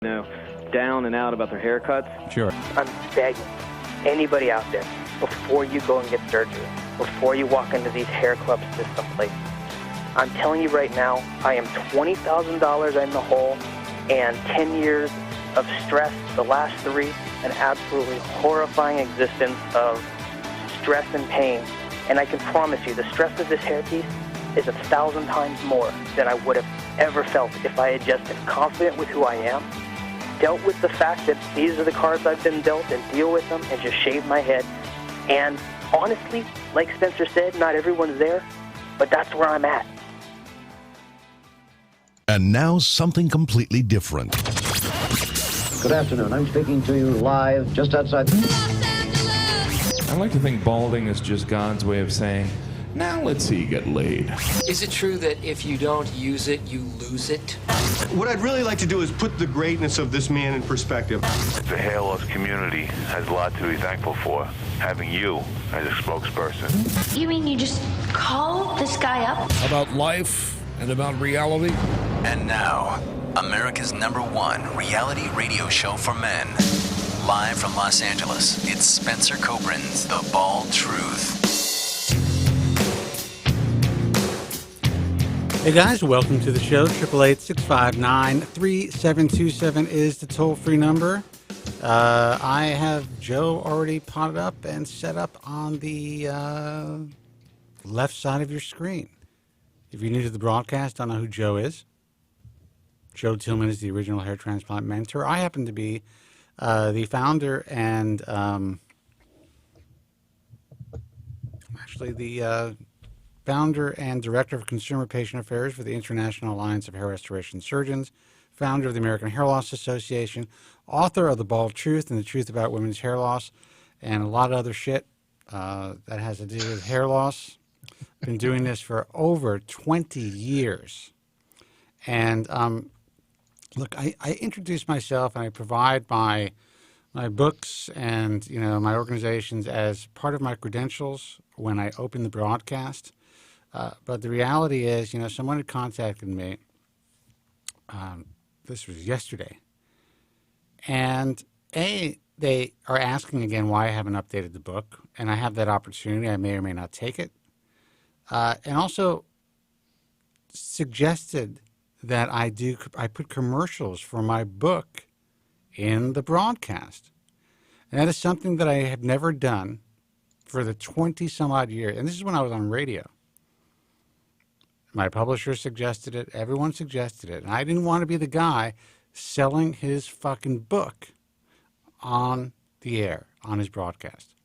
Down and out about their haircuts. Sure. I'm begging anybody out there, before you go and get surgery, before you walk into these hair clubs to someplace, I'm telling you right now, I am $20,000 in the hole, and 10 years of stress, the last 3, an absolutely horrifying existence of stress and pain. And I can promise you, the stress of this hairpiece is 1,000 times more than I would have ever felt if I had just been confident with who I am, dealt with the fact that these are the cards I've been dealt, and deal with them, and just shave my head. And honestly, like Spencer said, not everyone's there, but that's where I'm at. And now something completely different. Good afternoon. I'm speaking to you live just outside I like to think balding is just God's way of saying, now let's see you get laid. Is it true that if you don't use it, you lose it? What I'd really like to do is put the greatness of this man in perspective. The hair loss community has a lot to be thankful for, having you as a spokesperson. You mean you just call this guy up? About life and about reality. And now, America's #1 reality radio show for men. Live from Los Angeles, it's Spencer Kobren's The Bald Truth. Hey guys, welcome to the show. 888-659-3727 is the toll-free number. I have Joe already potted up and set up on the left side of your screen. If you're new to the broadcast, don't know who Joe is. Joe Tillman is the original hair transplant mentor. I happen to be the founder and founder and director of consumer patient affairs for the International Alliance of Hair Restoration Surgeons, founder of the American Hair Loss Association, author of The Bald Truth and the Truth About Women's Hair Loss, and a lot of other shit that has to do with hair loss. Been doing this for over 20 years. And look, I introduce myself and I provide my books and my organizations as part of my credentials when I open the broadcast. But the reality is, someone had contacted me. This was yesterday. And they are asking again why I haven't updated the book. And I have that opportunity. I may or may not take it. And also suggested that I put commercials for my book in the broadcast. And that is something that I have never done for the 20-some-odd years. And this is when I was on radio. My publisher suggested it. Everyone suggested it. And I didn't want to be the guy selling his fucking book on the air, on his broadcast.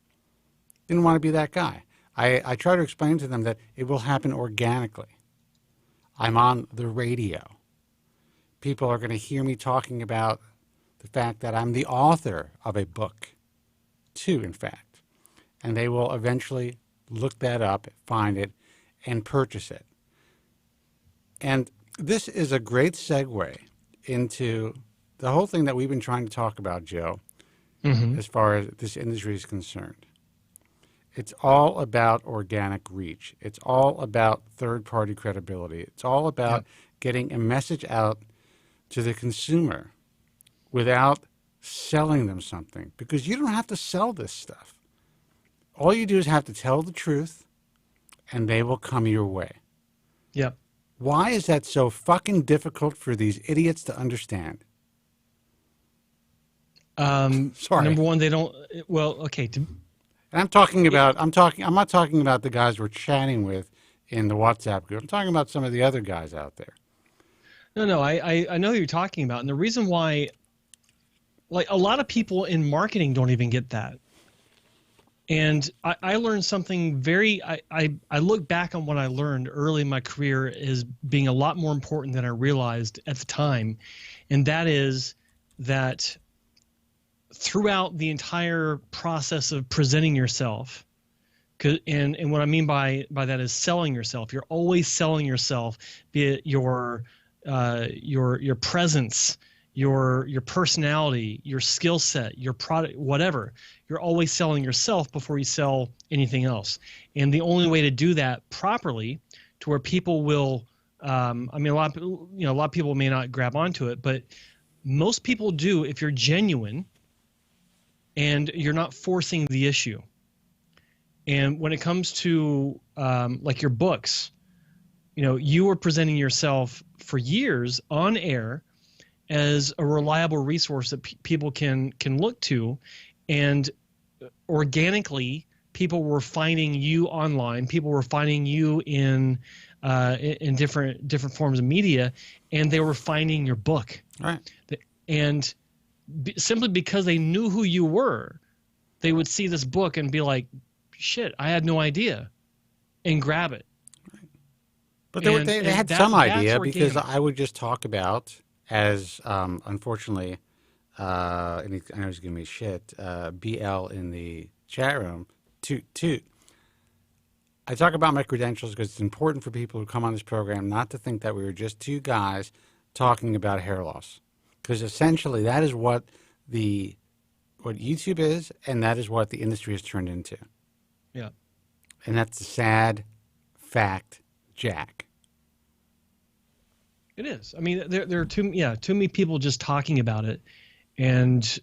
Didn't want to be that guy. I try to explain to them that it will happen organically. I'm on the radio. People are going to hear me talking about the fact that I'm the author of a book, too, in fact. And they will eventually look that up, find it, and purchase it. And this is a great segue into the whole thing that we've been trying to talk about, Joe, as far as this industry is concerned. It's all about organic reach. It's all about third-party credibility. It's all about getting a message out to the consumer without selling them something, because you don't have to sell this stuff. All you do is have to tell the truth, and they will come your way. Yep. Why is that so fucking difficult for these idiots to understand? Sorry. Number one, they don't. Well, okay. I'm not talking about the guys we're chatting with in the WhatsApp group. I'm talking about some of the other guys out there. No, I know who you're talking about, and the reason why, like, a lot of people in marketing don't even get that. And I learned something I look back on what I learned early in my career as being a lot more important than I realized at the time. And that is that throughout the entire process of presenting yourself, and what I mean by that is selling yourself. You're always selling yourself, be it your presence, your personality, your skill set, your product, whatever. You're always selling yourself before you sell anything else. And the only way to do that properly, to where people will, a lot of people may not grab onto it, but most people do if you're genuine and you're not forcing the issue. And when it comes to like your books, you know, you were presenting yourself for years on air as a reliable resource that people can look to, and organically people were finding you online, people were finding you in different forms of media, and they were finding your book. Right. And simply because they knew who you were, they would see this book and be like, shit, I had no idea, and grab it. Right. But they had some idea, because I would just talk about, as unfortunately, and I know he's giving me shit, BL in the chat room, toot. I talk about my credentials because it's important for people who come on this program not to think that we were just two guys talking about hair loss. Because essentially that is what YouTube is, and that is what the industry has turned into. Yeah. And that's a sad fact, Jack. It is. I mean, there are too many people just talking about it, and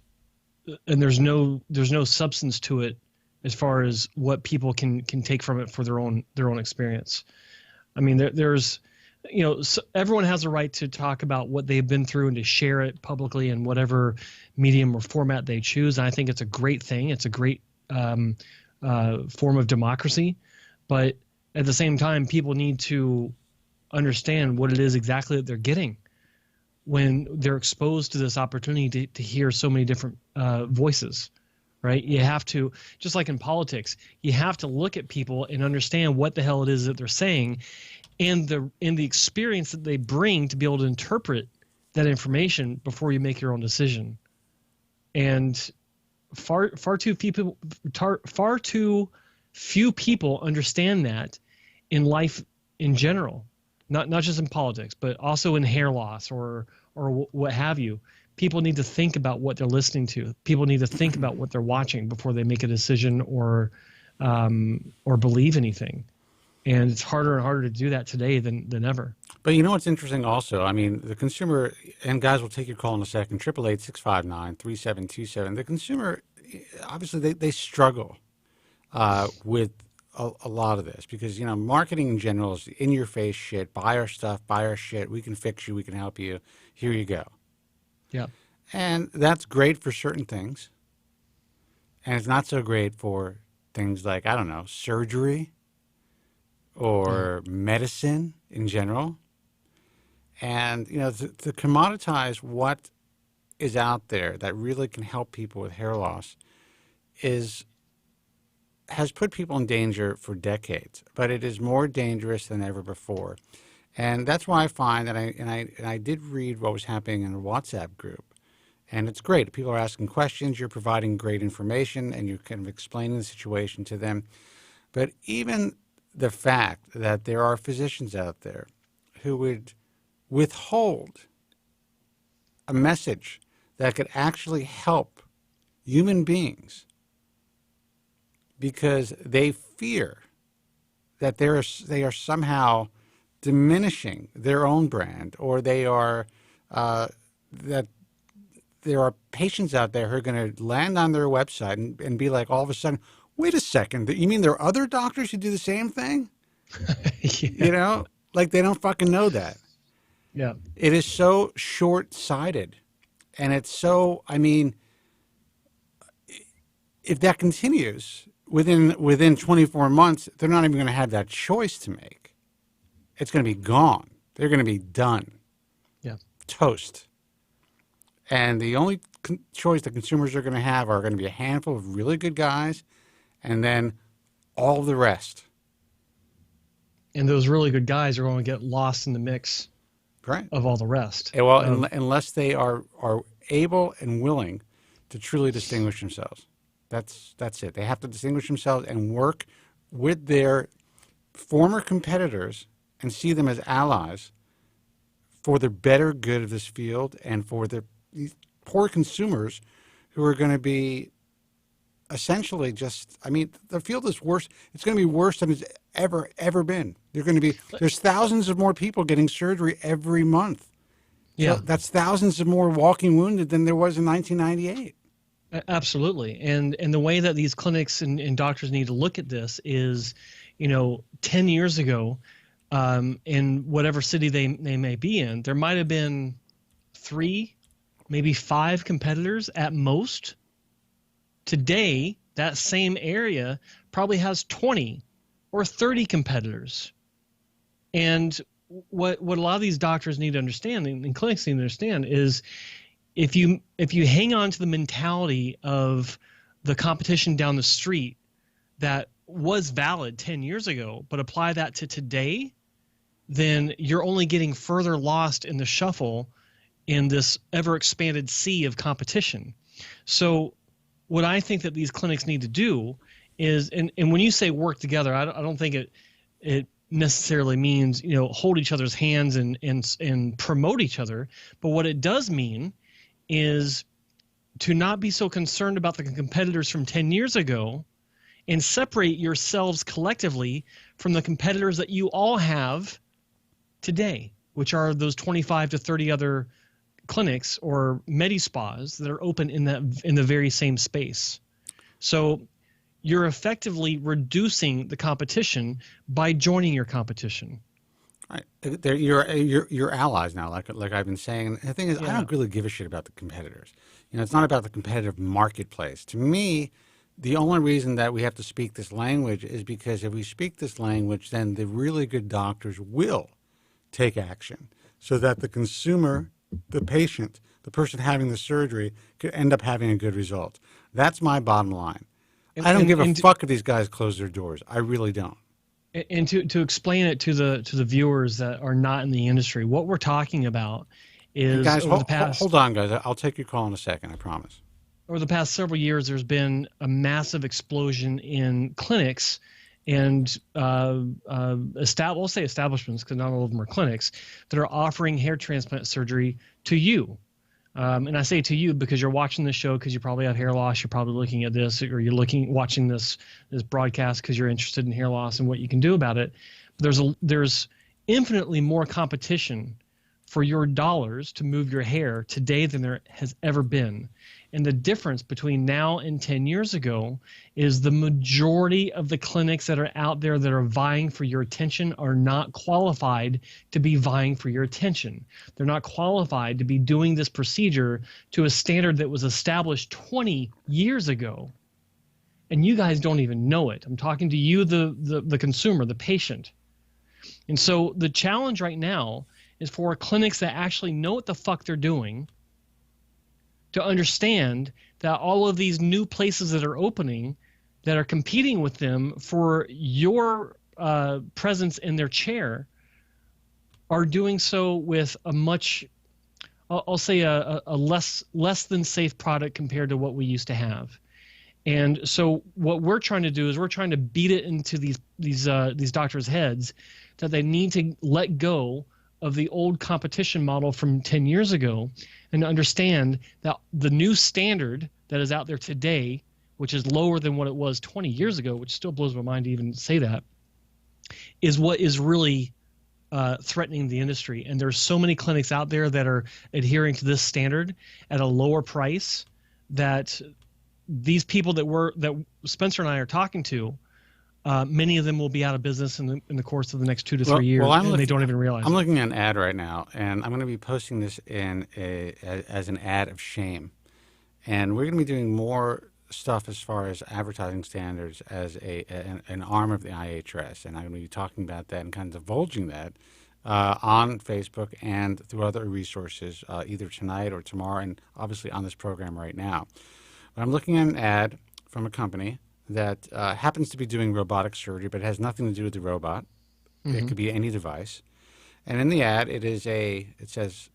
there's no substance to it as far as what people can take from it for their own experience. I mean, there's, you know, everyone has a right to talk about what they've been through and to share it publicly in whatever medium or format they choose. And I think it's a great thing. It's a great form of democracy. But at the same time, people need to understand what it is exactly that they're getting when they're exposed to this opportunity to hear so many different voices. Right? You have to, just like in politics, you have to look at people and understand what the hell it is that they're saying, and the experience that they bring to be able to interpret that information before you make your own decision. And far too few people understand that in life in general, not just in politics, but also in hair loss or what have you. People need to think about what they're listening to. People need to think about what they're watching before they make a decision or believe anything. And it's harder and harder to do that today than ever. But you know what's interesting also? I mean, the consumer, and guys, will take your call in a second, 888-659-3727. The consumer, obviously, they struggle with a lot of this because, you know, marketing in general is in-your-face shit. Buy our stuff, buy our shit. We can fix you. We can help you. Here you go. Yeah. And that's great for certain things. And it's not so great for things like, I don't know, surgery or medicine in general. And, you know, to commoditize what is out there that really can help people with hair loss has put people in danger for decades, but it is more dangerous than ever before. And that's why I find that I did read what was happening in a WhatsApp group. And it's great. People are asking questions. You're providing great information, and you're kind of explaining the situation to them. But even the fact that there are physicians out there who would withhold a message that could actually help human beings because they fear that they are somehow diminishing their own brand, or they are that there are patients out there who are going to land on their website and be like, all of a sudden, wait a second, you mean there are other doctors who do the same thing? Yeah. You know, like they don't fucking know that. Yeah. It is so short-sighted, and it's so, I mean, if that continues within 24 months, they're not even going to have that choice to make. It's going to be gone. They're going to be done. Yeah. Toast. And the only choice the consumers are going to have are going to be a handful of really good guys, and then all the rest. And those really good guys are going to get lost in the mix of all the rest. Well, unless they are able and willing to truly distinguish themselves. That's it. They have to distinguish themselves and work with their former competitors and see them as allies for the better good of this field and for these poor consumers who are going to be essentially just, I mean, the field is worse. It's going to be worse than it's ever been. There's thousands of more people getting surgery every month. Yeah. So that's thousands of more walking wounded than there was in 1998. Absolutely. And the way that these clinics and doctors need to look at this is, 10 years ago, in whatever city they may be in, there might have been 3, maybe 5 competitors at most. Today, that same area probably has 20 or 30 competitors. And what a lot of these doctors need to understand and clinics need to understand is if you hang on to the mentality of the competition down the street that was valid 10 years ago, but apply that to today, then you're only getting further lost in the shuffle in this ever expanded sea of competition. So what I think that these clinics need to do is, and when you say work together, I don't think it necessarily means, hold each other's hands and promote each other. But what it does mean is to not be so concerned about the competitors from 10 years ago and separate yourselves collectively from the competitors that you all have today, which are those 25 to 30 other clinics or medi-spas that are open in the very same space. So you're effectively reducing the competition by joining your competition. Right. You're allies now, like I've been saying. And the thing is, I don't really give a shit about the competitors. It's not about the competitive marketplace. To me, the only reason that we have to speak this language is because if we speak this language, then the really good doctors will take action so that the consumer, the patient, the person having the surgery could end up having a good result. That's my bottom line. I don't give a fuck if these guys close their doors. I really don't. And to explain it to the viewers that are not in the industry, what we're talking about is guys, over the past. Hold on, guys. I'll take your call in a second. I promise. Over the past several years, there's been a massive explosion in clinics and we'll say establishments, because not all of them are clinics, that are offering hair transplant surgery to you. And I say to you because you're watching this show because you probably have hair loss. You're probably looking at this, or you're watching this broadcast because you're interested in hair loss and what you can do about it. There's infinitely more competition for your dollars to move your hair today than there has ever been. And the difference between now and 10 years ago is the majority of the clinics that are out there that are vying for your attention are not qualified to be vying for your attention. They're not qualified to be doing this procedure to a standard that was established 20 years ago. And you guys don't even know it. I'm talking to you, the consumer, the patient. And so the challenge right now is for clinics that actually know what the fuck they're doing to understand that all of these new places that are opening that are competing with them for your presence in their chair are doing so with a much, I'll say a less than safe product compared to what we used to have. And so what we're trying to do is we're trying to beat it into these doctors' heads that they need to let go of the old competition model from 10 years ago and understand that the new standard that is out there today, which is lower than what it was 20 years ago, which still blows my mind to even say that, is what is really threatening the industry. And there's so many clinics out there that are adhering to this standard at a lower price that these people that Spencer and I are talking to, many of them will be out of business in the course of the next 2 to 3 years, and they don't even realize I'm looking at an ad right now, and I'm going to be posting this as an ad of shame. And we're going to be doing more stuff as far as advertising standards as an arm of the IHRS, and I'm going to be talking about that and kind of divulging that on Facebook and through other resources, either tonight or tomorrow, and obviously on this program right now. But I'm looking at an ad from a company that happens to be doing robotic surgery, but it has nothing to do with the robot. Mm-hmm. It could be any device. And in the ad, it says,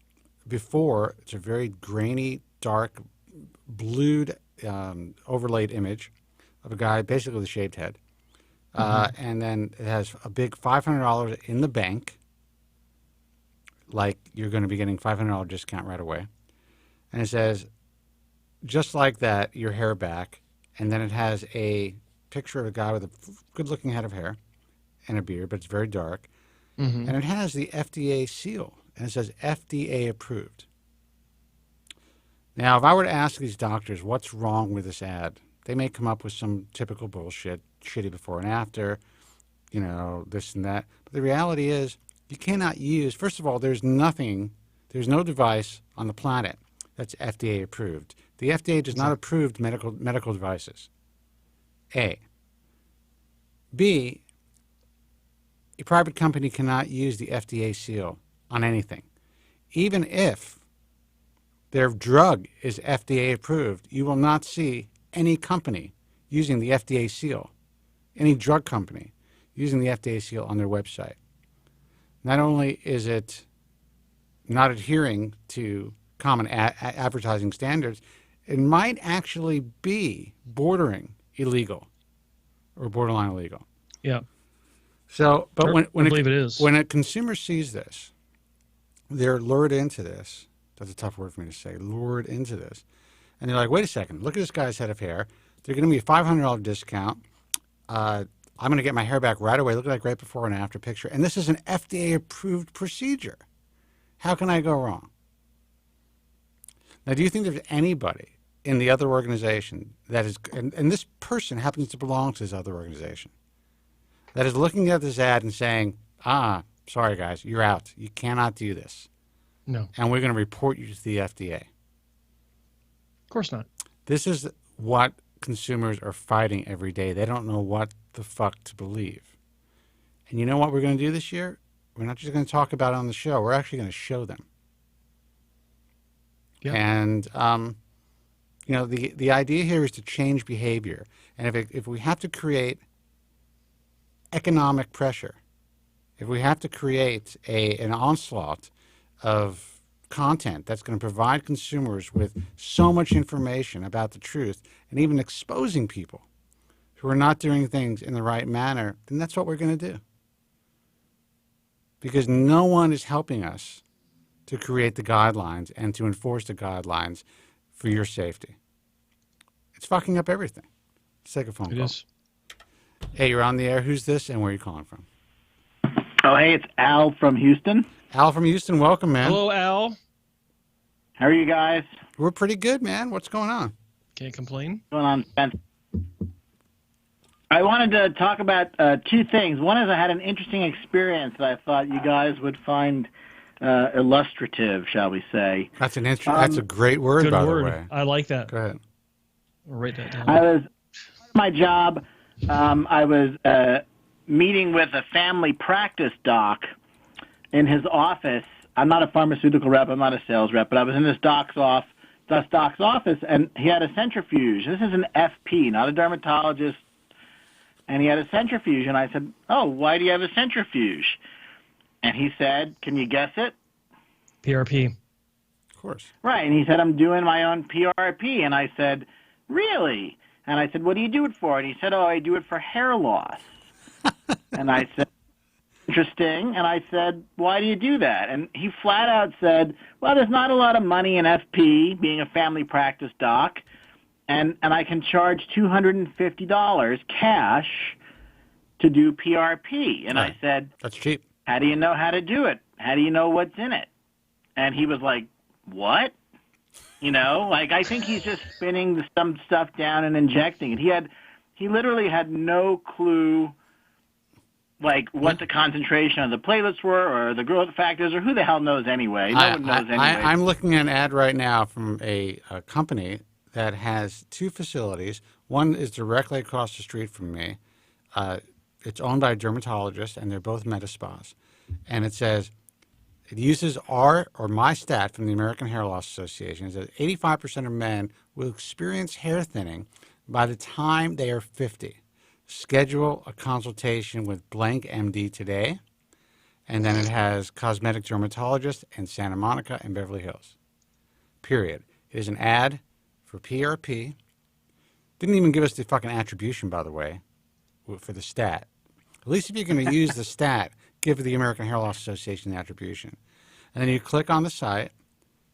before, it's a very grainy, dark, blued, overlaid image of a guy basically with a shaved head. Mm-hmm. And then it has a big $500 in the bank, like you're going to be getting $500 discount right away. And it says, just like that, your hair back. And then it has a picture of a guy with a good-looking head of hair and a beard, but it's very dark. Mm-hmm. And it has the FDA seal. and it says FDA approved. Now, if I were to ask these doctors what's wrong with this ad, they may come up with some typical bullshit, shitty before and after, you know, this and that. But the reality is you cannot use, first of all, there's no device on the planet that's FDA approved. The FDA does not approve medical devices. A. B, a private company cannot use the FDA seal on anything. Even if their drug is FDA approved, you will not see any company using the FDA seal, any drug company using the FDA seal on their website. Not only is it not adhering to common advertising standards, it might actually be bordering illegal or borderline illegal. Yeah. So, but when I believe it is. When a consumer sees this, they're lured into this. That's a tough word for me to say. Lured into this, and they're like, "Wait a second! Look at this guy's head of hair. They're going to be a $500 discount. I'm going to get my hair back right away. Look at that great before and after picture. And this is an FDA approved procedure. How can I go wrong?" Now, do you think there's anybody in the other organization that is, and this person happens to belong to this other organization, that is looking at this ad and saying, sorry guys, you're out. You cannot do this. No. And we're going to report you to the FDA. Of course not. This is what consumers are fighting every day. They don't know what the fuck to believe. And you know what we're going to do this year? We're not just going to talk about it on the show. We're actually going to show them. Yeah. And, you know, the idea here is to change behavior. And if we have to create economic pressure, if we have to create an onslaught of content that's going to provide consumers with so much information about the truth and even exposing people who are not doing things in the right manner, then that's what we're going to do. Because no one is helping us to create the guidelines and to enforce the guidelines for your safety. It's fucking up everything. Let's take a phone call. It is. Hey, you're on the air. Who's this and where are you calling from? Oh, hey, it's Al from Houston. Al from Houston, welcome, man. Hello, Al. How are you guys? We're pretty good, man. What's going on? Can't complain. What's going on, Spencer? I wanted to talk about two things. One is I had an interesting experience that I thought you guys would find illustrative, shall we say. That's a great word, good by word. the way. I like that. Go ahead. I'll write that down. I was my job. I was meeting with a family practice doc in his office. I'm not a pharmaceutical rep. I'm not a sales rep, but I was in this doc's office, and he had a centrifuge. This is an FP, not a dermatologist. And he had a centrifuge, and I said, "Oh, why do you have a centrifuge?" And he said, "Can you guess it?" PRP. Of course. Right, and he said, "I'm doing my own PRP." And I said, "Really?" And I said, "What do you do it for?" And he said, "Oh, I do it for hair loss." And I said, "Interesting." And I said, "Why do you do that?" And he flat out said, "Well, there's not a lot of money in FP, being a family practice doc, and I can charge $250 cash to do PRP." And I said, "That's cheap. How do you know how to do it? How do you know what's in it?" And he was like, "What?" You know, like, I think he's just spinning some stuff down and injecting it. He literally had no clue, like, what the concentration of the platelets were or the growth factors, or who the hell knows anyway. No one knows anyway. I'm looking at an ad right now from a company that has two facilities. One is directly across the street from me. It's owned by a dermatologist, and they're both med spas. And it says, it uses my stat from the American Hair Loss Association. It says 85% of men will experience hair thinning by the time they are 50. Schedule a consultation with blank MD today. And then it has cosmetic dermatologist in Santa Monica and Beverly Hills. Period. It is an ad for PRP. Didn't even give us the fucking attribution, by the way, for the stat. At least if you're going to use the stat, give the American Hair Loss Association the attribution. And then you click on the site,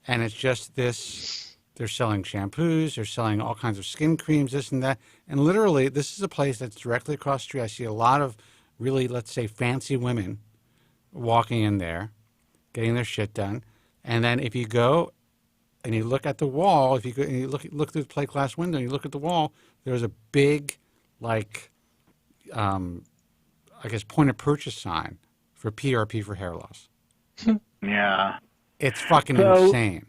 and it's just this. They're selling shampoos. They're selling all kinds of skin creams, this and that. And literally, this is a place that's directly across the street. I see a lot of really, let's say, fancy women walking in there. getting their shit done. And then if you go and you look at the wall, if you go and you look through the plate glass window and you look at the wall, there's a big, like, I guess, point of purchase sign for PRP for hair loss. Yeah. It's fucking insane.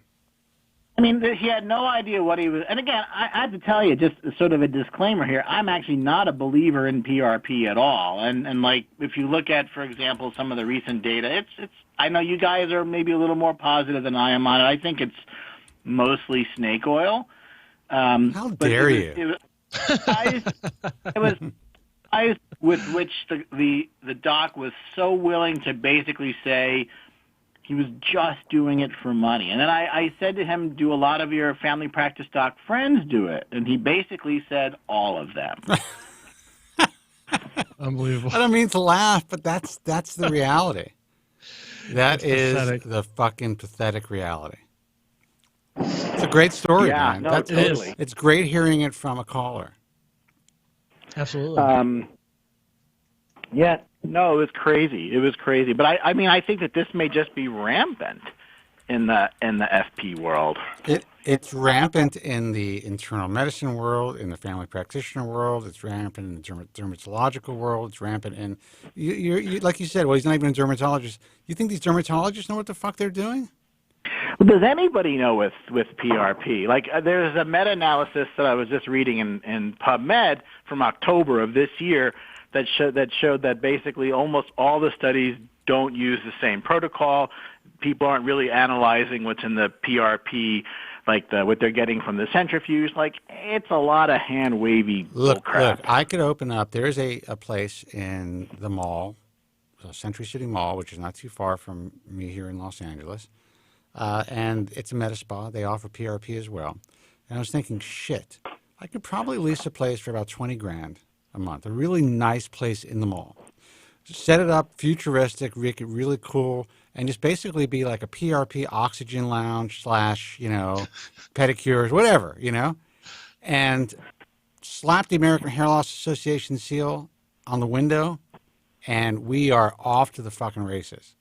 I mean, he had no idea what he was. And again, I have to tell you, just sort of a disclaimer here, I'm actually not a believer in PRP at all. And like, if you look at, for example, some of the recent data, it's. I know you guys are maybe a little more positive than I am on it. I think it's mostly snake oil. How dare you? It was eyes with which the doc was so willing to basically say he was just doing it for money. And then I said to him, do a lot of your family practice doc friends do it? And he basically said all of them. Unbelievable. I don't mean to laugh, but that's the reality. That is pathetic. The fucking pathetic reality. It's a great story, man. No, totally. It's great hearing it from a caller. Absolutely. Yeah, no, it was crazy. It was crazy. But I mean, I think that this may just be rampant in the FP world. It's rampant in the internal medicine world, in the family practitioner world. It's rampant in the dermatological world. It's rampant in you like you said. Well, he's not even a dermatologist. You think these dermatologists know what the fuck they're doing? Well, does anybody know with PRP? Like, there's a meta-analysis that I was just reading in PubMed from October of this year that showed that basically almost all the studies don't use the same protocol. People aren't really analyzing what's in the PRP, like what they're getting from the centrifuge. Like, it's a lot of hand-wavy bullcrap. Look, I could open up. There's a place in the mall, Century City Mall, which is not too far from me here in Los Angeles. And it's a med spa. They offer PRP as well. And I was thinking, shit, I could probably lease a place for about $20,000 a month. A really nice place in the mall. Just set it up, futuristic, make it really cool, and just basically be like a PRP oxygen lounge / pedicures, whatever, and slap the American Hair Loss Association seal on the window, and we are off to the fucking races.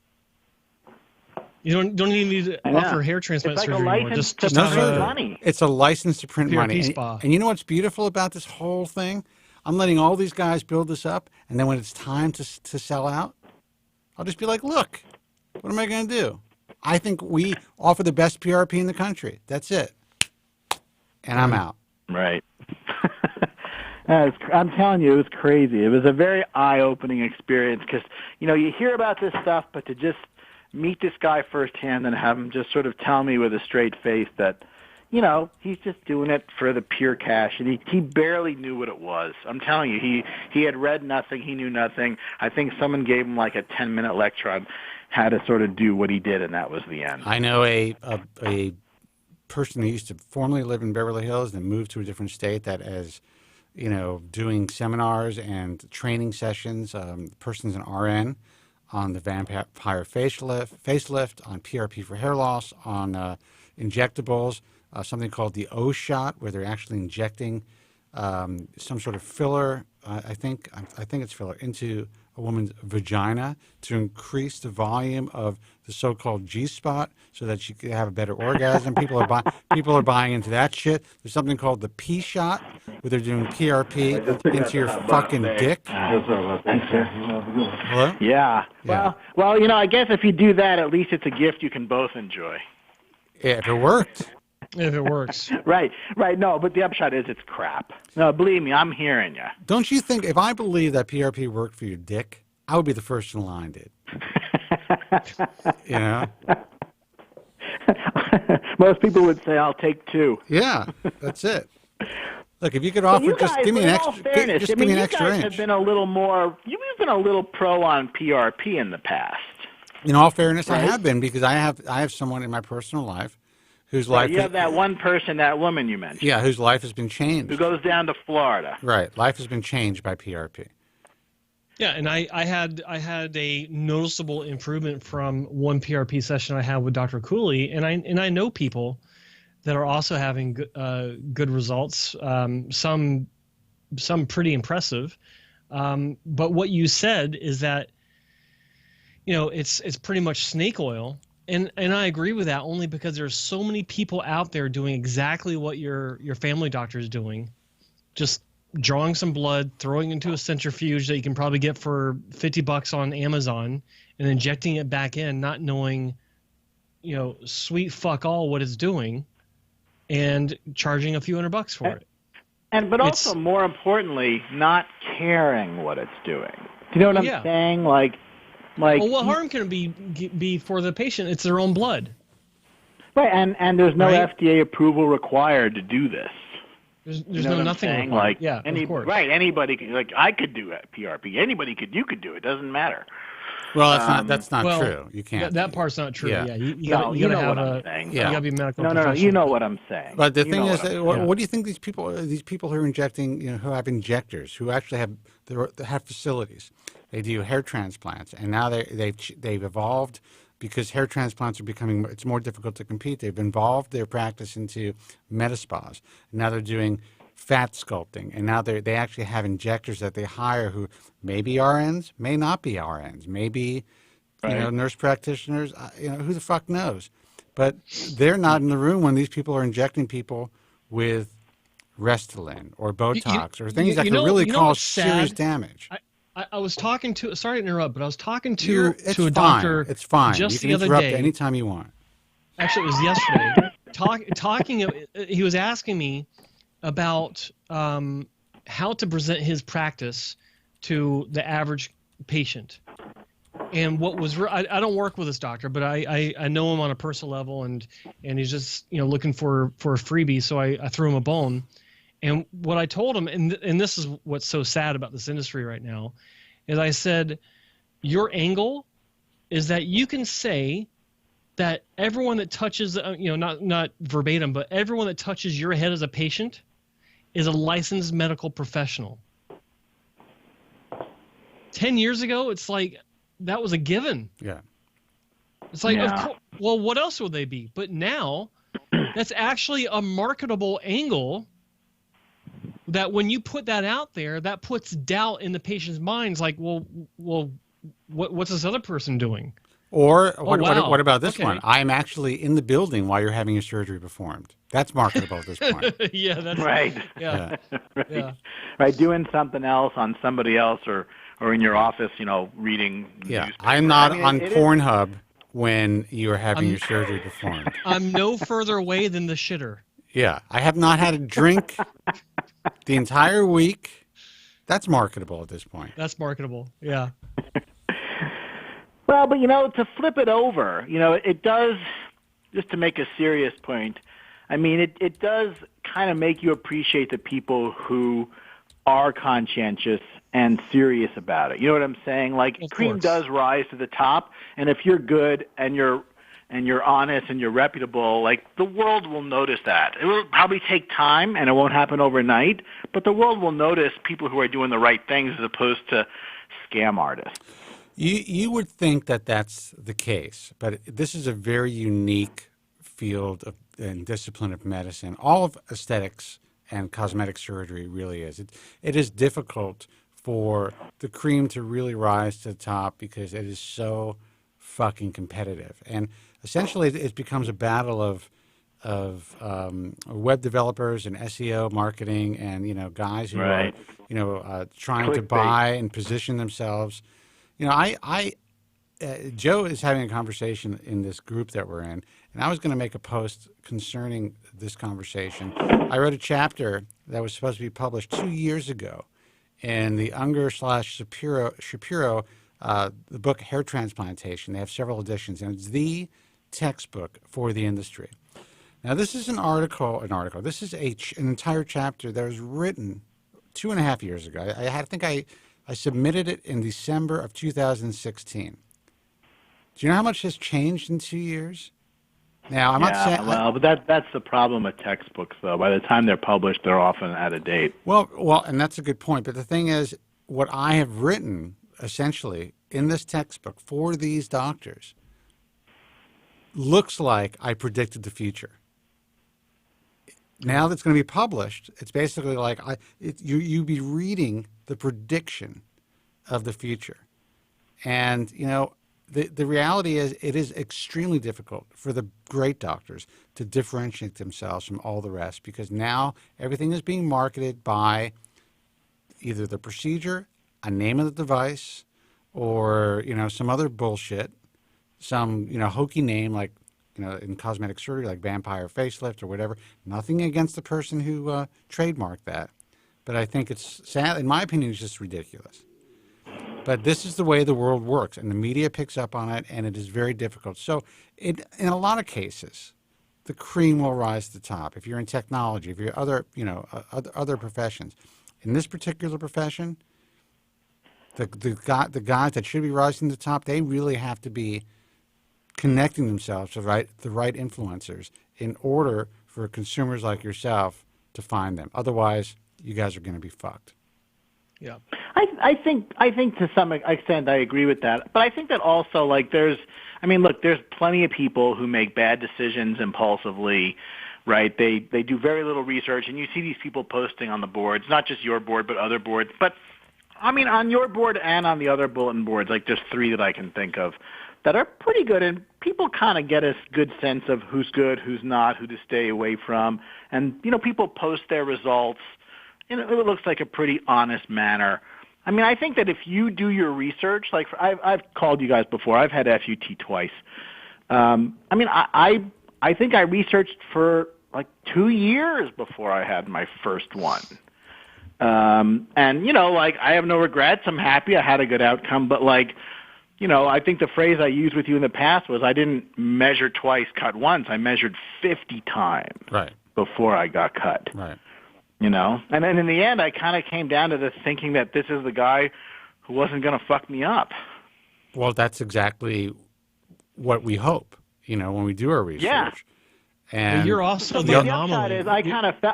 You don't even need to offer hair transplant surgery anymore. Just have money. It's a license to print PRP money. spa. And you know what's beautiful about this whole thing? I'm letting all these guys build this up, and then when it's time to sell out, I'll just be like, look, what am I going to do? I think we offer the best PRP in the country. That's it. And I'm out. Right. I'm telling you, it was crazy. It was a very eye-opening experience because, you hear about this stuff, but to just meet this guy firsthand and have him just sort of tell me with a straight face that, he's just doing it for the pure cash, and he barely knew what it was. I'm telling you, he had read nothing, he knew nothing. I think someone gave him like a 10-minute lecture on how to sort of do what he did, and that was the end. I know a person who used to formerly live in Beverly Hills and moved to a different state that as, doing seminars and training sessions. The person's an RN on the vampire facelift, on PRP for hair loss, on injectables, something called the O shot, where they're actually injecting some sort of filler. I think it's filler into a woman's vagina to increase the volume of the so-called G-spot so that she can have a better orgasm. People are buying into that shit. There's something called the P shot, where they're doing PRP into your fucking dick. Hello? Yeah. Well, I guess if you do that, at least it's a gift you can both enjoy. Yeah, if it worked. If it works. Right. No, but the upshot is it's crap. No, believe me, I'm hearing you. Don't you think if I believe that PRP worked for your dick, I would be the first in line, dude? Most people would say, I'll take 2. Yeah, that's it. Look, if you could offer, give me an extra inch. You've been a little pro on PRP in the past. In all fairness, right? I have been, because I have someone in my personal life whose life. You have that one person, that woman you mentioned. Yeah, whose life has been changed. Who goes down to Florida. Right, life has been changed by PRP. Yeah, and I had a noticeable improvement from one PRP session I had with Dr. Cooley, and I know people that are also having good results. Some pretty impressive. But what you said is that it's pretty much snake oil And I agree with that only because there's so many people out there doing exactly what your family doctor is doing, just drawing some blood, throwing it into a centrifuge that you can probably get for $50 on Amazon, and injecting it back in, not knowing, sweet fuck all what it's doing, and charging a few $100 for it. But also, more importantly, not caring what it's doing. Do you know what I'm saying? Like, well, what harm can it be for the patient? It's their own blood. Right, and there's no FDA approval required to do this. There's nothing like, of course. Right, anybody can, like, I could do a PRP. You could do it. Doesn't matter. Well, that's not true. You can't. That part's not true. Yeah, you gotta have a. Saying. You gotta be medical. No. You know what I'm saying. But the thing is, what do you think these people who are injecting, who have injectors, who actually have facilities, they do hair transplants, and now they've evolved because hair transplants are becoming, it's more difficult to compete. They've evolved their practice into med-spas. Now they're doing fat sculpting, and now they actually have injectors that they hire who may be RNs, may not be RNs, maybe nurse practitioners. Who the fuck knows? But they're not in the room when these people are injecting people with Restylane or Botox or things that can really cause serious damage. I was talking to, sorry to interrupt, but I was talking to a doctor. It's fine. Just you can the other interrupt day. Anytime you want. Actually, it was yesterday. Talking, he was asking me about how to present his practice to the average patient. And what was I don't work with this doctor, but I know him on a personal level, and he's just looking for a freebie, so I threw him a bone. And what I told him, and this is what's so sad about this industry right now, is I said, your angle is that you can say that everyone that touches, not verbatim, but everyone that touches your head as a patient is a licensed medical professional. 10 years ago, it's like that was a given. Yeah. It's like, of course, well, what else would they be? But now, that's actually a marketable angle. That when you put that out there, that puts doubt in the patient's minds. Like, well, what's this other person doing? Or what about this one? I'm actually in the building while you're having your surgery performed. That's marketable at this point. Yeah, that's right. Yeah, right. Yeah. Right, doing something else on somebody else or in your office, reading. Yeah, I'm not on Pornhub when you are having your surgery performed. I'm no further away than the shitter. Yeah, I have not had a drink the entire week. That's marketable at this point. That's marketable, yeah. Well, but, to flip it over, it does, just to make a serious point, I mean, it does kind of make you appreciate the people who are conscientious and serious about it. You know what I'm saying? Like, cream does rise to the top, and if you're good and you're honest and you're reputable, like, the world will notice that. It will probably take time and it won't happen overnight, but the world will notice people who are doing the right things as opposed to scam artists. You would think that that's the case, but this is a very unique field and discipline of medicine. All of aesthetics and cosmetic surgery really is. It is difficult for the cream to really rise to the top because it is so fucking competitive. And essentially it becomes a battle of web developers and SEO marketing and guys who are trying to buy and position themselves. Joe is having a conversation in this group that we're in, and I was going to make a post concerning this conversation. I wrote a chapter that was supposed to be published 2 years ago in the Unger/Shapiro the book Hair Transplantation. They have several editions, and it's the textbook for the industry. Now, this is an article. This is an entire chapter that was written 2.5 years ago. I think I submitted it in December of 2016. Do you know how much has changed in 2 years? Now, I'm not saying... Well, but that's the problem with textbooks, though. By the time they're published, they're often out of date. Well, and that's a good point. But the thing is, what I have written, essentially, in this textbook for these doctors looks like I predicted the future. Now that it's going to be published, it's basically like you'd be reading the prediction of the future. And, the reality is it is extremely difficult for the great doctors to differentiate themselves from all the rest, because now everything is being marketed by either the procedure, a name of the device, or, some other bullshit, some, hokey name like, in cosmetic surgery, like vampire facelift or whatever. Nothing against the person who trademarked that. But I think it's sad. In my opinion, it's just ridiculous. But this is the way the world works, and the media picks up on it, and it is very difficult. So in a lot of cases, the cream will rise to the top. If you're in technology, if you're other professions. In this particular profession, the guys that should be rising to the top, they really have to be connecting themselves to the right influencers in order for consumers like yourself to find them. Otherwise, you guys are going to be fucked. Yeah. I think to some extent I agree with that. But I think that also, there's plenty of people who make bad decisions impulsively, right? They do very little research, and you see these people posting on the boards, not just your board, but other boards. But, on your board and on the other bulletin boards, just three that I can think of, that are pretty good, and people kind of get a good sense of who's good, who's not, who to stay away from. And, people post their results. It looks like a pretty honest manner. I think that if you do your research, I've called you guys before. I've had FUT twice. I think I researched for 2 years before I had my first one. And, I have no regrets. I'm happy I had a good outcome. But, I think the phrase I used with you in the past was I didn't measure twice, cut once. I measured 50 times before I got cut. Right. And then in the end, I kind of came down to this thinking that this is the guy who wasn't going to fuck me up. Well, that's exactly what we hope, when we do our research. Yeah. And well, you're also the anomaly. The upside is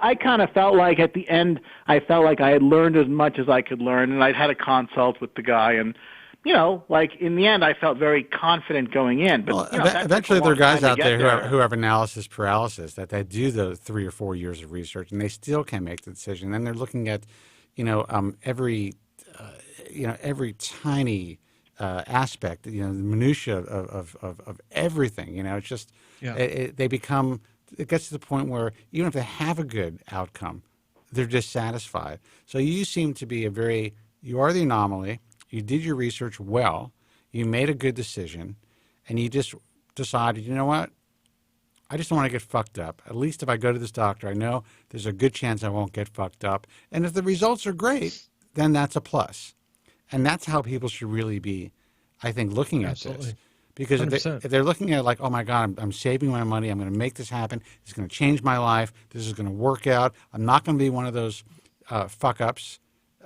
I kind of felt like at the end, I felt like I had learned as much as I could learn, and I'd had a consult with the guy, and in the end, I felt very confident going in. But eventually, there are guys out there who have analysis paralysis, that they do those 3 or 4 years of research, and they still can't make the decision. And they're looking at, every tiny aspect, the minutia of everything. It's just they become. It gets to the point where even if they have a good outcome, they're dissatisfied. So you seem to be you are the anomaly. You did your research well, you made a good decision, and you just decided, you know what, I just don't want to get fucked up. At least if I go to this doctor, I know there's a good chance I won't get fucked up. And if the results are great, then that's a plus. And that's how people should really be, I think, looking at this. Because if they're looking at oh my God, I'm saving my money, I'm going to make this happen, it's going to change my life, this is going to work out, I'm not going to be one of those fuck-ups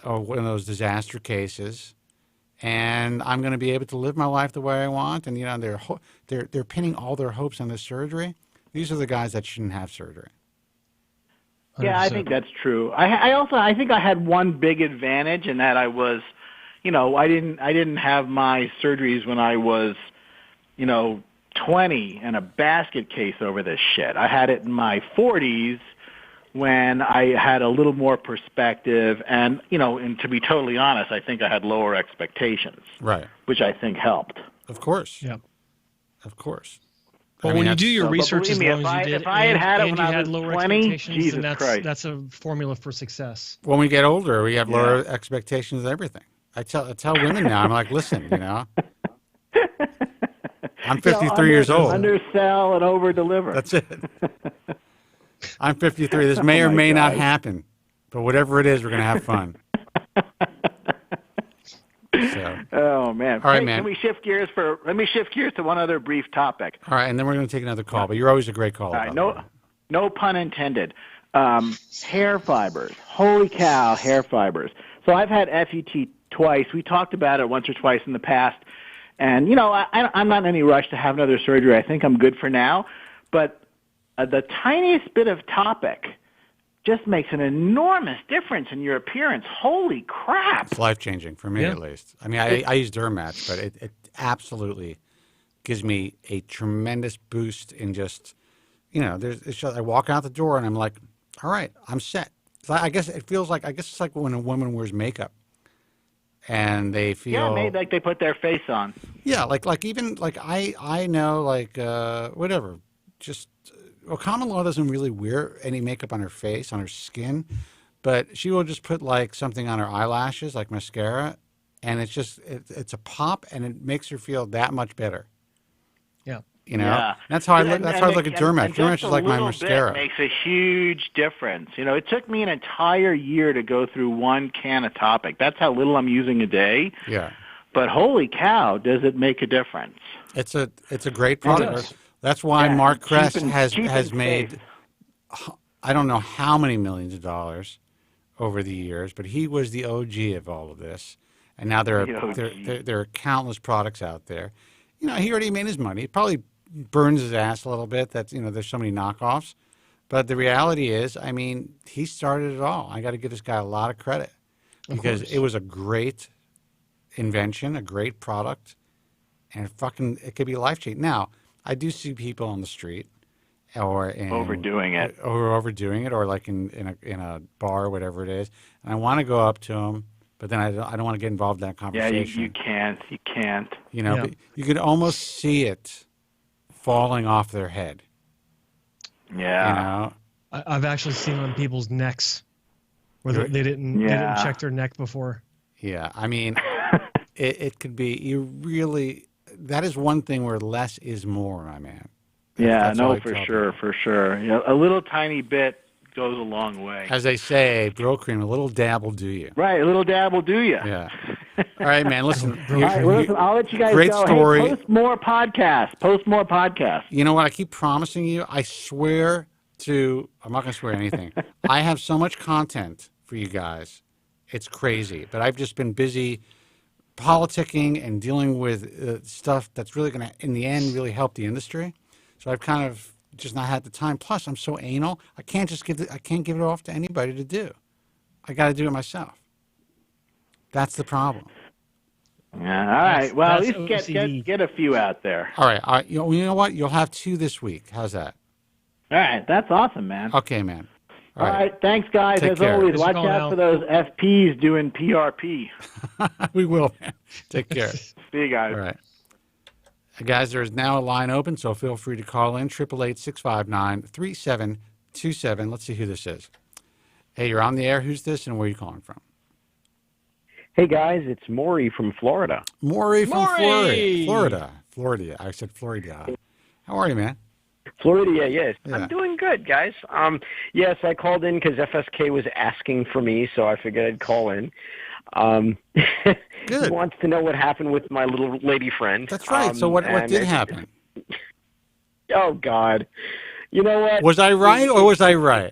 or one of those disaster cases, and I'm going to be able to live my life the way I want. And they're pinning all their hopes on this surgery. These are the guys that shouldn't have surgery. 100%. Yeah, I think that's true. I think I had one big advantage in that I was, I didn't have my surgeries when I was, 20 and a basket case over this shit. I had it in my 40s. When I had a little more perspective, and and to be totally honest, I think I had lower expectations, right? Which I think helped. Of course, yeah, of course. But when you do your research as long as you did, if I had had it when I was lower 20, expectations, Jesus then Christ. that's a formula for success. When we get older, we have lower expectations of everything. I tell women now, I'm like, listen, I'm 53 years old. Undersell and over deliver. That's it. I'm 53. This may or may not happen, but whatever it is, we're going to have fun. So. Oh man! All right, man. Let me shift gears to one other brief topic. All right, and then we're going to take another call. But you're always a great caller. All right, no pun intended. Hair fibers. Holy cow, hair fibers. So I've had FUT twice. We talked about it once or twice in the past, and I'm not in any rush to have another surgery. I think I'm good for now, but the tiniest bit of topic just makes an enormous difference in your appearance. Holy crap. It's life-changing for me, at least. I mean, I use Dermatch, but it absolutely gives me a tremendous boost in just, I walk out the door and I'm like, all right, I'm set. So I guess it's like when a woman wears makeup and they feel made like they put their face on. Yeah, like even like I know like whatever, just common law doesn't really wear any makeup on her face, on her skin, but she will just put like something on her eyelashes, like mascara, and it's a pop, and it makes her feel that much better. Yeah. You know, that's how I look. That's how I look at Dermash. Dermash is like my mascara. Bit makes a huge difference. You know, it took me an entire year to go through one can of Topic. That's how little I'm using a day. Yeah. But holy cow, does it make a difference? It's a great product. That's why Mark Kress has made I don't know how many millions of dollars over the years, but he was the OG of all of this. And now there are countless products out there. You know, he already made his money. He probably burns his ass a little bit that, you know, there's so many knockoffs. But the reality is, I mean, he started it all. I got to give this guy a lot of credit because it was a great invention, a great product, and it could be life-changing. Now, I do see people on the street or overdoing it, or like in a bar or whatever it is, and I want to go up to them, but then I don't want to get involved in that conversation. Yeah, you can't. You know, but you could almost see it falling off their head. Yeah. You know, I've actually seen on people's necks where they didn't check their neck before. Yeah, I mean, it could be that is one thing where less is more, my man. Yeah, no, for sure. You know, a little tiny bit goes a long way. As they say, bro cream, a little dab will do you. Right, a little dab will do you. Yeah. All right, man, listen. All right, well, listen, I'll let you guys great go. Story. Hey, post more podcasts. You know what? I keep promising you. I swear I'm not going to swear anything. I have so much content for you guys. It's crazy. But I've just been busy politicking and dealing with stuff that's really going to, in the end, really help the industry. So I've kind of just not had the time. Plus, I'm so anal. I can't give it off to anybody to do. I got to do it myself. That's the problem. Yeah. All right. Well, at least get a few out there. All right. You know what? You'll have 2 this week. How's that? All right. That's awesome, man. Okay, man. All right. Thanks, guys. Take As care. always, watch out for those FPs doing PRP. We will, man. Take care. See you guys. All right. Guys, there is now a line open, so feel free to call in, 888-659-3727. Let's see who this is. Hey, you're on the air. Who's this, and where are you calling from? Hey, guys, it's Maury from Florida. Maury from Florida. Florida. I said Florida. How are you, man? Florida, yes. Yeah. I'm doing good, guys. Yes, I called in because FSK was asking for me, so I figured I'd call in. Good. He wants to know what happened with my little lady friend. That's right. So what did happen? Oh, God. You know what? Was I right or was I right?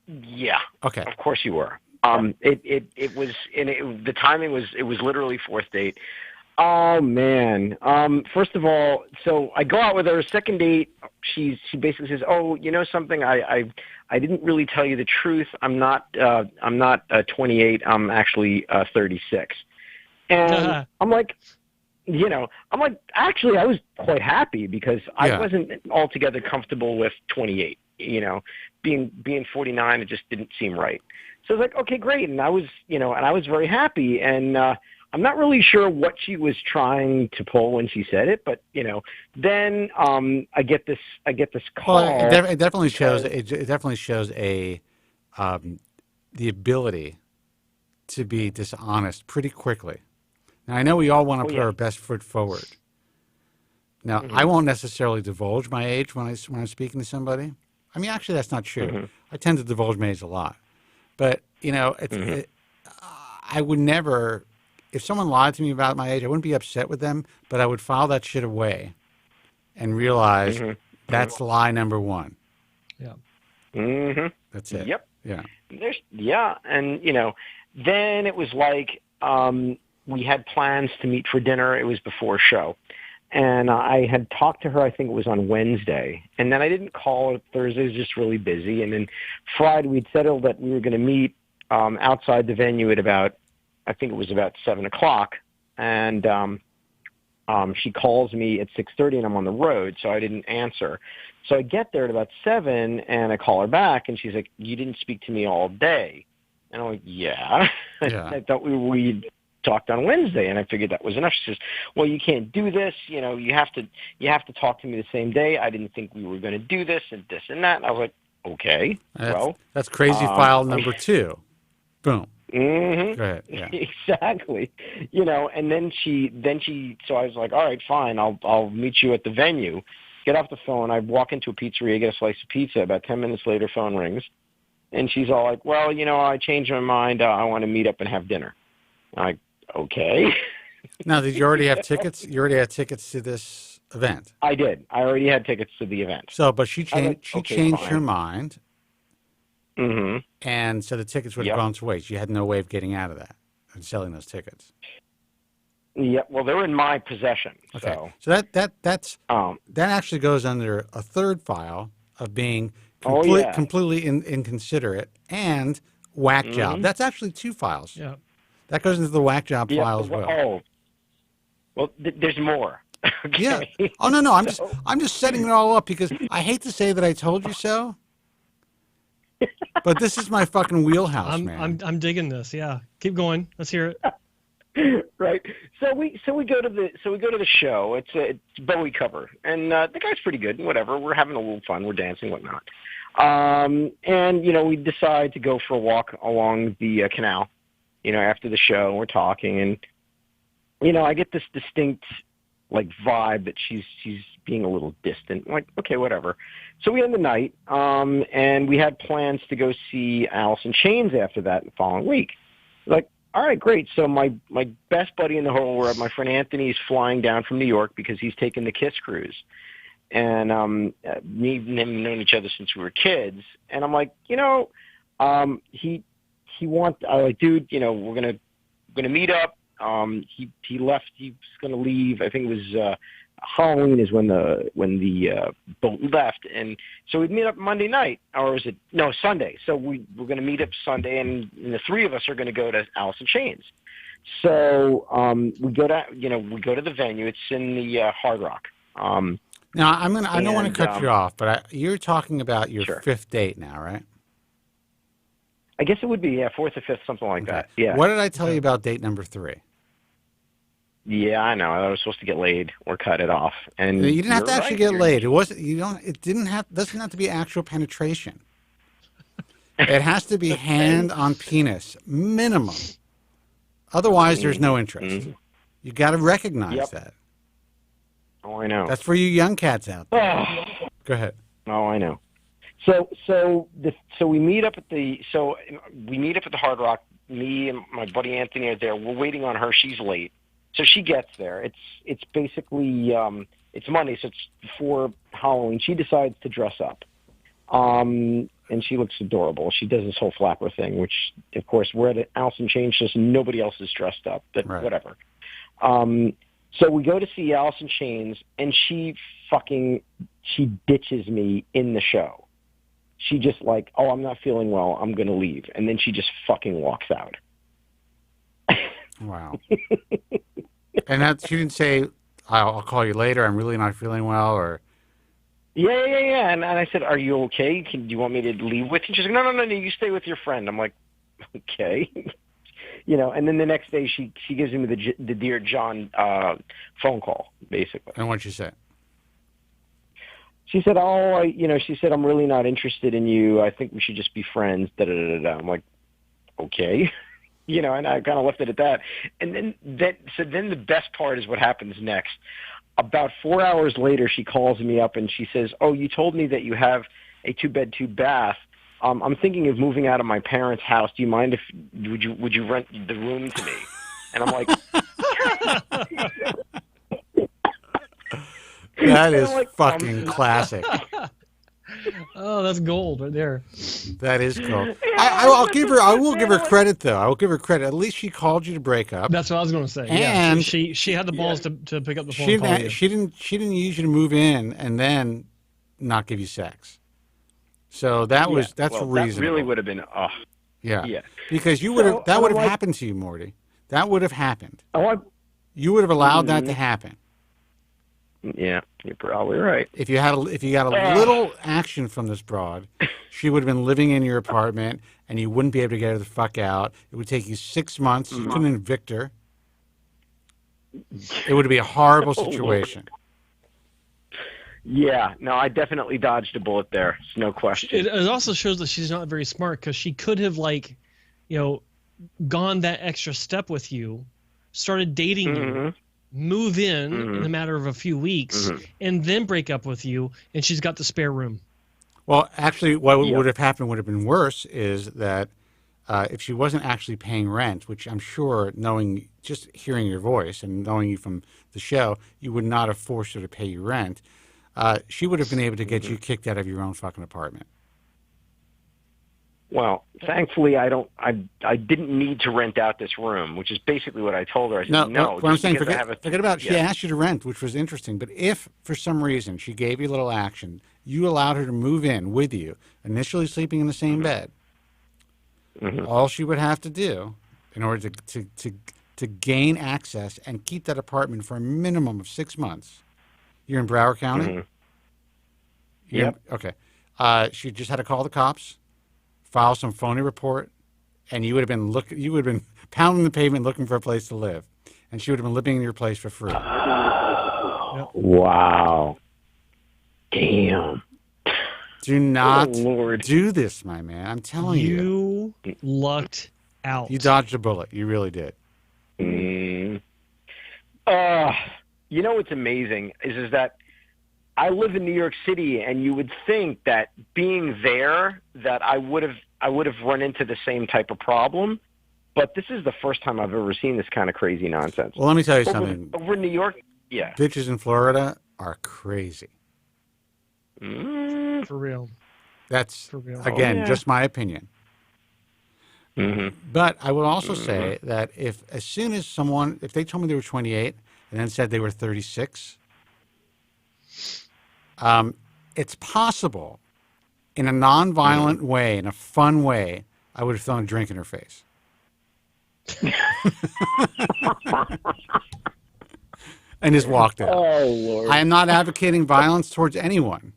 Yeah. Okay. Of course you were. It was, and the timing was, it was literally 4th date. Oh, man. First of all, so I go out with her. Second date, she basically says, "Oh, you know something? I didn't really tell you the truth. I'm not 28. I'm actually 36." And I'm like, actually, I was quite happy because I wasn't altogether comfortable with 28. You know, being 49, it just didn't seem right. So I was like, okay, great. And I was, and I was very happy. And I'm not really sure what she was trying to pull when she said it, but then I get this call. Well, it definitely shows. It definitely shows the ability to be dishonest pretty quickly. Now I know we all want to put our best foot forward. Now I won't necessarily divulge my age when I'm speaking to somebody. I mean, actually, that's not true. I tend to divulge my age a lot, but I would never. If someone lied to me about my age, I wouldn't be upset with them, but I would file that shit away and realize that's lie number 1. Yeah. That's it. Yep. Yeah. And, then it was like we had plans to meet for dinner. It was before a show. And I had talked to her, I think it was on Wednesday. And then I didn't call her. Thursday was just really busy. And then Friday, we'd settled that we were going to meet outside the venue at about 7 o'clock, and she calls me at 6:30, and I'm on the road, so I didn't answer. So I get there at about 7, and I call her back, and she's like, "You didn't speak to me all day." And I'm like, "Yeah." I thought we'd talked on Wednesday, and I figured that was enough. She says, well, you can't do this. You know, you have to talk to me the same day. I didn't think we were going to do this and this and that. And I was like, okay, that's crazy file number 2. Boom. Mm-hmm. Go ahead. Yeah. Exactly. You know, and then she, so I was like, all right, fine. I'll meet you at the venue. Get off the phone. I walk into a pizzeria, get a slice of pizza. About 10 minutes later, phone rings. And she's all like, well, you know, I changed my mind. I want to meet up and have dinner. I'm like, okay. Now, did you already have tickets? You already had tickets to this event? I did. I already had tickets to the event. So, but she changed fine. her mind. Mm-hmm. And so the tickets would have gone to waste. You had no way of getting out of that and selling those tickets. Yeah, well, they're in my possession. Okay. So that actually goes under a third file of being completely inconsiderate and whack job. That's actually 2 files. Yeah. That goes into the whack job file as well. Oh, well, there's more. Okay. Yeah. Oh no, I'm just setting it all up because I hate to say that I told you so, but this is my fucking wheelhouse, man. I'm digging this. Yeah. Keep going. Let's hear it. Right. So we go to the show. It's Bowie cover, and the guy's pretty good. Whatever. We're having a little fun. We're dancing, whatnot. And you know, we decide to go for a walk along the canal. You know, after the show, we're talking, and you know, I get this distinct like vibe that she's being a little distant. I'm like, okay, whatever. So we end the night, and we had plans to go see Alice in Chains after that the following week. Like, all right, great. So my best buddy in the whole world, my friend Anthony, is flying down from New York because he's taking the KISS cruise. And me and him have known each other since we were kids. And I'm like, you know, I like, dude, you know, we're gonna meet up. He left. He's gonna leave. I think it was Halloween is when the boat left, and so we'd meet up Monday night, or was it Sunday? So we're gonna meet up Sunday, and the 3 of us are gonna go to Alice in Chains. So we go to the venue. It's in the Hard Rock. Now I don't want to cut you off, but you're talking about your 5th date now, right? I guess it would be 4th or 5th, something like that. Yeah. What did I tell you about date number 3? Yeah, I know. I was supposed to get laid or cut it off, and you didn't have to actually get laid. It wasn't. You don't. It didn't have. Doesn't have to be actual penetration. It has to be hand on penis, minimum. Otherwise, there's no interest. Mm-hmm. You got to recognize that. Oh, I know. That's for you young cats out there. Go ahead. Oh, I know. So we meet up at the Hard Rock. Me and my buddy Anthony are there. We're waiting on her. She's late. So she gets there. It's basically it's Monday, so it's before Halloween. She decides to dress up, and she looks adorable. She does this whole flapper thing, which of course we're at Alice in Chains, so nobody else is dressed up. But whatever. So we go to see Alice in Chains, and she ditches me in the show. She just like, oh, I'm not feeling well. I'm going to leave, and then she just fucking walks out. Wow. And she didn't say, I'll call you later, I'm really not feeling well, or... Yeah. And I said, are you okay? Do you want me to leave with you? She's like, no, you stay with your friend. I'm like, okay. You know, and then the next day she gives me the Dear John phone call, basically. And what'd she say? She said, she said, I'm really not interested in you. I think we should just be friends, da-da-da-da. I'm like, okay. You know, and I kind of left it at that. And then the best part is what happens next. About 4 hours later, she calls me up and she says, oh, you told me that you have a 2-bed, 2-bath. I'm thinking of moving out of my parents' house. Do you mind would you rent the room to me? And I'm like, that is fucking classic. Oh, that's gold right there. That is gold. I will give her credit though. I will give her credit. At least she called you to break up. That's what I was going to say. And she had the balls to pick up the phone and call you. She didn't use you to move in and then not give you sex. So that's reasonable. That really would have been yeah. Because you would have would have happened to you, Morty. That would have happened. You would have allowed that to happen. Yeah, you're probably right. If you got a little action from this broad, she would have been living in your apartment, and you wouldn't be able to get her the fuck out. It would take you 6 months. You couldn't evict her. It would be a horrible situation. Yeah, no, I definitely dodged a bullet there. It's no question. It also shows that she's not very smart, because she could have, like, gone that extra step with you, started dating you, move in a matter of a few weeks, and then break up with you, and she's got the spare room. Well, actually, what would have happened would have been worse is that if she wasn't actually paying rent, which I'm sure, just hearing your voice and knowing you from the show, you would not have forced her to pay you rent. She would have been able to get you kicked out of your own fucking apartment. Well, thankfully, I didn't need to rent out this room, which is basically what I told her. I said, no. What I'm saying, forget about she asked you to rent, which was interesting. But if, for some reason, she gave you a little action, you allowed her to move in with you, initially sleeping in the same bed, all she would have to do in order to gain access and keep that apartment for a minimum of 6 months. You're in Broward County? Yep. Okay. She just had to call the cops, file some phony report, and you would have been pounding the pavement looking for a place to live, and she would have been living in your place for free. Wow. Damn. Do not do this, my man. I'm telling you. You lucked out. You dodged a bullet. You really did. You know what's amazing is that I live in New York City, and you would think that being there that I would have run into the same type of problem, but this is the first time I've ever seen this kind of crazy nonsense. Well, let me tell you something. Over in New York, yeah. Bitches in Florida are crazy. For real. That's, for real. Again, just my opinion. But I would also say that if they told me they were 28 and then said they were 36, it's possible in a nonviolent way, in a fun way, I would have thrown a drink in her face. And just walked out. Oh, Lord. I am not advocating violence towards anyone.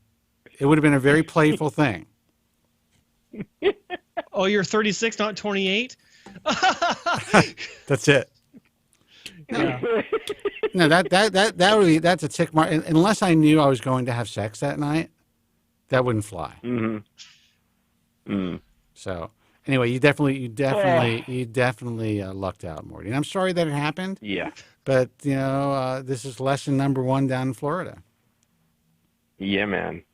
It would have been a very playful thing. Oh, you're 36, not 28? That's it. Yeah. No, that's a tick mark. Unless I knew I was going to have sex that night, that wouldn't fly. So anyway, you definitely lucked out, Morty. And I'm sorry that it happened. Yeah. But this is lesson number 1 down in Florida. Yeah, man.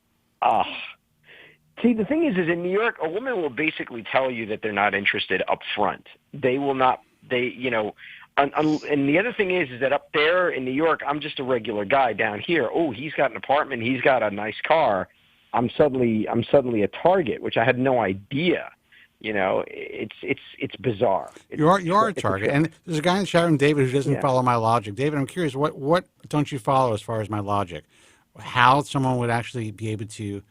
See, the thing is in New York, a woman will basically tell you that they're not interested up front. They will not. And the other thing is that up there in New York, I'm just a regular guy. Down here, oh, he's got an apartment, he's got a nice car. I'm suddenly a target, which I had no idea. It's bizarre. You are a target, and there's a guy in the chat room, David, who doesn't follow my logic. David, I'm curious, what don't you follow as far as my logic? How someone would actually be able to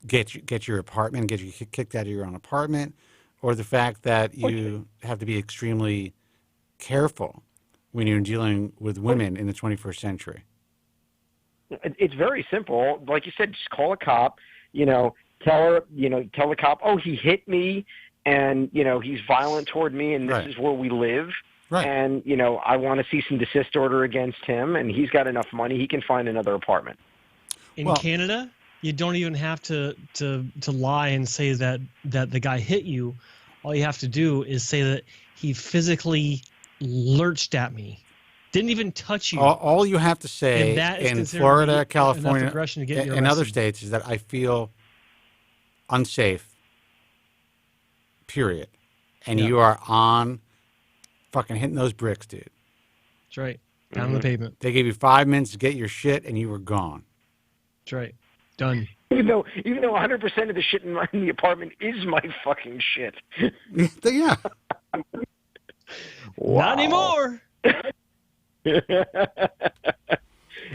get your apartment, get you kicked out of your own apartment, or the fact that you have to be extremely careful when you're dealing with women in the 21st century? It's very simple. Like you said, just call a cop, tell the cop, oh, he hit me and, he's violent toward me and this is where we live. Right. And, I want a cease and desist order against him and he's got enough money, he can find another apartment. In Canada, you don't even have to lie and say that the guy hit you. All you have to do is say that he physically lurched at me. Didn't even touch you. All you have to say in Florida, California, and other states is that I feel unsafe, period. And you are on fucking hitting those bricks, dude. That's right. Down on the pavement. They gave you 5 minutes to get your shit, and you were gone. That's right. Done. Even though 100% of the shit in the apartment is my fucking shit. Yeah. Not anymore.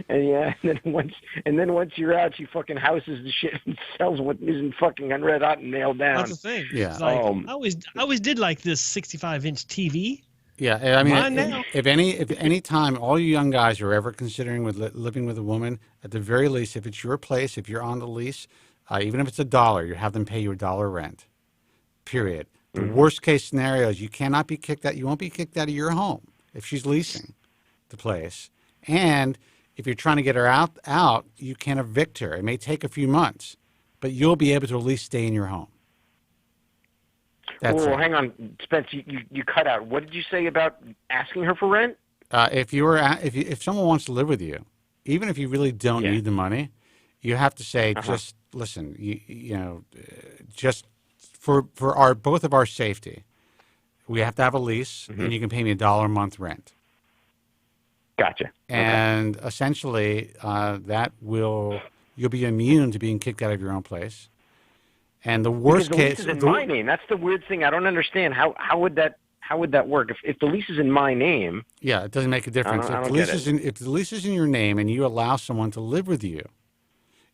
And then once you're out, she fucking houses the shit and sells what isn't fucking red hot and nailed down. That's the thing. Yeah. It's like, I always did like this 65-inch TV. Yeah, I mean, if any time all you young guys are ever considering living with a woman, at the very least, if it's your place, if you're on the lease, even if it's $1, you have them pay you $1 rent. Period. The worst case scenario is you cannot be kicked out. You won't be kicked out of your home. if she's leasing the place. And if you're trying to get her out, you can evict her. It may take a few months, but you'll be able to at least stay in your home. Well, hang on, Spence. You cut out. What did you say about asking her for rent? If someone wants to live with you, even if you really don't need the money, you have to say, just listen. Just for both of our safety, we have to have a lease, and you can pay me $1 a month rent. Gotcha. And essentially, you'll be immune to being kicked out of your own place. And the worst case, the lease is in my name. That's the weird thing. I don't understand how would that work if the lease is in my name? Yeah, it doesn't make a difference. If the lease is in your name and you allow someone to live with you,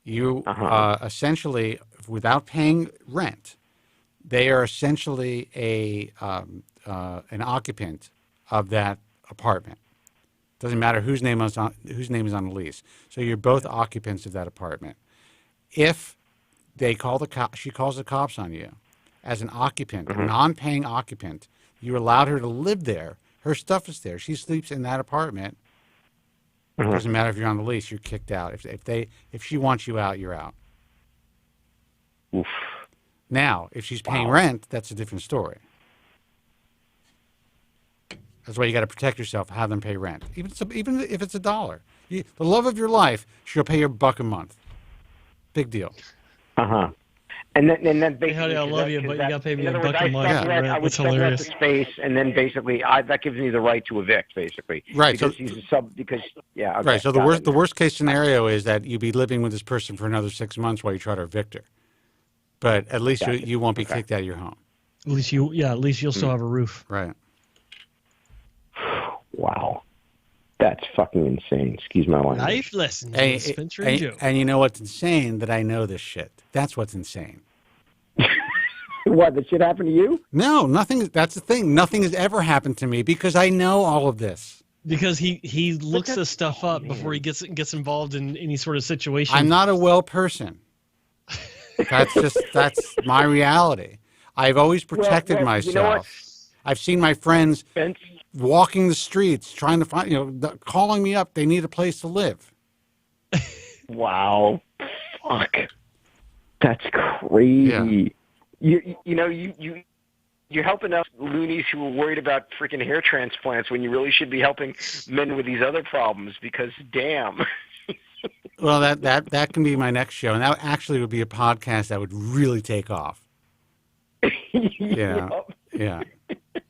you essentially, without paying rent, they are essentially an occupant of that apartment. Doesn't matter whose name is on the lease. So you're both occupants of that apartment. If she calls the cops on you as an occupant, a non-paying occupant. You allowed her to live there. Her stuff is there. She sleeps in that apartment. It doesn't matter if you're on the lease. You're kicked out. If she wants you out, you're out. Oof. Now, if she's paying rent, that's a different story. That's why you got to protect yourself. Have them pay rent, even if it's $1. The love of your life, she'll pay you $1 a month. Big deal. And then basically, I love you, but you got to pay me $1 a month. I would sublet the space, and then basically that gives me the right to evict, basically. Right. Because he's a sub. Okay, right. So the worst case scenario is that you be living with this person for another 6 months while you try to evict her. But at least you won't be kicked out of your home. At least you'll still have a roof. Right. Wow. That's fucking insane. Excuse my language. Life lessons with Spencer and Joe. And you know what's insane? That I know this shit. That's what's insane. What, that shit happened to you? No, nothing. That's the thing. Nothing has ever happened to me because I know all of this. Because he looks this stuff up before he gets involved in any sort of situation. I'm not a well person. That's my reality. I've always protected myself. You know what? I've seen my friends walking the streets trying to find, calling me up. They need a place to live. Wow. Fuck. That's crazy. Yeah. You're helping us loonies who are worried about freaking hair transplants when you really should be helping men with these other problems because damn. Well, that can be my next show, and that actually would be a podcast that would really take off. Yeah.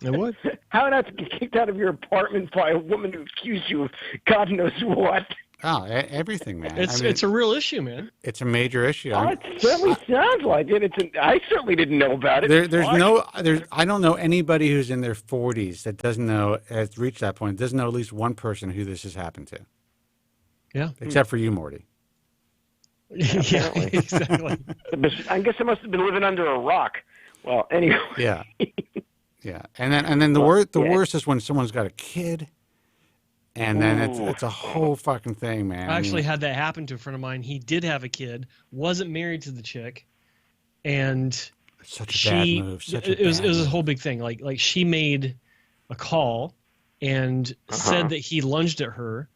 It would. How not to get kicked out of your apartment by a woman who accused you of God knows what? Oh, everything, man. It's a real issue, man. It's a major issue. It certainly sounds like it. I certainly didn't know about it. I don't know anybody who's in their 40s that has reached that point, doesn't know at least one person who this has happened to. Yeah. Except for you, Morty. Yeah, exactly. I guess I must have been living under a rock. Well, anyway. Yeah. Yeah. And then the worst is when someone's got a kid. And then it's a whole fucking thing, man. I actually had that happen to a friend of mine. He did have a kid, wasn't married to the chick, and such a bad move. It was a whole big thing. Like she made a call and said that he lunged at her.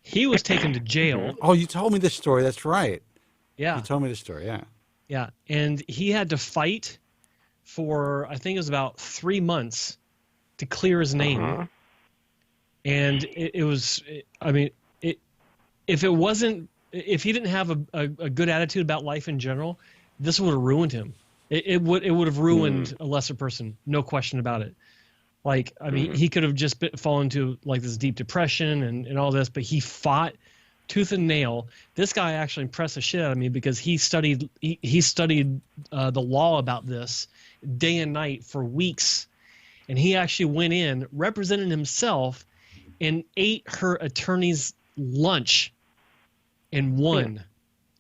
He was taken to jail. Oh, you told me this story. That's right. Yeah. You told me this story. Yeah. Yeah, and he had to fight for I think it was about 3 months to clear his name. And it was, I mean, if he didn't have a good attitude about life in general, this would have ruined him. It would have ruined a lesser person, no question about it. Like, I mean, he could have just fallen into like this deep depression and all this, but he fought tooth and nail. This guy actually impressed the shit out of me because he studied the law about this day and night for weeks, and he actually went in, represented himself, and ate her attorney's lunch and won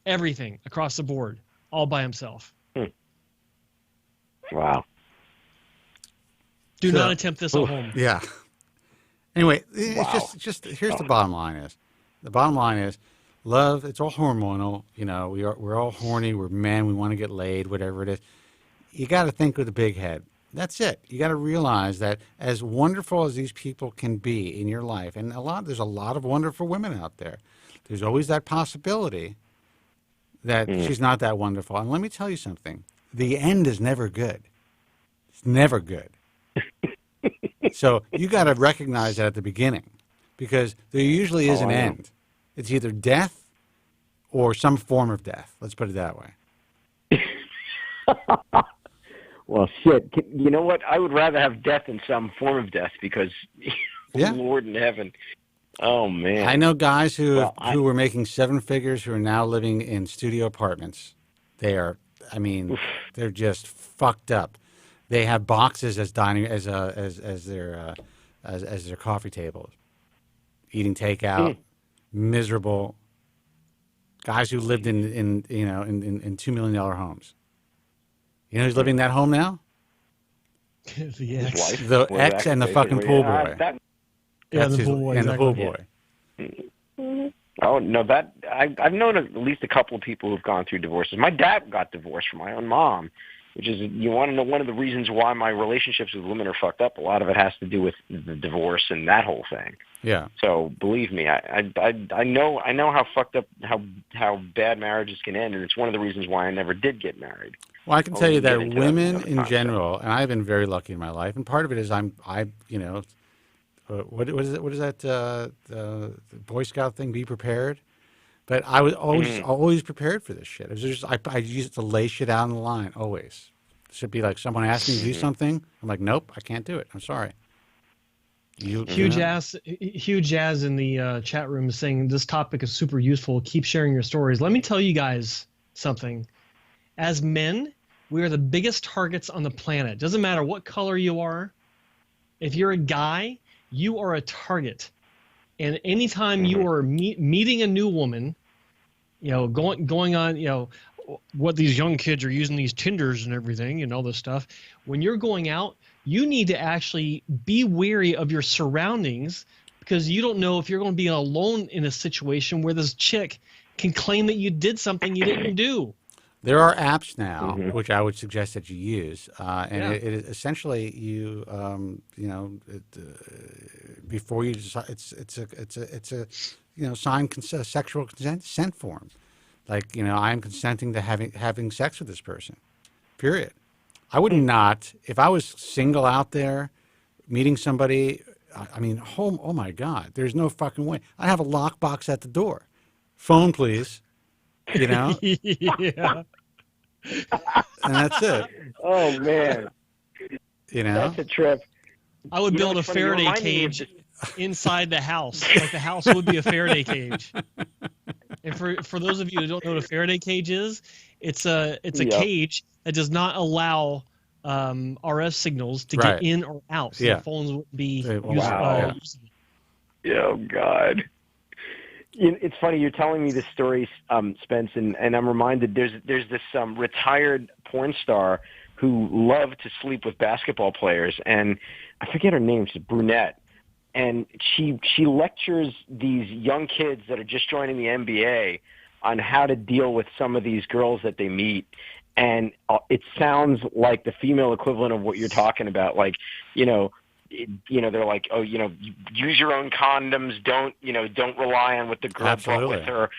everything across the board all by himself. Wow. Do not attempt this at home. Yeah. Anyway, it's just here's the bottom line is. The bottom line is love, it's all hormonal. We're all horny, we're men, we want to get laid, whatever it is. You got to think with a big head. That's it. You got to realize that as wonderful as these people can be in your life, and there's a lot of wonderful women out there, there's always that possibility that she's not that wonderful. And let me tell you something. The end is never good. It's never good. So you got to recognize that at the beginning, because there usually is an end. It's either death or some form of death. Let's put it that way. Well, shit. You know what? I would rather have death than some form of death because, Lord in heaven. Oh, man. I know guys who were making 7 figures who are now living in studio apartments. They are, they're just fucked up. They have boxes as dining as their coffee tables, eating takeout, miserable guys who lived in $2 million homes. You know who's living in that home now? The ex. The ex and the fucking pool boy. The pool boy. And the pool boy. Oh, no, I've known at least a couple of people who've gone through divorces. My dad got divorced from my own mom, which is, you want to know, one of the reasons why my relationships with women are fucked up. A lot of it has to do with the divorce and that whole thing. Yeah. So believe me, I know how fucked up, how bad marriages can end, and it's one of the reasons why I never did get married. Well, I can tell you that women in general, and I've been very lucky in my life, and part of it is what is that the Boy Scout thing? Be prepared. But I was always prepared for this shit. It was just I used to lay shit out on the line always. It should be like someone asked me to do something. I'm like, nope, I can't do it. I'm sorry. Huge Jazz in the chat room is saying this topic is super useful. Keep sharing your stories. Let me tell you guys something. As men, we are the biggest targets on the planet. Doesn't matter what color you are. If you're a guy, you are a target. And anytime you are meeting a new woman, going on, what these young kids are using these Tinders and everything and all this stuff. When you're going out, you need to actually be wary of your surroundings, because you don't know if you're going to be alone in a situation where this chick can claim that you did something you didn't do. There are apps now, which I would suggest that you use, and it is essentially before you decide, it's a signed sexual consent form, like I am consenting to having sex with this person, period. I would not, if I was single out there, meeting somebody. Oh my God, there's no fucking way. I have a lockbox at the door. Phone, please. Yeah. And that's it. Oh man. That's a trip. I would build a Faraday cage inside the house. Like the house would be a Faraday cage. And for those of you who don't know what a Faraday cage is, it's a cage that does not allow RF signals to get in or out. So the phones wouldn't be usable. Oh God. It's funny you're telling me this story, Spence, and I'm reminded there's this retired porn star who loved to sleep with basketball players, and I forget her name. She's a brunette, and she lectures these young kids that are just joining the NBA on how to deal with some of these girls that they meet. And it sounds like the female equivalent of what you're talking about, like they're like, use your own condoms. Don't rely on what the girl brought with her.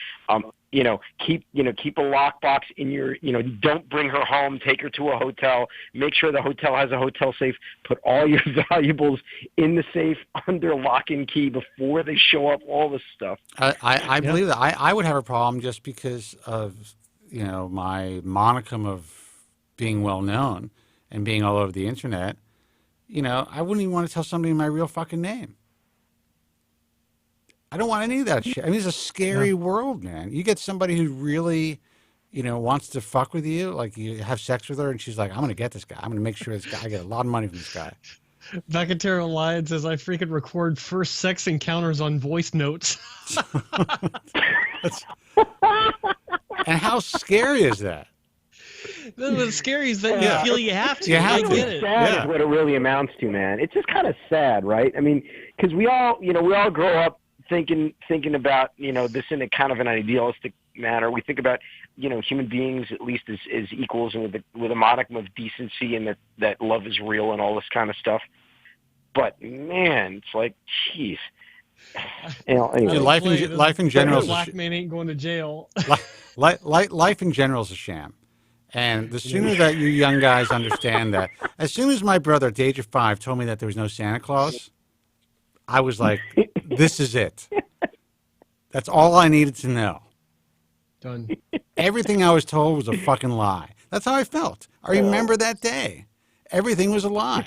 Keep a lockbox in your, don't bring her home. Take her to a hotel. Make sure the hotel has a hotel safe. Put all your valuables in the safe under lock and key before they show up. All this stuff. I believe that. I would have a problem just because of my monicum of being well known and being all over the internet. I wouldn't even want to tell somebody my real fucking name. I don't want any of that shit. It's a scary world, man. You get somebody who really, wants to fuck with you, like you have sex with her, and she's like, I'm going to get this guy. I'm going to make sure I get a lot of money from this guy. Vacatero Lion says, I freaking record first sex encounters on voice notes. And how scary is that? What's scary is that you feel you have to. I get it. Sad is what it really amounts to, man. It's just kind of sad, right? Because we all grow up thinking about, this in a kind of an idealistic manner. We think about, human beings at least as equals and with a modicum of decency, and that love is real and all this kind of stuff. But man, it's like, jeez. Anyway. Life in general is black man ain't going to jail. Life in general is a sham. And the sooner that you young guys understand that, as soon as my brother at the age of 5 told me that there was no Santa Claus, I was like, this is it. That's all I needed to know. Done. Everything I was told was a fucking lie. That's how I felt. I remember that day. Everything was a lie.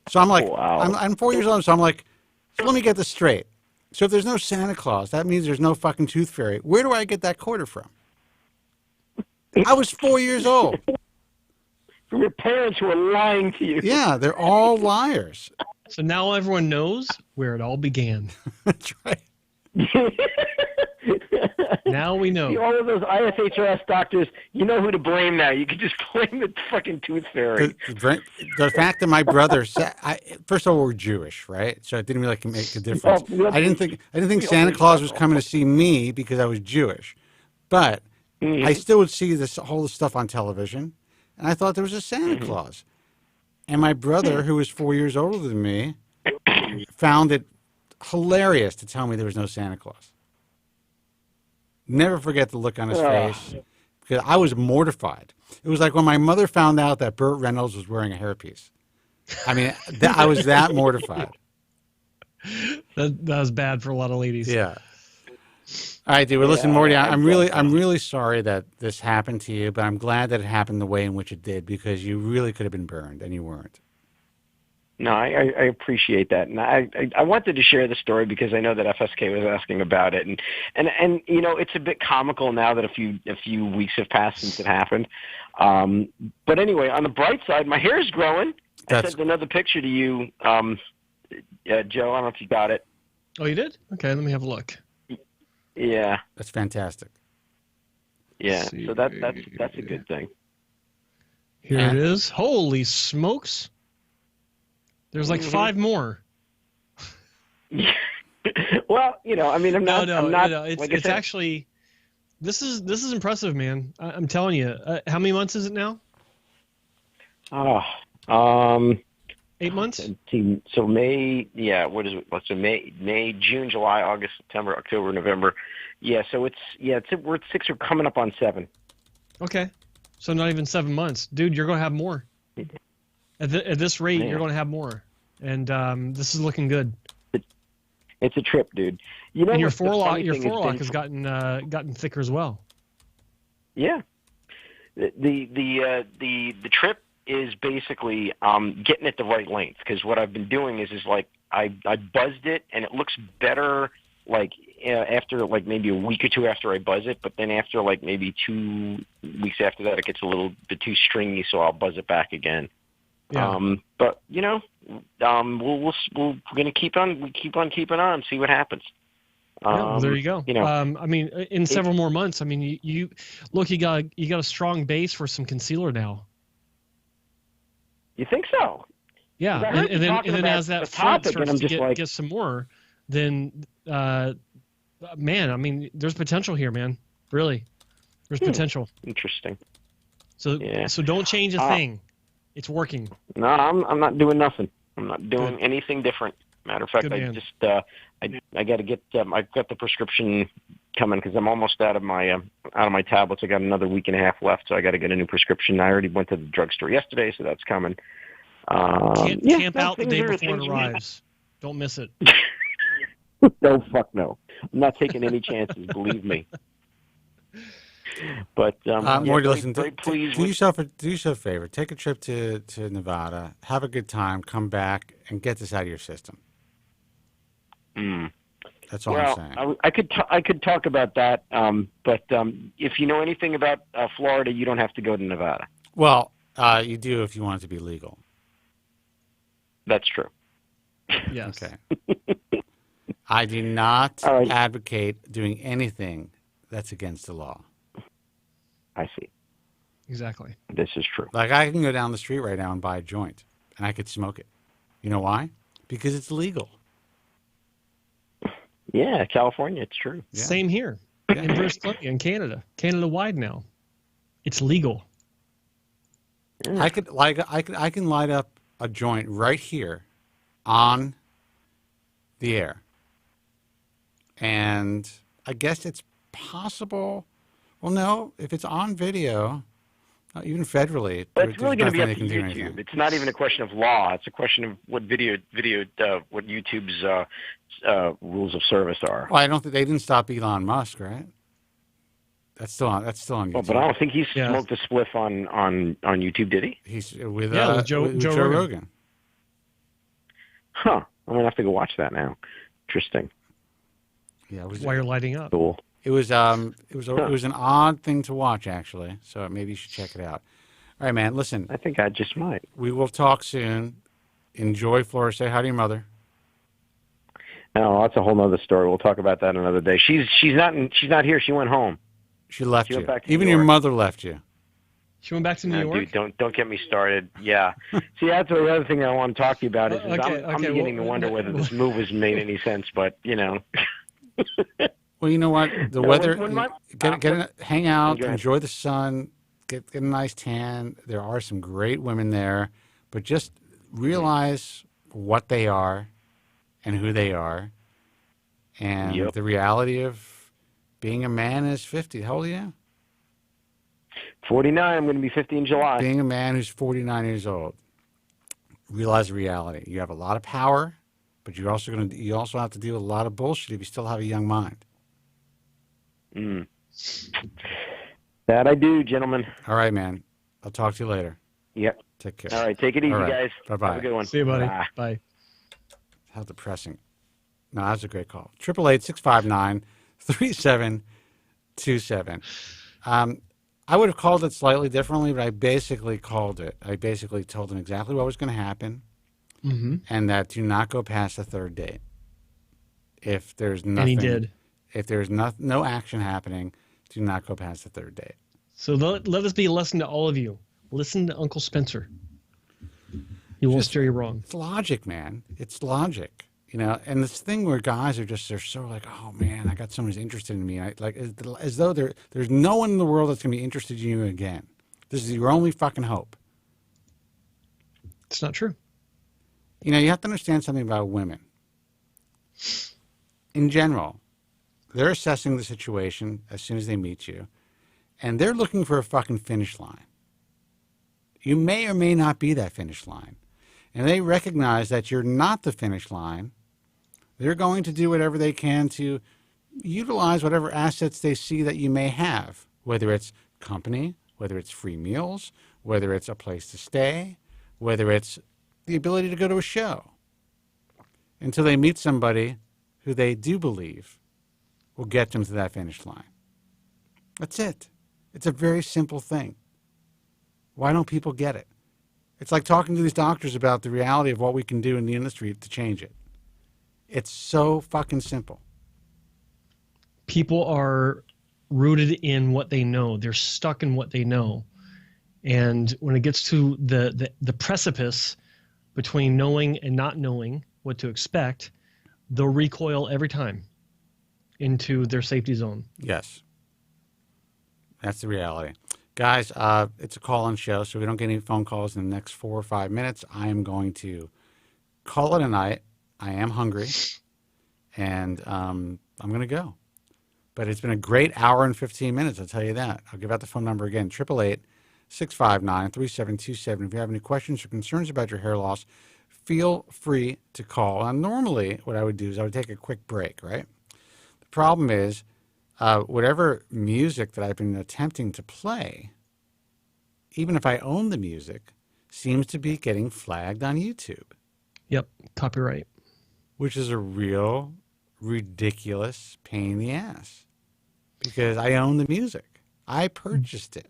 So I'm like, I'm 4 years old, so I'm like, so let me get this straight. So if there's no Santa Claus, that means there's no fucking tooth fairy. Where do I get that quarter from? I was 4 years old. From your parents who are lying to you. Yeah, they're all liars. So now everyone knows where it all began. That's right. Now we know. See, all of those IFHRS doctors, you know who to blame now. You can just blame the fucking tooth fairy. The fact that my brother said, first of all, we're Jewish, right? So it didn't really make a difference. I didn't think Santa Claus was coming to see me because I was Jewish, but I still would see this whole stuff on television, and I thought there was a Santa Claus. And my brother, who was 4 years older than me, found it hilarious to tell me there was no Santa Claus. Never forget the look on his face, because I was mortified. It was like when my mother found out that Burt Reynolds was wearing a hairpiece. I mean, I was that mortified. That was bad for a lot of ladies. Yeah. All right, dude. Well, listen, Morty, I'm really sorry that this happened to you, but I'm glad that it happened the way in which it did, because you really could have been burned, and you weren't. No, I appreciate that, and I wanted to share the story because I know that FSK was asking about it, and it's a bit comical now that a few weeks have passed since it happened. But anyway, on the bright side, my hair is growing. I sent another picture to you, Joe. I don't know if you got it. Oh, you did? Okay, let me have a look. Yeah, that's fantastic. Yeah, so that's a good thing. Here it is. Holy smokes! There's like 5 more. Well, I mean, I'm not. It's actually. This is impressive, man. I'm telling you. How many months is it now? 8 months. So May. Yeah. What is it? What's it? May, June, July, August, September, October, November. Yeah. So we're at 6. We're coming up on 7. Okay. So not even 7 months, dude. You're gonna have more. At this rate, you're going to have more, and this is looking good. It's a trip, dude. And your forelock has gotten thicker as well. Yeah, the trip is basically getting it the right length, because what I've been doing is like I buzzed it, and it looks better like after like maybe a week or two after I buzz it, but then after like maybe 2 weeks after that, it gets a little bit too stringy, so I'll buzz it back again. Yeah. But we're gonna keep on keeping on, see what happens. Well, there you go. I mean, in several more months. I mean, you got a strong base for some concealer now. You think so? Yeah, and then as that front starts to get some more, then man, I mean, there's potential here, man. Really, there's potential. Interesting. So don't change a thing. It's working. No, I'm not doing nothing. I'm not doing anything different. Matter of fact, I got to get. I've got the prescription coming because I'm almost out of my tablets. I got another week and a half left, so I got to get a new prescription. I already went to the drugstore yesterday, so that's coming. Camp out the day before it arrives. Don't miss it. No, fuck no. I'm not taking any chances. Believe me. But Morty, listen. Do yourself a favor. Take a trip to Nevada. Have a good time. Come back and get this out of your system. That's all I'm saying. I could talk about that. But if you know anything about Florida, you don't have to go to Nevada. Well, you do if you want it to be legal. That's true. Yes. Okay. I do not advocate doing anything that's against the law. I see. Exactly. This is true. Like, I can go down the street right now and buy a joint, and I could smoke it. You know why? Because it's legal. Yeah, California, it's true. Yeah. Same here. in British Columbia, in Canada-wide now. It's legal. I can light up a joint right here on the air. And I guess it's possible. Well, no, if it's on video, even federally, But it's really going to be up to can do YouTube. anything. It's not even a question of law. It's a question of what what YouTube's rules of service are. Well, I don't think they didn't stop Elon Musk, right? That's still on YouTube. Well, but I don't think he smoked a spliff on YouTube, did he? He's with Joe Rogan. Huh. I'm gonna have to go watch that now. Interesting. Yeah, why you're lighting up. Cool. It was an odd thing to watch, actually. So maybe you should check it out. All right, man. Listen. I think I just might. We will talk soon. Enjoy Florida. Say hi to your mother. No, that's a whole other story. We'll talk about that another day. She's not here. She went home. She left you. Went back to Even New your York. mother left you. She went back to New York? Dude, don't get me started. Yeah. See, that's the other thing I want to talk to you about is I'm beginning to wonder whether this move has made any sense, but, you know. Well, you know what? The weather, hang out, enjoy the sun, get a nice tan. There are some great women there, but just realize what they are and who they are and the reality of being a man is 50. How old are you? 49. I'm going to be 50 in July. Being a man who's 49 years old, realize the reality. You have a lot of power, but you also have to deal with a lot of bullshit if you still have a young mind. That I do, gentlemen. All right, man. I'll talk to you later. Yep. Take care. All right. Take it easy, guys. Bye-bye. Have a good one. See you, buddy. Bye. How depressing. No, that was a great call. 888-659-3727. I would have called it slightly differently, but I basically called it. I basically told him exactly what was going to happen, and that do not go past the third date. If there's nothing, and he did. If there's no action happening, do not go past the third date. So let this be a lesson to all of you. Listen to Uncle Spencer. He won't steer you wrong. It's logic, man. It's logic. You know, and this thing where guys are they're so like, oh man, I got someone who's interested in me. As though there's no one in the world that's going to be interested in you again. This is your only fucking hope. It's not true. You know, you have to understand something about women. In general, they're assessing the situation as soon as they meet you, and they're looking for a fucking finish line. You may or may not be that finish line. And they recognize that you're not the finish line. They're going to do whatever they can to utilize whatever assets they see that you may have, whether it's company, whether it's free meals, whether it's a place to stay, whether it's the ability to go to a show, until they meet somebody who they do believe will get them to that finish line. That's it. It's a very simple thing. Why don't people get it? It's like talking to these doctors about the reality of what we can do in the industry to change it. It's so fucking simple. People are rooted in what they know. They're stuck in what they know. And when it gets to the precipice between knowing and not knowing what to expect, they'll recoil every time into their safety zone. Yes. That's the reality. Guys, it's a call-in show, so we don't get any phone calls in the next 4 or 5 minutes. I am going to call it a night. I am hungry, and I'm going to go. But it's been a great hour and 15 minutes, I'll tell you that. I'll give out the phone number again, 888-659-3727. If you have any questions or concerns about your hair loss, feel free to call. Now, normally what I would do is I would take a quick break, right? The problem is whatever music that I've been attempting to play, even if I own the music, seems to be getting flagged on YouTube. Yep, copyright. Which is a real ridiculous pain in the ass. Because I own the music. I purchased it.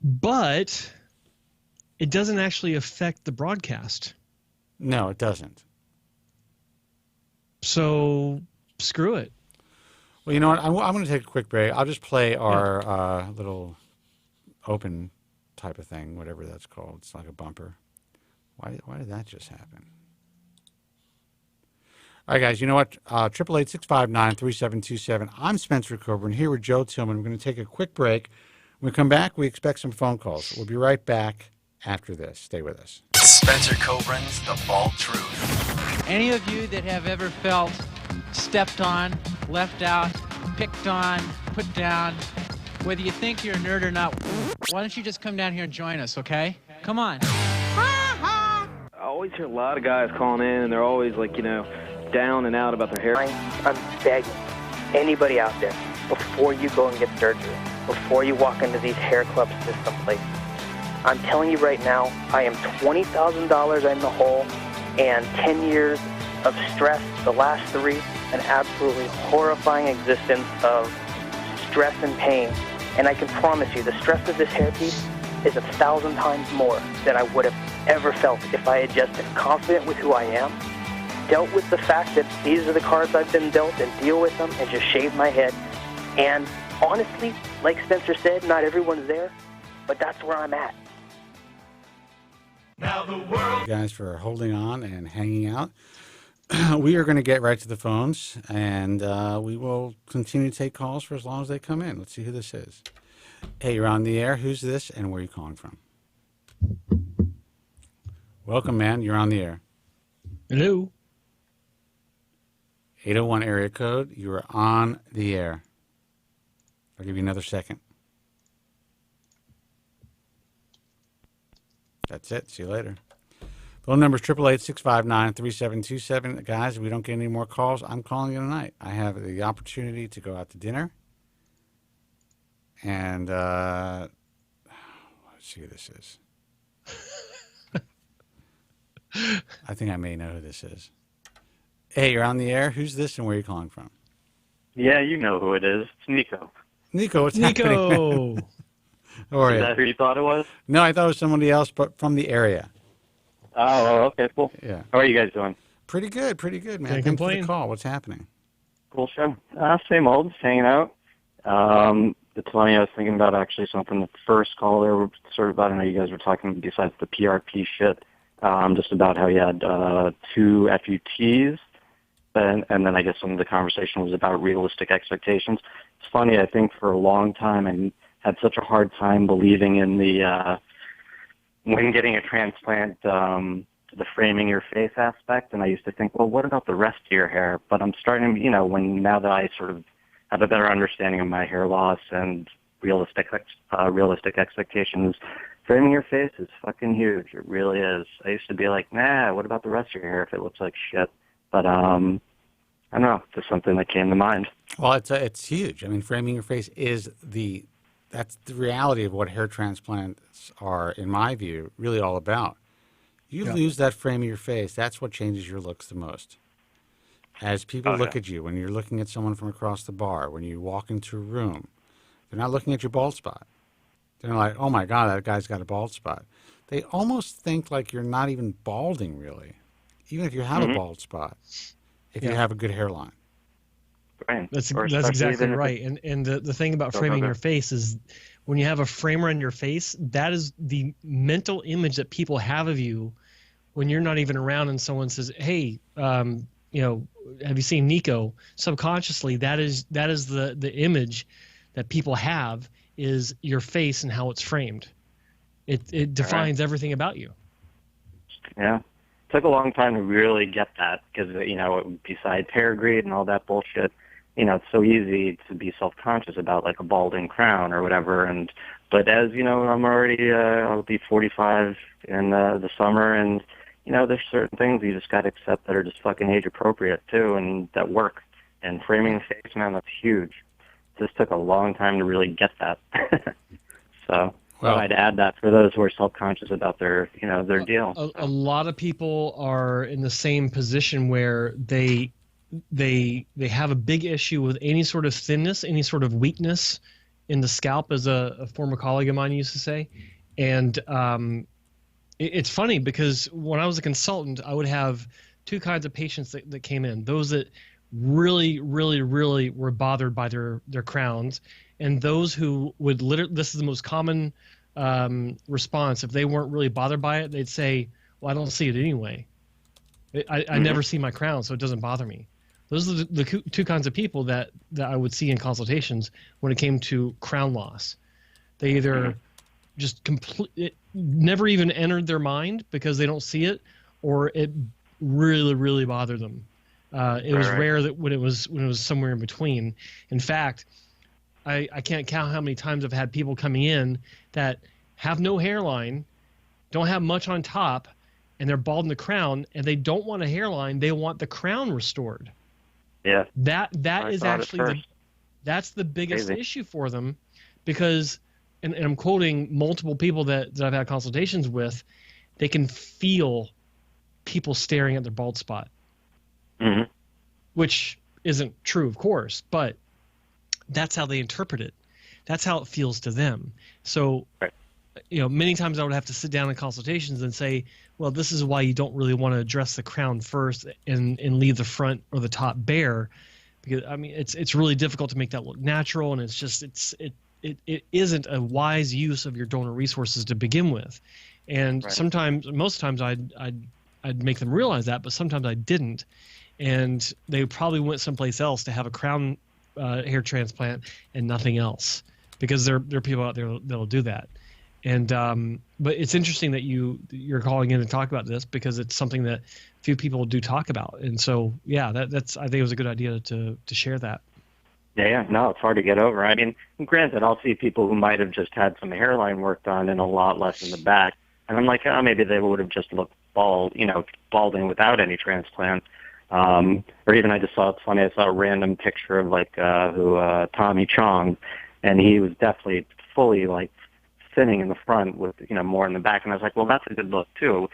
But it doesn't actually affect the broadcast. No, it doesn't. So screw it. Well, you know what? I'm going to take a quick break. I'll just play our little open type of thing, whatever that's called. It's like a bumper. Why did that just happen? All right, guys, you know what? 888-659-3727. I'm Spencer Kobren here with Joe Tillman. We're going to take a quick break. When we come back, we expect some phone calls. We'll be right back after this. Stay with us. Spencer Kobren's The Bald Truth. Any of you that have ever felt stepped on, left out, picked on, put down, whether you think you're a nerd or not, why don't you just come down here and join us, okay? Come on. I always hear a lot of guys calling in, and they're always like, down and out about their hair. I'm begging anybody out there, before you go and get surgery, before you walk into these hair clubs system places, I'm telling you right now, I am $20,000 in the hole, and 10 years of stress, the last 3, an absolutely horrifying existence of stress and pain. And I can promise you, the stress of this hairpiece is 1,000 times more than I would have ever felt if I had just been confident with who I am, dealt with the fact that these are the cards I've been dealt, and deal with them, and just shave my head. And honestly, like Spencer said, not everyone's there, but that's where I'm at. Now the world. Guys, for holding on and hanging out. We are going to get right to the phones, and we will continue to take calls for as long as they come in. Let's see who this is. Hey, you're on the air. Who's this, and where are you calling from? Welcome, man. You're on the air. Hello. 801 area code. You are on the air. I'll give you another second. That's it. See you later. Phone number is 888-659-3727. Guys, if we don't get any more calls, I'm calling you tonight. I have the opportunity to go out to dinner. And let's see who this is. I think I may know who this is. Hey, you're on the air. Who's this and where are you calling from? Yeah, you know who it is. It's Nico. Nico, what's happening? Is that who you thought it was? No, I thought it was somebody else, but from the area. Oh, okay, cool. Yeah. How are you guys doing? Pretty good, man. Can't Thanks for complain. the call. What's happening? Cool show. Same old, just hanging out. It's funny, I was thinking about actually something the first call there were sort of about, I know you guys were talking besides the PRP shit, just about how you had 2 FUTs, and then I guess some of the conversation was about realistic expectations. It's funny, I think for a long time I had such a hard time believing in the when getting a transplant, the framing your face aspect, and I used to think, well, what about the rest of your hair? But I'm starting, now that I sort of have a better understanding of my hair loss and realistic expectations, framing your face is fucking huge. It really is. I used to be like, nah, what about the rest of your hair if it looks like shit? But I don't know, just something that came to mind. Well, it's huge. I mean, framing your face is that's the reality of what hair transplants are, in my view, really all about. You lose that frame of your face, that's what changes your looks the most. As people look at you, when you're looking at someone from across the bar, when you walk into a room, they're not looking at your bald spot. They're like, oh my God, that guy's got a bald spot. They almost think like you're not even balding, really, even if you have a bald spot, if you have a good hairline. Right. That's exactly right. And the thing about framing your face is when you have a framer in your face, that is the mental image that people have of you when you're not even around and someone says, hey, have you seen Nico? Subconsciously, that is the image that people have is your face and how it's framed. It defines everything about you. Yeah. It took a long time to really get that because, besides hair greed and all that bullshit, it's so easy to be self-conscious about like a balding crown or whatever. But as I'm already, I'll be 45 in the summer, and there's certain things you just got to accept that are just fucking age appropriate too, and that work. And framing the face, man, that's huge. It just took a long time to really get that. So I'd add that for those who are self-conscious about their, their deal. A lot of people are in the same position where they have a big issue with any sort of thinness, any sort of weakness in the scalp, as a former colleague of mine used to say. And it's funny because when I was a consultant, I would have 2 kinds of patients that came in. Those that really, really, really were bothered by their crowns, and those who would literally, this is the most common response, if they weren't really bothered by it, they'd say, well, I don't see it anyway. I never see my crown, so it doesn't bother me. Those are the two kinds of people that I would see in consultations when it came to crown loss. They either just it never even entered their mind because they don't see it, or it really, really bothered them. It was rare that when it was somewhere in between. In fact, I can't count how many times I've had people coming in that have no hairline, don't have much on top, and they're bald in the crown, and they don't want a hairline. They want the crown restored. Yeah. That is actually that's the biggest issue for them, because, and I'm quoting multiple people that I've had consultations with, they can feel people staring at their bald spot, which isn't true, of course, but that's how they interpret it. That's how it feels to them. So, many times I would have to sit down in consultations and say, well, this is why you don't really want to address the crown first and leave the front or the top bare, because it's really difficult to make that look natural, and it isn't a wise use of your donor resources to begin with. And most times I'd make them realize that, but sometimes I didn't, and they probably went someplace else to have a crown hair transplant and nothing else, because there are people out there that'll do that. And but it's interesting that you're calling in to talk about this, because it's something that few people do talk about. And so that's I think it was a good idea to share that. Yeah, no, it's hard to get over. I mean, granted, I'll see people who might have just had some hairline work done and a lot less in the back, and I'm like, maybe they would have just looked balding without any transplant. Or even I just saw, it's funny, I saw a random picture of Tommy Chong, and he was definitely fully thinning in the front with more in the back, and I was like, well, that's a good look too.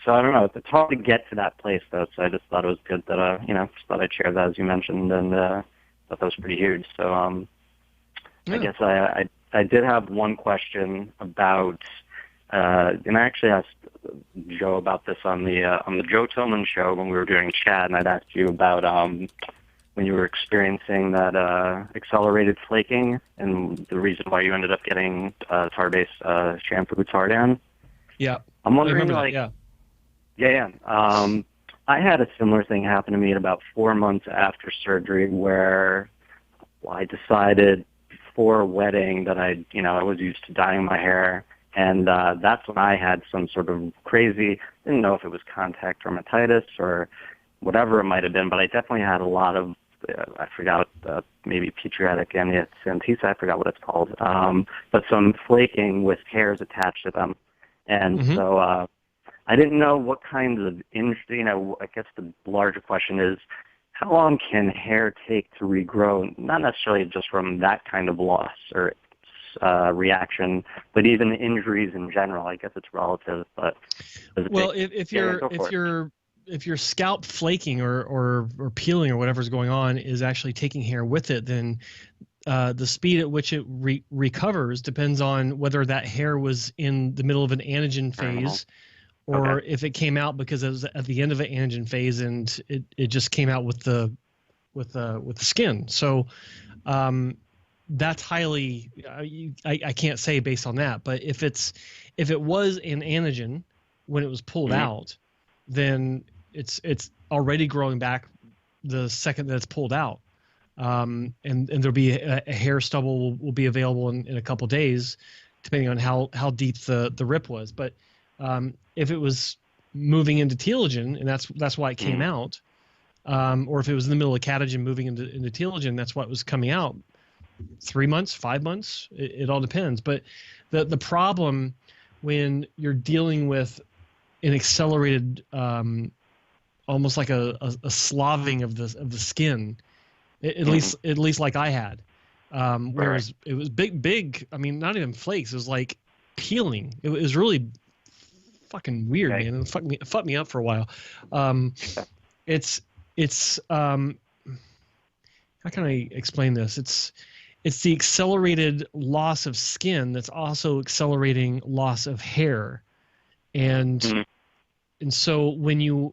So I don't know, it's hard to get to that place though. So I just thought it was good that just thought I'd share that, as you mentioned, and thought that was pretty huge. So I guess I did have one question about, and I actually asked Joe about this on the Joe Tillman show when we were doing chat, and I'd asked you about when you were experiencing that accelerated flaking and the reason why you ended up getting tar-based shampoo Tardan. Yeah. I'm wondering, I had a similar thing happen to me at about 4 months after surgery, where I decided before a wedding that I was used to dyeing my hair, and that's when I had some sort of crazy, didn't know if it was contact dermatitis or whatever it might have been, but I definitely had a lot of, I forgot, maybe pediatric amniocentesis, I forgot what it's called, but some flaking with hairs attached to them. And so I didn't know what kinds of injury, I guess the larger question is, how long can hair take to regrow, not necessarily just from that kind of loss or reaction, but even injuries in general? I guess it's relative, but if your scalp flaking or peeling or whatever's going on is actually taking hair with it, then the speed at which it recovers depends on whether that hair was in the middle of an anagen phase, or if it came out because it was at the end of an anagen phase and it just came out with the skin. So that's highly, I can't say based on that, but if it was an anagen when it was pulled out, then it's already growing back the second that it's pulled out, and there'll be a hair stubble will be available in a couple days, depending on how deep the rip was. But if it was moving into telogen, and that's why it came out, or if it was in the middle of catagen moving into telogen, that's what was coming out. 3 months, 5 months, it all depends. But the problem when you're dealing with an accelerated, almost like a slaving of the skin, at least like I had, whereas it was big. I mean, not even flakes. It was like peeling. It was really fucking weird, man. It fucked me up for a while. It's how can I explain this? It's the accelerated loss of skin that's also accelerating loss of hair, and so when you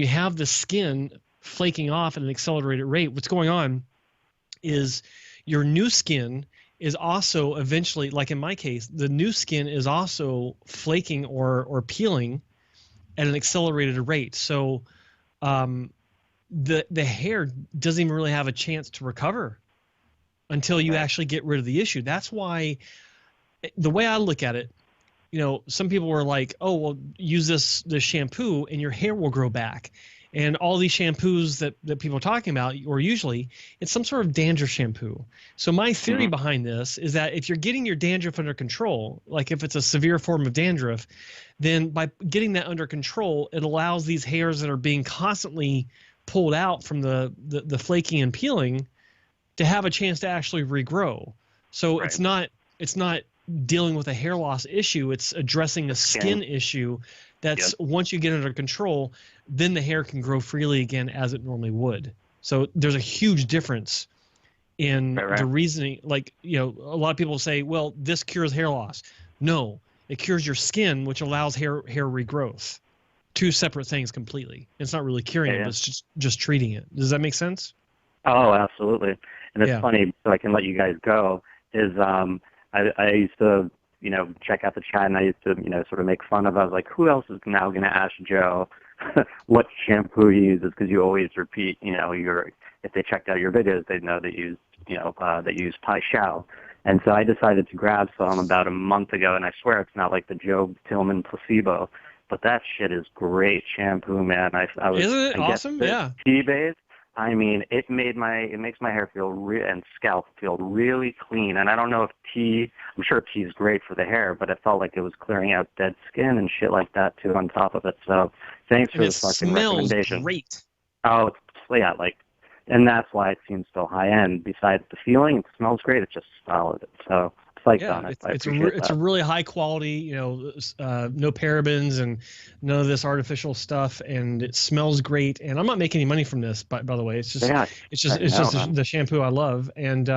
have the skin flaking off at an accelerated rate, what's going on is your new skin is also eventually, like in my case, the new skin is also flaking or peeling at an accelerated rate. So the hair doesn't even really have a chance to recover until you actually get rid of the issue. That's why, the way I look at it, some people were like, oh, well, use this shampoo and your hair will grow back. And all these shampoos that people are talking about, or usually, it's some sort of dandruff shampoo. So my theory behind this is that if you're getting your dandruff under control, like if it's a severe form of dandruff, then by getting that under control, it allows these hairs that are being constantly pulled out from the flaking and peeling to have a chance to actually regrow. So it's not dealing with a hair loss issue, it's addressing a skin issue that's once you get under control, then the hair can grow freely again as it normally would. So there's a huge difference in the reasoning. Like, a lot of people say, well, this cures hair loss. No, it cures your skin, which allows hair regrowth. Two separate things completely. It's not really curing it, but it's just treating it. Does that make sense? Oh, absolutely. And it's funny, so I can let you guys go, is I used to, check out the chat, and I used to, sort of make fun of, I was like, who else is now going to ask Joe what shampoo he uses? Because you always repeat, if they checked out your videos, they'd know that you use Pai Shao. And so I decided to grab some about a month ago, and I swear it's not like the Joe Tillman placebo, but that shit is great shampoo, man. Isn't it awesome? Yeah. Tea-based. I mean, it makes my hair feel and scalp feel really clean. And I don't know if I'm sure tea is great for the hair, but it felt like it was clearing out dead skin and shit like that too on top of it. So thanks for the fucking recommendation. Great. Oh, and that's why it seems so high end. Besides the feeling, it smells great. It's just solid. So it's a really high quality, no parabens and none of this artificial stuff, and it smells great. And I'm not making any money from this, by the way. It's just the shampoo I love, and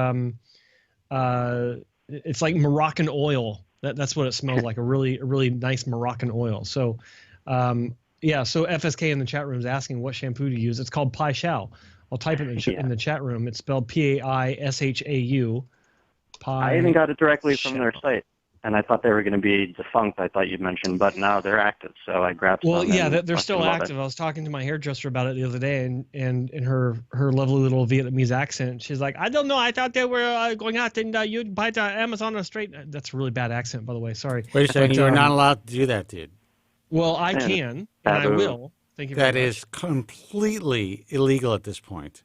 it's like Moroccan oil. That's what it smells like, a really nice Moroccan oil. So so FSK in the chat room is asking what shampoo to use. It's called Pai Shao. I'll type it in the chat room. It's spelled Paishau. I even got it directly from their site, and I thought they were going to be defunct. I thought you'd mentioned, but now they're active, so I grabbed some. Well, yeah, they're still active. I was talking to my hairdresser about it the other day, and in her lovely little Vietnamese accent, she's like, I don't know, I thought they were going out and you'd buy to Amazon or straight. That's a really bad accent, by the way. Sorry. Wait a second, you're not allowed to do that, dude. Well, I can, and I will. Thank you very much. That is completely illegal at this point.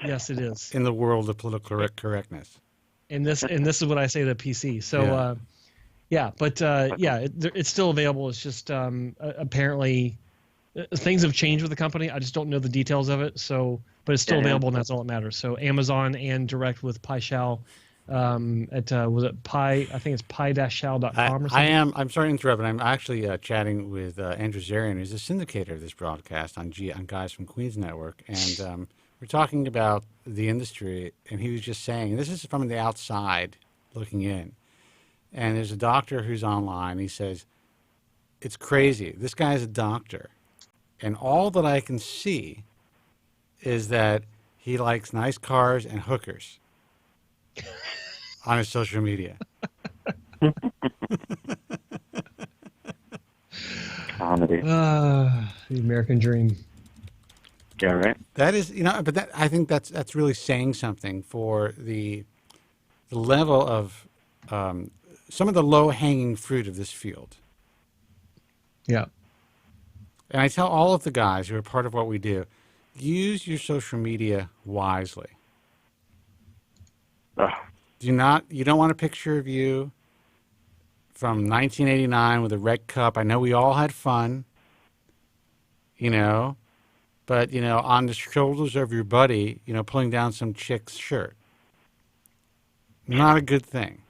Yes, it is. In the world of political correctness. And this is what I say to PC. So, it's still available. It's just apparently things have changed with the company. I just don't know the details of it. So, but it's still available, and that's all that matters. So, Amazon and direct with Pai Shao. Was it Pai? I think it's pai-shao.com or something. I'm sorry to interrupt, but I'm actually chatting with Andrew Zarian, who's a syndicator of this broadcast on Guys from Queens Network, and we're talking about the industry, and he was just saying, and this is from the outside looking in, and there's a doctor who's online. He says, it's crazy. This guy's a doctor, and all that I can see is that he likes nice cars and hookers on his social media. Comedy. The American dream. Yeah, right. That is, but I think that's really saying something for the level of some of the low-hanging fruit of this field. Yeah. And I tell all of the guys who are part of what we do, use your social media wisely. You don't want a picture of you from 1989 with a red cup. I know we all had fun, but, on the shoulders of your buddy, pulling down some chick's shirt. Not a good thing.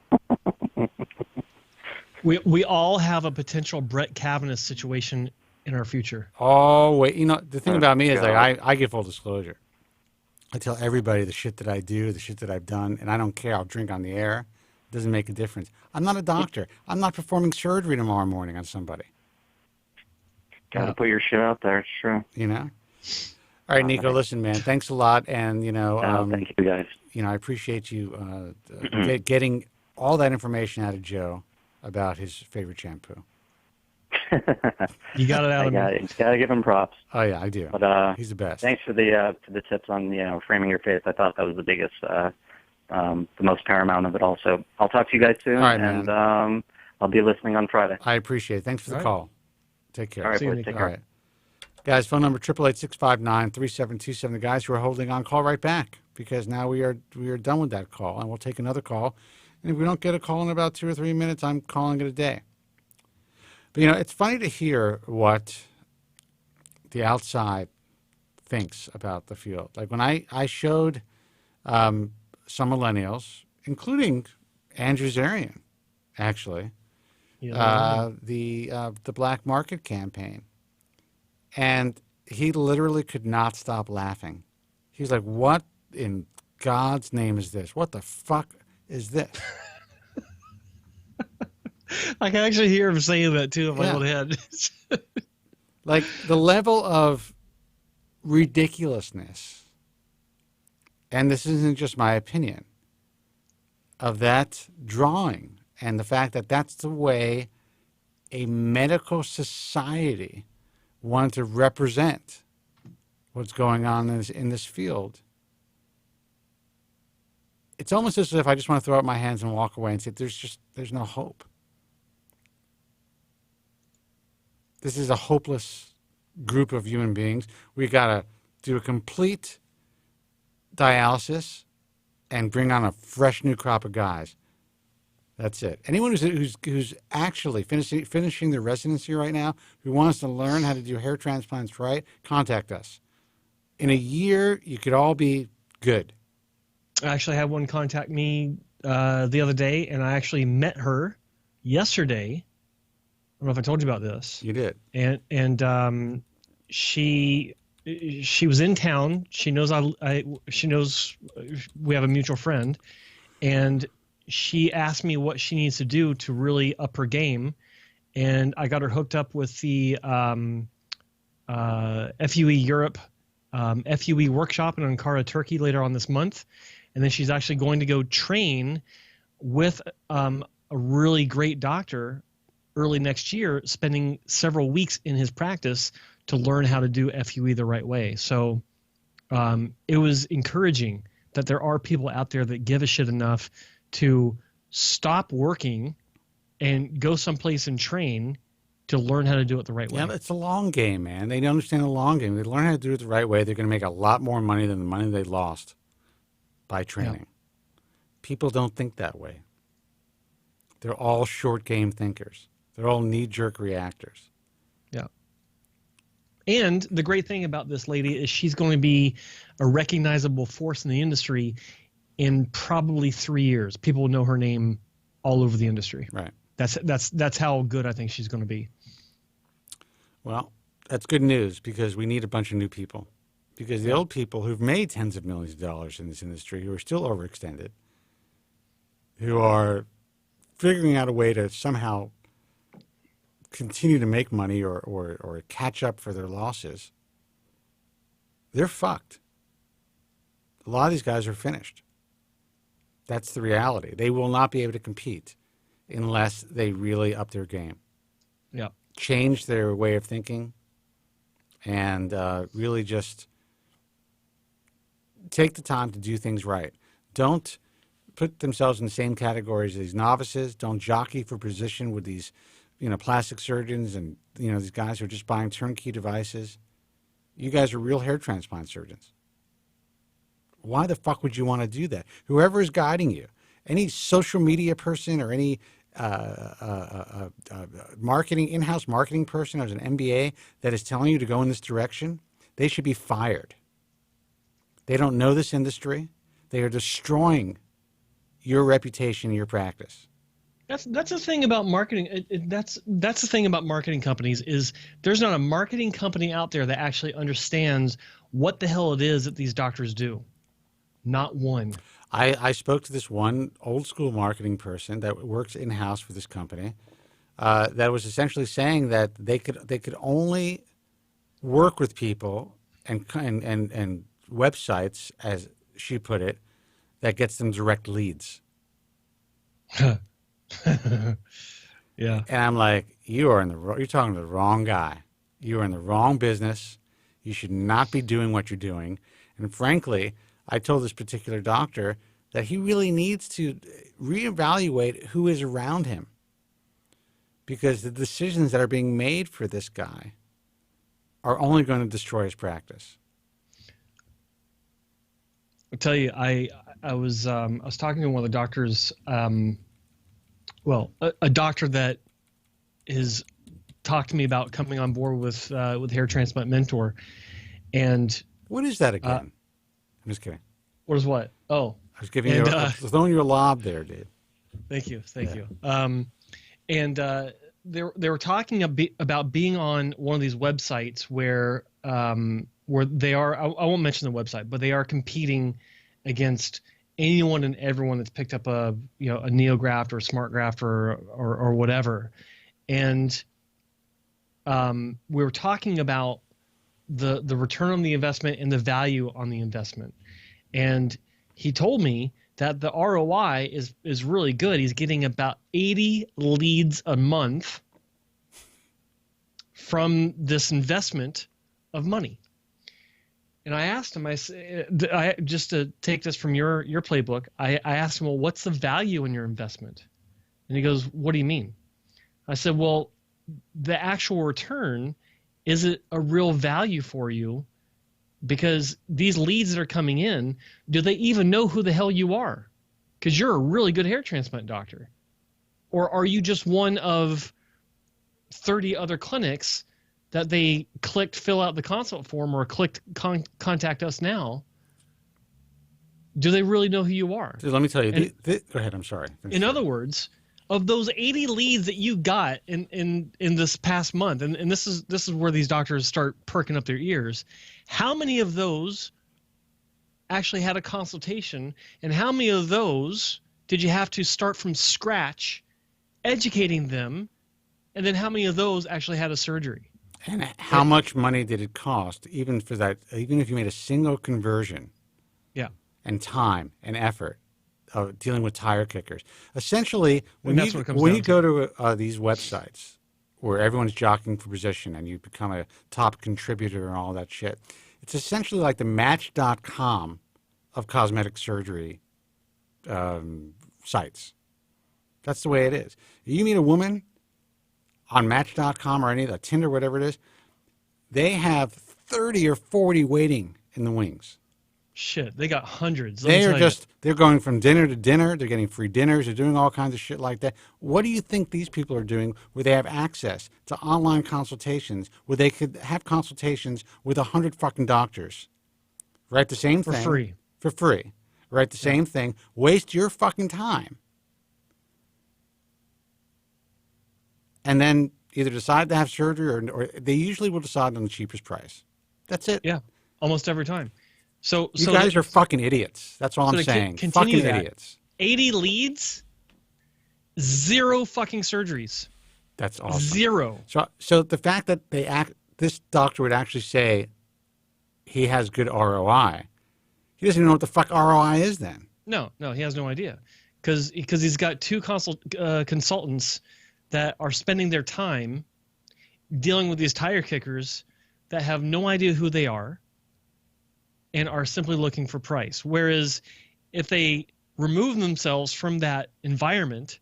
We all have a potential Brett Kavanaugh situation in our future. Oh, wait. The thing about me is I give full disclosure. I tell everybody the shit that I do, the shit that I've done, and I don't care. I'll drink on the air. It doesn't make a difference. I'm not a doctor. I'm not performing surgery tomorrow morning on somebody. Got to put your shit out there. It's true. All right, Nico, listen, man, thanks a lot. And, thank you, guys. I appreciate you getting all that information out of Joe about his favorite shampoo. You got it out of me. Gotta give him props. Oh yeah, I do. But he's the best. Thanks for the tips on framing your faith. I thought that was the biggest, the most paramount of it all. So I'll talk to you guys soon, All right, and man. I'll be listening on Friday. I appreciate it. Thanks for the call. Take care. All right, boys, take care. All right. Guys, phone number 888-659-3727. The guys who are holding on, call right back, because now we are done with that call, and we'll take another call. And if we don't get a call in about 2 or 3 minutes, I'm calling it a day. But, it's funny to hear what the outside thinks about the field. Like when I showed some millennials, including Andrew Zarian, actually, the black market campaign. And he literally could not stop laughing. He's like, what in God's name is this? What the fuck is this? I can actually hear him saying that too in my own head. Like the level of ridiculousness, and this isn't just my opinion, of that drawing and the fact that that's the way a medical society wanted to represent what's going on in this field. It's almost as if I just want to throw up my hands and walk away and say, there's no hope. This is a hopeless group of human beings. We got to do a complete dialysis and bring on a fresh new crop of guys. That's it. Anyone who's actually finishing their residency right now, who wants to learn how to do hair transplants right, contact us. In a year, you could all be good. I actually had one contact me the other day, and I actually met her yesterday. I don't know if I told you about this. You did. And she was in town. She knows she knows we have a mutual friend, and she asked me what she needs to do to really up her game, and I got her hooked up with the FUE Europe FUE workshop in Ankara, Turkey later on this month, and then she's actually going to go train with a really great doctor early next year, spending several weeks in his practice to learn how to do FUE the right way. So it was encouraging that there are people out there that give a shit enough to stop working and go someplace and train to learn how to do it the right way. Yeah, it's a long game, man. They don't understand the long game. They learn how to do it the right way. They're going to make a lot more money than the money they lost by training. Yeah. People don't think that way. They're all short game thinkers. They're all knee-jerk reactors. Yeah. And the great thing about this lady is she's going to be a recognizable force in the industry in probably 3 years. People will know her name all over the industry. Right. That's how good I think she's going to be. Well, that's good news, because we need a bunch of new people. Because the old people who've made tens of millions of dollars in this industry, who are still overextended, who are figuring out a way to somehow continue to make money or catch up for their losses, they're fucked. A lot of these guys are finished. That's the reality. They will not be able to compete unless they really up their game. Yeah. Change their way of thinking and really just take the time to do things right. Don't put themselves in the same categories as these novices. Don't jockey for position with these, plastic surgeons and, these guys who are just buying turnkey devices. You guys are real hair transplant surgeons. Why the fuck would you want to do that? Whoever is guiding you, any social media person or any in-house marketing person who has an MBA that is telling you to go in this direction, they should be fired. They don't know this industry. They are destroying your reputation and your practice. That's the thing about marketing. That's the thing about marketing companies is there's not a marketing company out there that actually understands what the hell it is that these doctors do. Not one. I spoke to this one old school marketing person that works in-house for this company that was essentially saying that they could only work with people and websites, as she put it, that gets them direct leads. Yeah. And I'm like, you're talking to the wrong guy. You are in the wrong business. You should not be doing what you're doing. And frankly, I told this particular doctor that he really needs to reevaluate who is around him, because the decisions that are being made for this guy are only going to destroy his practice. I'll tell you, I was talking to one of the doctors, a doctor that has talked to me about coming on board with Hair Transplant Mentor. And what is that again? I'm just kidding. What is what? Oh, I was giving you throwing you a lob there, dude. Thank you. They were talking about being on one of these websites where they are. I won't mention the website, but they are competing against anyone and everyone that's picked up a NeoGraft or SmartGraft or whatever. And we were talking about the return on the investment and the value on the investment. And he told me that the ROI is really good. He's getting about 80 leads a month from this investment of money. And I asked him, I just to take this from your playbook, I asked him, well, what's the value in your investment? And he goes, what do you mean? I said, well, the actual return, is it a real value for you? Because these leads that are coming in, do they even know who the hell you are? Because you're a really good hair transplant doctor. Or are you just one of 30 other clinics that they clicked fill out the consult form or clicked contact us now? Do they really know who you are? Dude, let me tell you. Go ahead. I'm sorry. In other words, of those 80 leads that you got in this past month, and this is where these doctors start perking up their ears, how many of those actually had a consultation, and how many of those did you have to start from scratch educating them, and then how many of those actually had a surgery? And how much money did it cost, even for that, even if you made a single conversion? Yeah. And time and effort of dealing with tire kickers. Essentially, when you go to these websites where everyone's jockeying for position and you become a top contributor and all that shit, it's essentially like the Match.com of cosmetic surgery sites. That's the way it is. You meet a woman on Match.com or any of the Tinder, whatever it is, they have 30 or 40 waiting in the wings. Shit, they got hundreds. They're going from dinner to dinner. They're getting free dinners. They're doing all kinds of shit like that. What do you think these people are doing where they have access to online consultations, where they could have consultations with 100 fucking doctors? Write the same thing. For free. Write the same thing. Waste your fucking time. And then either decide to have surgery or they usually will decide on the cheapest price. That's it. Yeah, almost every time. So you guys are fucking idiots. That's all I'm saying. Fucking idiots. 80 leads, 0 fucking surgeries. That's awesome. 0. So the fact that this doctor would actually say he has good ROI, he doesn't even know what the fuck ROI is then. No, he has no idea, because he's got 2 consultants that are spending their time dealing with these tire kickers that have no idea who they are and are simply looking for price. Whereas if they remove themselves from that environment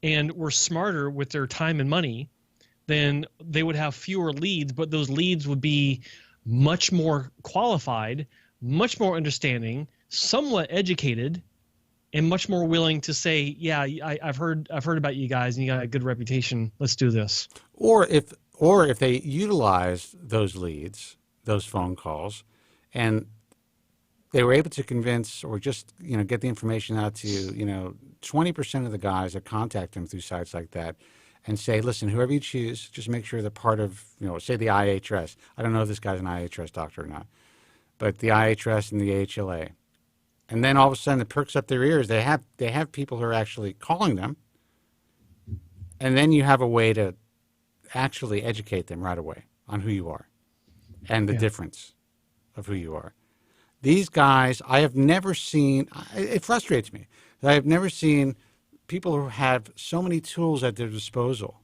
and were smarter with their time and money, then they would have fewer leads, but those leads would be much more qualified, much more understanding, somewhat educated, and much more willing to say, yeah, I've heard about you guys and you got a good reputation. Let's do this. Or if they utilize those leads, those phone calls, and they were able to convince or just get the information out to 20% of the guys that contact them through sites like that, and say, listen, whoever you choose, just make sure they're part of say the IHRS. I don't know if this guy's an IHRS doctor or not, but the IHRS and the AHLA. And then all of a sudden it perks up their ears. They have people who are actually calling them, and then you have a way to actually educate them right away on who you are and the difference of who you are. These guys, I have never seen, it frustrates me that I have never seen people who have so many tools at their disposal.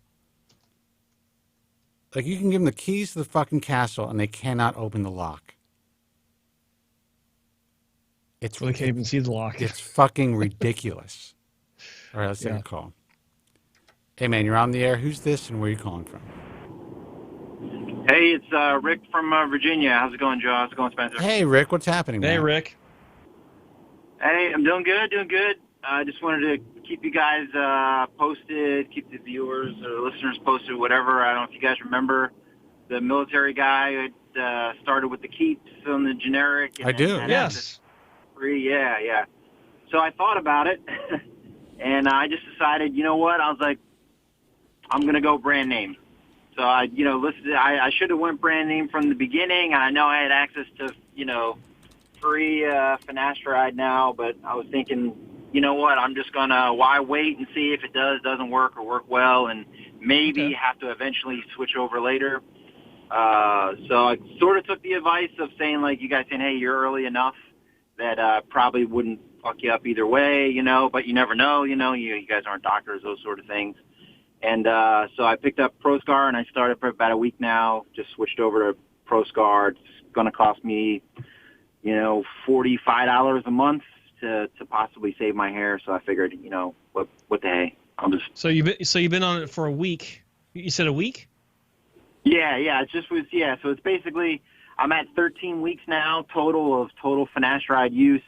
Like, you can give them the keys to the fucking castle, and they cannot open the lock. They can't even see the lock. It's fucking ridiculous. All right, let's take a call. Hey, man, you're on the air. Who's this, and where are you calling from? Hey, it's Rick from Virginia. How's it going, Joe? How's it going, Spencer? Hey, Rick, what's happening, man? Hey, Rick. Hey, I'm doing good, I just wanted to keep you guys posted, keep the viewers or listeners posted, whatever. I don't know if you guys remember the military guy who started with the keeps on the generic. And I do, yes. Yeah. So I thought about it, and I just decided, you know what? I was like, I'm going to go brand name. So I should have went brand name from the beginning. I know I had access to, free finasteride now, but I was thinking, you know what, I'm just going to, why wait and see if it doesn't work or work well, and maybe have to eventually switch over later. So I sort of took the advice of saying, like, you guys saying, hey, you're early enough that probably wouldn't fuck you up either way, but you never know, you guys aren't doctors, those sort of things. And so I picked up ProScar, and I started for about a week now, just switched over to ProScar. It's going to cost me, $45 a month to possibly save my hair. So I figured, what the hey, I'll just. So you've been on it for a week. You said a week? Yeah. So it's basically, I'm at 13 weeks now total finasteride use,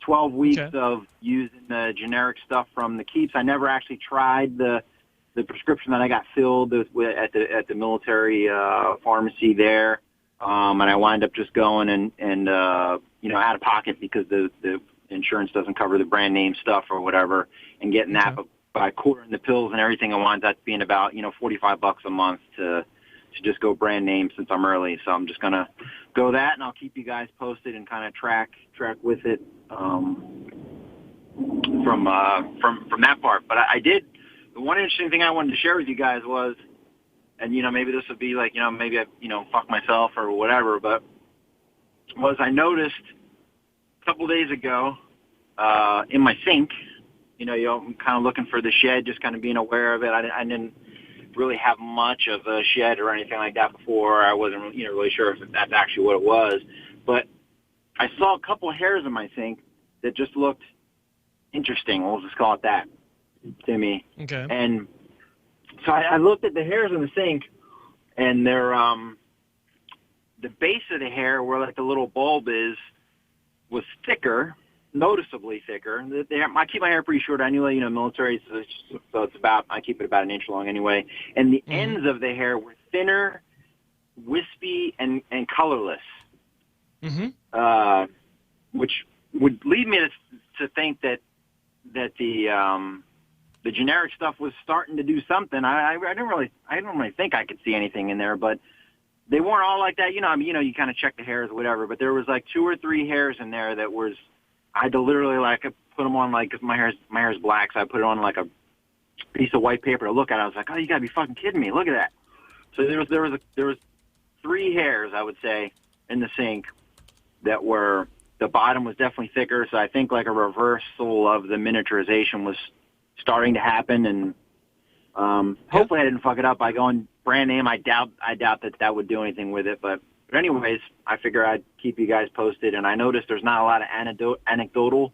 12 weeks of using the generic stuff from the keeps. I never actually tried the prescription that I got filled at the military pharmacy there. And I wind up just going and out of pocket because the insurance doesn't cover the brand name stuff or whatever, and getting that by quartering the pills and everything, it winds up being about $45 a month to just go brand name since I'm early. So I'm just gonna go that, and I'll keep you guys posted and kind of track with it from that part. But I did. The one interesting thing I wanted to share with you guys was, and maybe this would be like, maybe I fuck myself or whatever, but was I noticed a couple days ago in my sink, I'm kind of looking for the shed, just kind of being aware of it. I didn't really have much of a shed or anything like that before. I wasn't really sure if that's actually what it was, but I saw a couple of hairs in my sink that just looked interesting. We'll just call it that to me. Okay. And so I looked at the hairs in the sink, and they're the base of the hair where like the little bulb is was thicker, noticeably thicker. I keep my hair pretty short. I knew, military, so it's about, I keep it about an inch long anyway. And the ends of the hair were thinner, wispy, and colorless, which would lead me to think that the generic stuff was starting to do something. I didn't really think I could see anything in there, but they weren't all like that. You kind of check the hairs or whatever, but there was like 2 or 3 hairs in there that was, I had to literally put them on, cause my hair's black, so I put it on like a piece of white paper to look at it. I was like, oh, you gotta be fucking kidding me. Look at that. So there was 3 hairs, I would say, in the sink that were, the bottom was definitely thicker. So I think like a reversal of the miniaturization was starting to happen, and hopefully I didn't fuck it up by going brand name. I doubt that would do anything with it, but anyways, I figure I'd keep you guys posted. And I noticed there's not a lot of anecdotal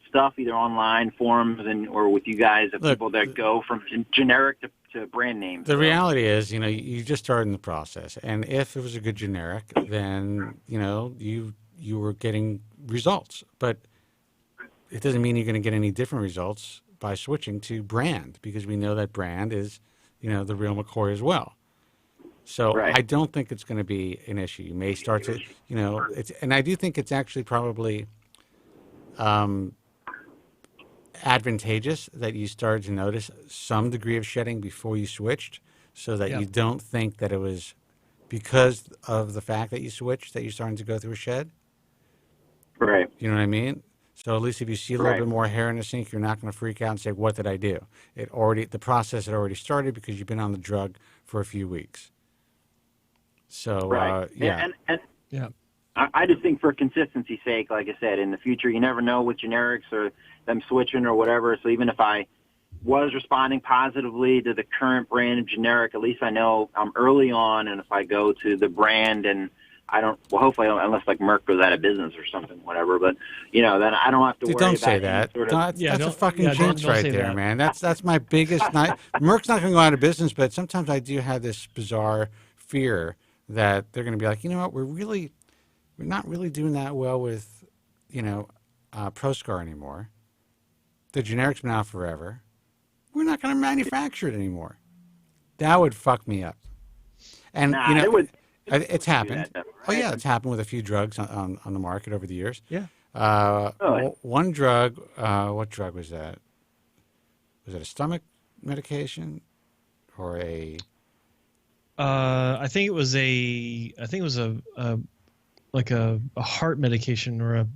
stuff, either online forums or with you guys, of people that go from generic to brand names. The reality is, you just started in the process, and if it was a good generic, then you were getting results, but it doesn't mean you're going to get any different results by switching to brand, because we know that brand is, the real McCoy as well. So I don't think it's going to be an issue. You may start to, and I do think it's actually probably advantageous that you started to notice some degree of shedding before you switched, so that you don't think that it was because of the fact that you switched that you're starting to go through a shed. Right. You know what I mean? So at least if you see a little bit more hair in the sink, you're not going to freak out and say, what did I do? The process had already started because you've been on the drug for a few weeks. So, I just think for consistency's sake, like I said, in the future, you never know with generics or them switching or whatever. So even if I was responding positively to the current brand of generic. At least I know I'm early on, and if I go to the brand and I don't, well, hopefully, unless like Merck goes out of business or something, whatever. But then I don't have to worry don't about say any that. sort of. That's a fucking jinx don't right say there, that. man. That's my biggest. Merck's not going to go out of business, but sometimes I do have this bizarre fear that they're going to be like, you know what, we're not really doing that well with, Proscar anymore. The generic's been out forever. We're not going to manufacture it anymore. That would fuck me up. And it's happened. Right? Oh yeah, it's happened with a few drugs on the market over the years. Yeah. One drug. What drug was that? Was it a stomach medication or a? I think it was a like a heart medication or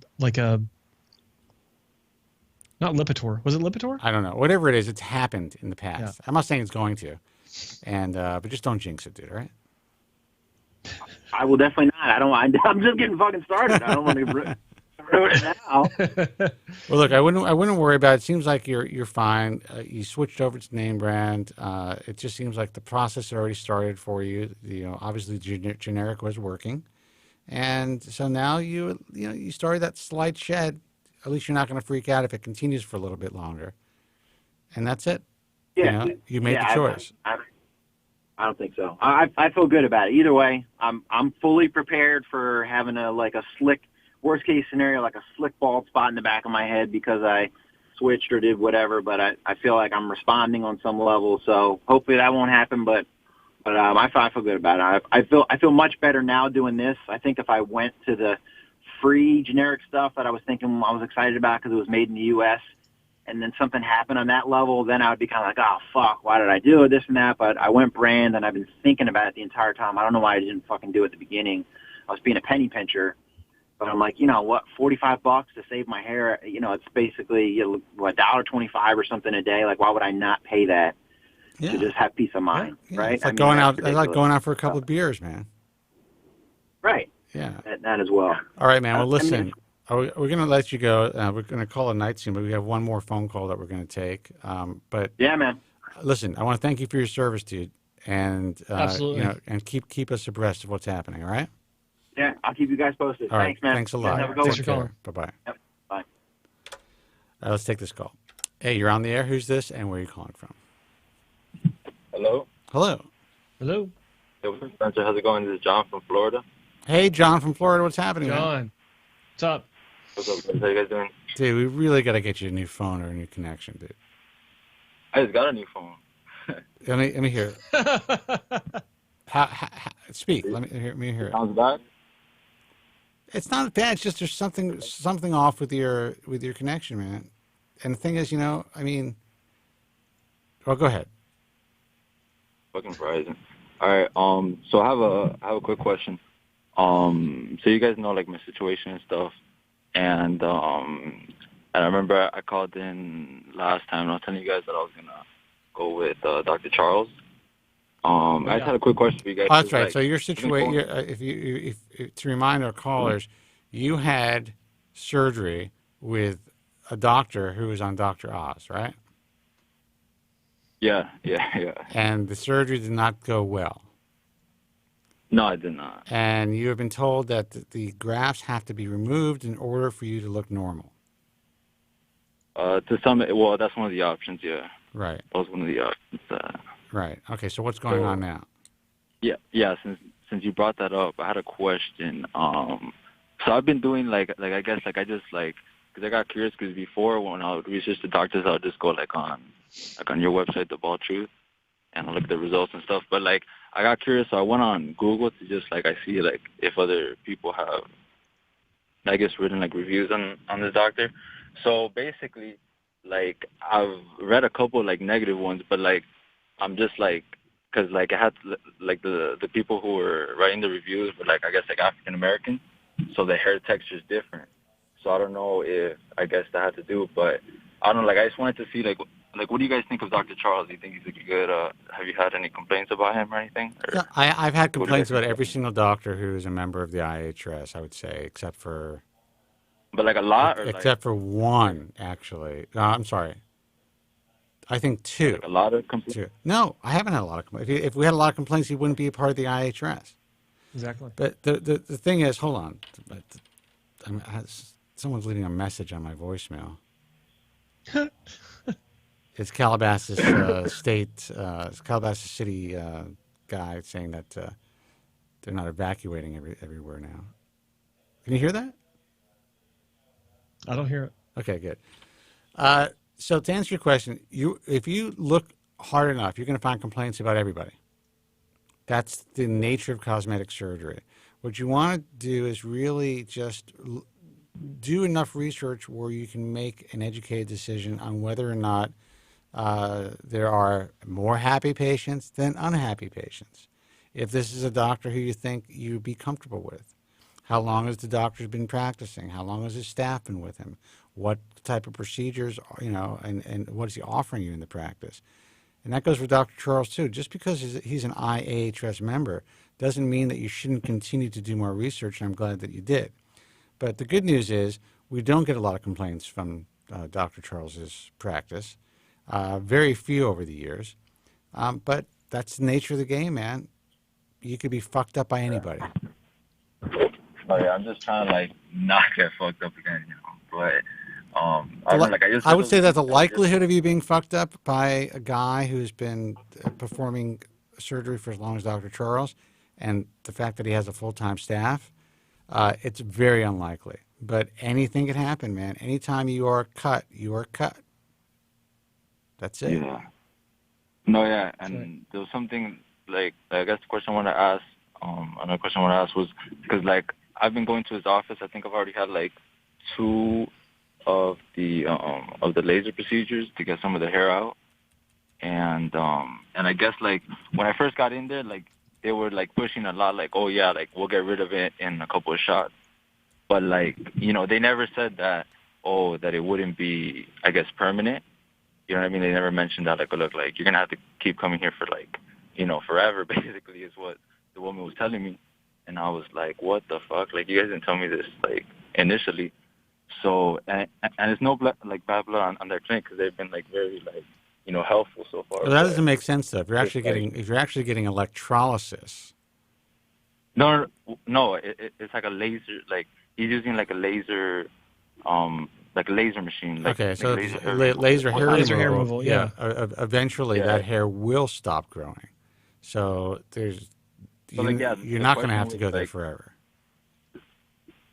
not Lipitor. Was it Lipitor? I don't know. Whatever it is, it's happened in the past. Yeah. I'm not saying it's going to, but just don't jinx it, dude. All right? I will definitely not. I'm just getting fucking started. I don't want to ruin it now. Well, look, I wouldn't worry about it. It seems like you're fine. You switched over to name brand. It just seems like the process already started for you. Obviously, generic was working, and so now you started that slight shed. At least you're not going to freak out if it continues for a little bit longer, and that's it. Yeah, you made the choice. I don't think so. I feel good about it. Either way, I'm fully prepared for having a slick, worst case scenario, like a slick bald spot in the back of my head because I switched or did whatever. But I feel like I'm responding on some level, so hopefully that won't happen. But I feel good about it. I feel much better now doing this. I think if I went to the free generic stuff that I was thinking I was excited about because it was made in the U.S. and then something happened on that level, then I would be kind of like, oh, fuck, why did I do it, this and that? But I went brand, and I've been thinking about it the entire time. I don't know why I didn't fucking do it at the beginning. I was being a penny pincher. But I'm like, what, $45 to save my hair? It's basically $1.25 or something a day. Like, why would I not pay that to just have peace of mind, right? It's like going out. I like going out for a couple of beers, man. Right. Yeah. That as well. All right, man. Well, listen. We're going to let you go. We're going to call it a night soon, but we have one more phone call that we're going to take. But yeah, man. Listen, I want to thank you for your service, dude, and absolutely, and keep us abreast of what's happening. All right. Yeah, I'll keep you guys posted. All right. Thanks, man. Thanks a lot. Have a good one. Take care. Bye-bye. Yep. Bye. All right, let's take this call. Hey, you're on the air. Who's this, and where are you calling from? Hello. Hello. Hello. Hey, what's up, Spencer? How's it going? This is John from Florida. Hey, John from Florida. What's happening, John? Man? What's up? What's up, guys? How you guys doing? Dude, we really got to get you a new phone or a new connection, dude. I just got a new phone. Let me hear it. Speak. Let me hear it. Sounds bad? It's not bad. It's just there's something off with your connection, man. And the thing is, well, go ahead. Fucking Verizon. All right. So I have a quick question. So you guys know like my situation and stuff, and I remember I called in last time and I was telling you guys that I was gonna go with Dr. Charles. I just had a quick question for you guys. Oh, that's right. So your situation, if to remind our callers, you had surgery with a doctor who was on Dr. Oz, right? Yeah. And the surgery did not go well. No, I did not. And you have been told that the grafts have to be removed in order for you to look normal. That's one of the options, yeah. Right. That was one of the options. Right. Okay, so what's going on now? Yeah, since you brought that up, I had a question. So I've been doing I guess I just because I got curious because before when I would research the doctors, I would just go on your website, The Bald Truth, and I look at the results and stuff. But I got curious, so I went on Google to just I see if other people have, I guess, written reviews on this doctor. So basically, I've read a couple negative ones, but I'm just because I had the people who were writing the reviews were I guess African American, so the hair texture is different. So I don't know if I guess that had to do, but I don't know. I just wanted to see what do you guys think of Dr. Charles? Do you think he's a good? Have you had any complaints about him or anything? Or, yeah, I've had complaints about every single doctor who is a member of the IHRS. I would say, except for. But a lot, or except for one, actually. I'm sorry. I think 2. Like a lot of complaints? 2. No, I haven't had a lot of complaints. If we had a lot of complaints, he wouldn't be a part of the IHRS. Exactly. But the thing is, hold on. Someone's leaving a message on my voicemail. It's Calabasas Calabasas City guy saying that they're not evacuating everywhere now. Can you hear that? I don't hear it. Okay, good. So to answer your question, if you look hard enough, you're going to find complaints about everybody. That's the nature of cosmetic surgery. What you want to do is really just do enough research where you can make an educated decision on whether or not there are more happy patients than unhappy patients. If this is a doctor who you think you'd be comfortable with, how long has the doctor been practicing? How long has his staff been with him? What type of procedures, and what is he offering you in the practice? And that goes for Dr. Charles, too. Just because he's an IAHS member doesn't mean that you shouldn't continue to do more research, and I'm glad that you did. But the good news is we don't get a lot of complaints from Dr. Charles's practice. Very few over the years. But that's the nature of the game, man. You could be fucked up by anybody. Oh, yeah, I'm just trying to, like, not get fucked up again, But I would say that the likelihood of you being fucked up by a guy who's been performing surgery for as long as Dr. Charles, and the fact that he has a full-time staff, it's very unlikely. But anything can happen, man. Anytime you are cut, you are cut. That's it. Yeah. No, yeah, and there was something, like, I guess the question I want to ask, another question I want to ask was, because, like, I've been going to his office. I think I've already had, like, 2 of the laser procedures to get some of the hair out, and I guess, like, when I first got in there, like, they were, like, pushing a lot, like, oh yeah, like, we'll get rid of it in a couple of shots, but, like, they never said that it wouldn't be, I guess, permanent. You know what I mean? They never mentioned that, like, oh, look, like, you're gonna have to keep coming here for, like, forever, basically, is what the woman was telling me, and I was like, what the fuck? Like, you guys didn't tell me this, like, initially. So, and it's no bad blood on their clinic, because they've been, like, very, like, helpful so far. Well, that doesn't make sense, though. If you're actually getting electrolysis. No, it's like a laser. Like, he's using like a laser, like a laser machine. Like, okay, so laser hair removal. Yeah. Eventually, that hair will stop growing. So you're not going to have to go there forever.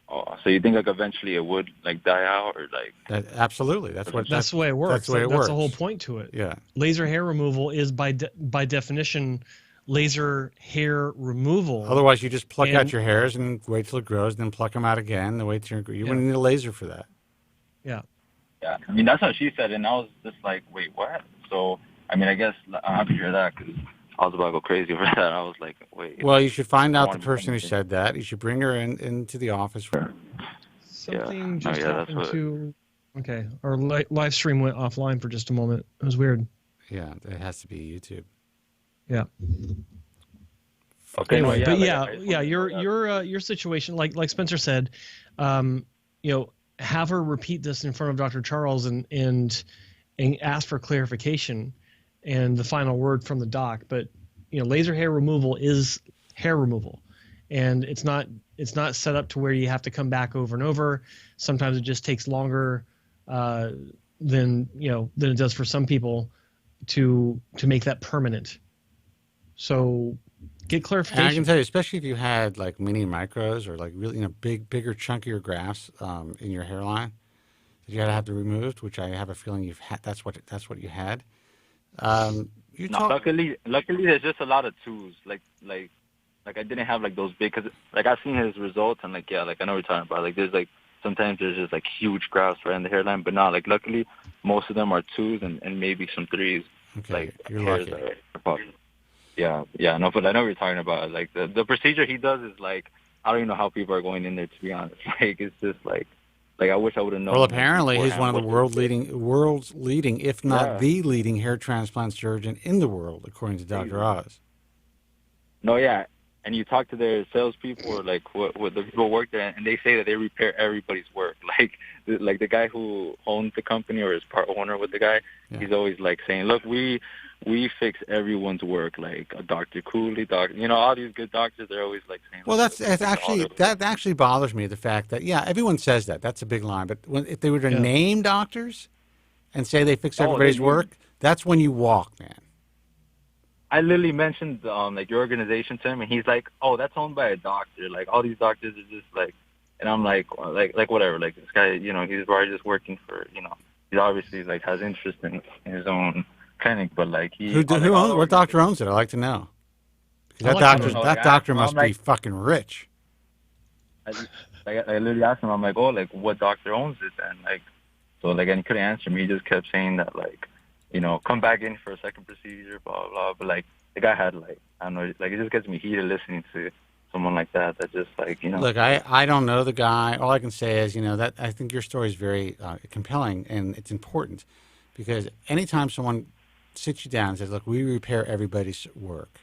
Oh, so you think, like, eventually it would, like, die out, or like? Absolutely, that's the way it works. That's the way it works. That's the whole point to it. Yeah. Laser hair removal is by definition laser hair removal. Otherwise, you just pluck out your hairs and wait till it grows, and then pluck them out again. Then wait till you wouldn't need a laser for that. Yeah. Yeah, I mean, that's what she said, and I was just like, wait, what? So, I mean, I guess I'm happy to hear that, because I was about to go crazy over that. I was like, wait. Well, you should find out the person who said that. You should bring her into the office. Something just happened to... Okay, our live stream went offline for just a moment. It was weird. Yeah, it has to be YouTube. Yeah. Okay. Anyway, but your situation, like Spencer said, have her repeat this in front of Dr. Charles and ask for clarification and the final word from the doc. But laser hair removal is hair removal, and it's not set up to where you have to come back over and over. Sometimes it just takes longer than it does for some people to make that permanent. So get clarification. And I can tell you, especially if you had like mini micros or like really bigger, chunkier grafts in your hairline that you had to have to removed, which I have a feeling you've had. That's what you had. Luckily, there's just a lot of twos. Like I didn't have like those big, because like I've seen his results, and like I know what you're talking about. Like there's like sometimes there's just like huge grafts right in the hairline, but not like luckily most of them are twos and maybe some threes. Okay, like you're lucky. Yeah, no, but I know what you're talking about. Like the procedure he does is like, I don't even know how people are going in there, to be honest. Like it's just like I wish I would have known. Well, apparently he's one of the world's leading, if not the leading hair transplant surgeon in the world, according to Dr. Oz. No, yeah, and you talk to their salespeople or like what the people work there, and they say that they repair everybody's work. like the guy who owns the company or is part owner with the guy, he's always like saying, look, we fix everyone's work, like a Dr. Cooley, all these good doctors, they're always like saying. Well, that actually bothers me, the fact that, everyone says that. That's a big line. But if they were to name doctors and say they fix everybody's work, that's when you walk, man. I literally mentioned like your organization to him, and he's like, "Oh, that's owned by a doctor. Like all these doctors are just like," and I'm like whatever. Like this guy, he's probably just working for, he obviously like has interest in his own clinic, but like what doctor owns it? I'd like to know. Because that doctor must be fucking rich. I literally asked him, I'm like, oh, like what doctor owns it? And like, so like, and he couldn't answer me. He just kept saying that like, come back in for a second procedure, blah, blah, blah. But, like, the guy had, like, I don't know, like, it just gets me heated listening to someone like that just, like, Look, I don't know the guy. All I can say is, that I think your story is very compelling, and it's important. Because anytime someone sits you down and says, look, we repair everybody's work,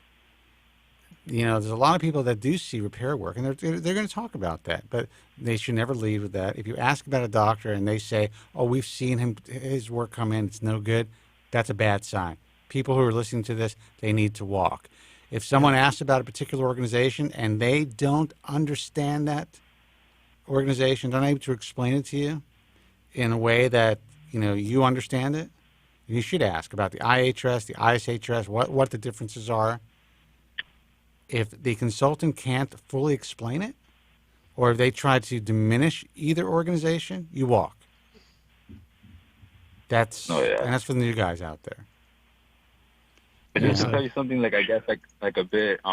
there's a lot of people that do see repair work, and they're going to talk about that. But they should never lead with that. If you ask about a doctor and they say, oh, we've seen his work come in, it's no good, that's a bad sign. People who are listening to this, they need to walk. If someone asks about a particular organization and they don't understand that organization, they're not able to explain it to you in a way that you understand it, you should ask about the IHRS, the ISHRS, what the differences are. If the consultant can't fully explain it, or if they try to diminish either organization, you walk. And that's for the new guys out there. Just to tell you something, like I guess like a bit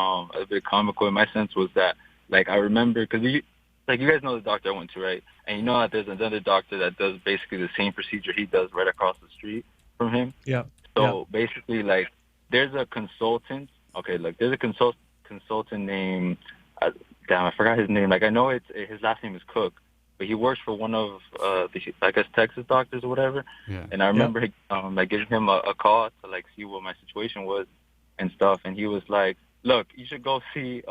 comical in my sense was that, like, I remember because you guys know the doctor I went to, right? And that there's another doctor that does basically the same procedure he does right across the street from him. Yeah. So basically, like, there's a consultant. Okay, like there's a consultant named damn, I forgot his name. Like I know his last name is Cook. But he works for one of the, I guess, Texas doctors or whatever. Yeah. And I remember like giving him a call to like see what my situation was and stuff. And he was like, "Look, you should go see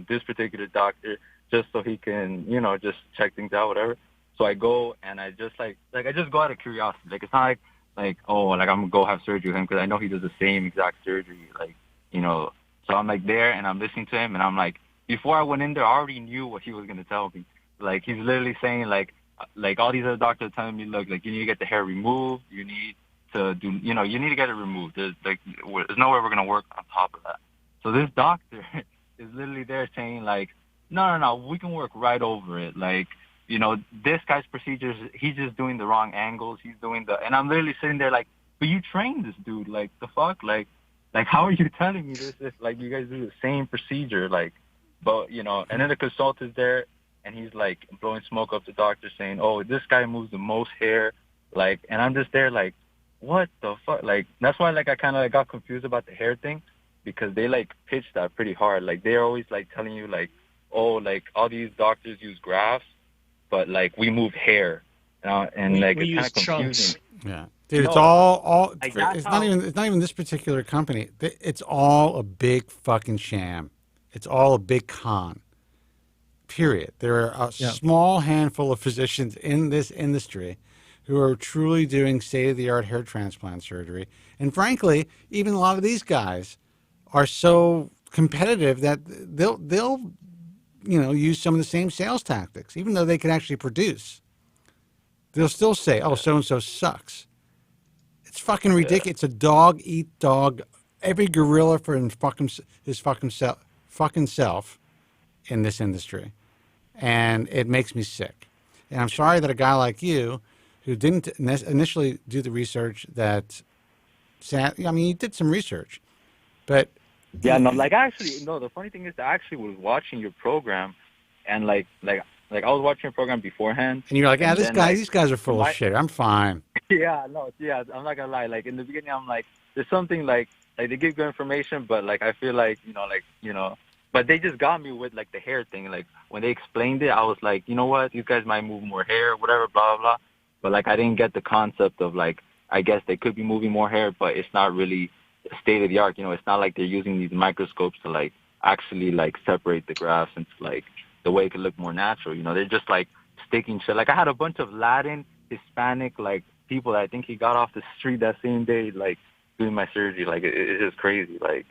this particular doctor just so he can, just check things out, whatever." So I go and I just I just go out of curiosity. Like it's not like oh, like I'm gonna go have surgery with him because I know he does the same exact surgery. Like so I'm like there and I'm listening to him and I'm like, before I went in there, I already knew what he was gonna tell me. Like, he's literally saying, like all these other doctors are telling me, look, like, you need to get the hair removed. You need to do, you need to get it removed. There's no way we're going to work on top of that. So this doctor is literally there saying, like, no, we can work right over it. Like, this guy's procedures, he's just doing the wrong angles. He's doing and I'm literally sitting there like, but you trained this dude. Like, the fuck? Like, how are you telling me this if, like, you guys do the same procedure? Like, but, and then the consultant's there. And he's, like, blowing smoke up the doctor saying, oh, this guy moves the most hair. Like, and I'm just there, like, what the fuck? Like, that's why, like, I kind of got confused about the hair thing because they, like, pitched that pretty hard. Like, they're always, like, telling you, like, oh, like, all these doctors use grafts, but, like, we move hair. And like, it's kind of confusing. Yeah. Dude, it's all it's not even this particular company. It's all a big fucking sham. It's all a big con. Period. There are a small handful of physicians in this industry who are truly doing state-of-the-art hair transplant surgery. And frankly, even a lot of these guys are so competitive that they'll use some of the same sales tactics, even though they can actually produce. They'll still say, oh, so-and-so sucks. It's fucking ridiculous. It's a dog-eat-dog. Every gorilla for his fucking self in this industry. And it makes me sick. And I'm sorry that a guy like you, who didn't initially do the research you did some research, but... Yeah, no, like, actually, no, the funny thing is I actually was watching your program, and, like I was watching your program beforehand. And you're like, these guys are full of shit. I'm fine. Yeah, I'm not gonna lie. Like, in the beginning, I'm like, there's something, like they give good information, but, like, I feel like, but they just got me with, like, the hair thing. Like, when they explained it, I was like, you know what? These guys might move more hair, whatever, blah, blah, blah. But, like, I didn't get the concept of, like, I guess they could be moving more hair, but it's not really state-of-the-art. It's not like they're using these microscopes to, like, actually, like, separate the grafts into, like, the way it could look more natural. They're just, like, mistaking shit. Like I had a bunch of Latin, Hispanic, like people that I think he got off the street that same day, like doing my surgery. Like it's just crazy. Like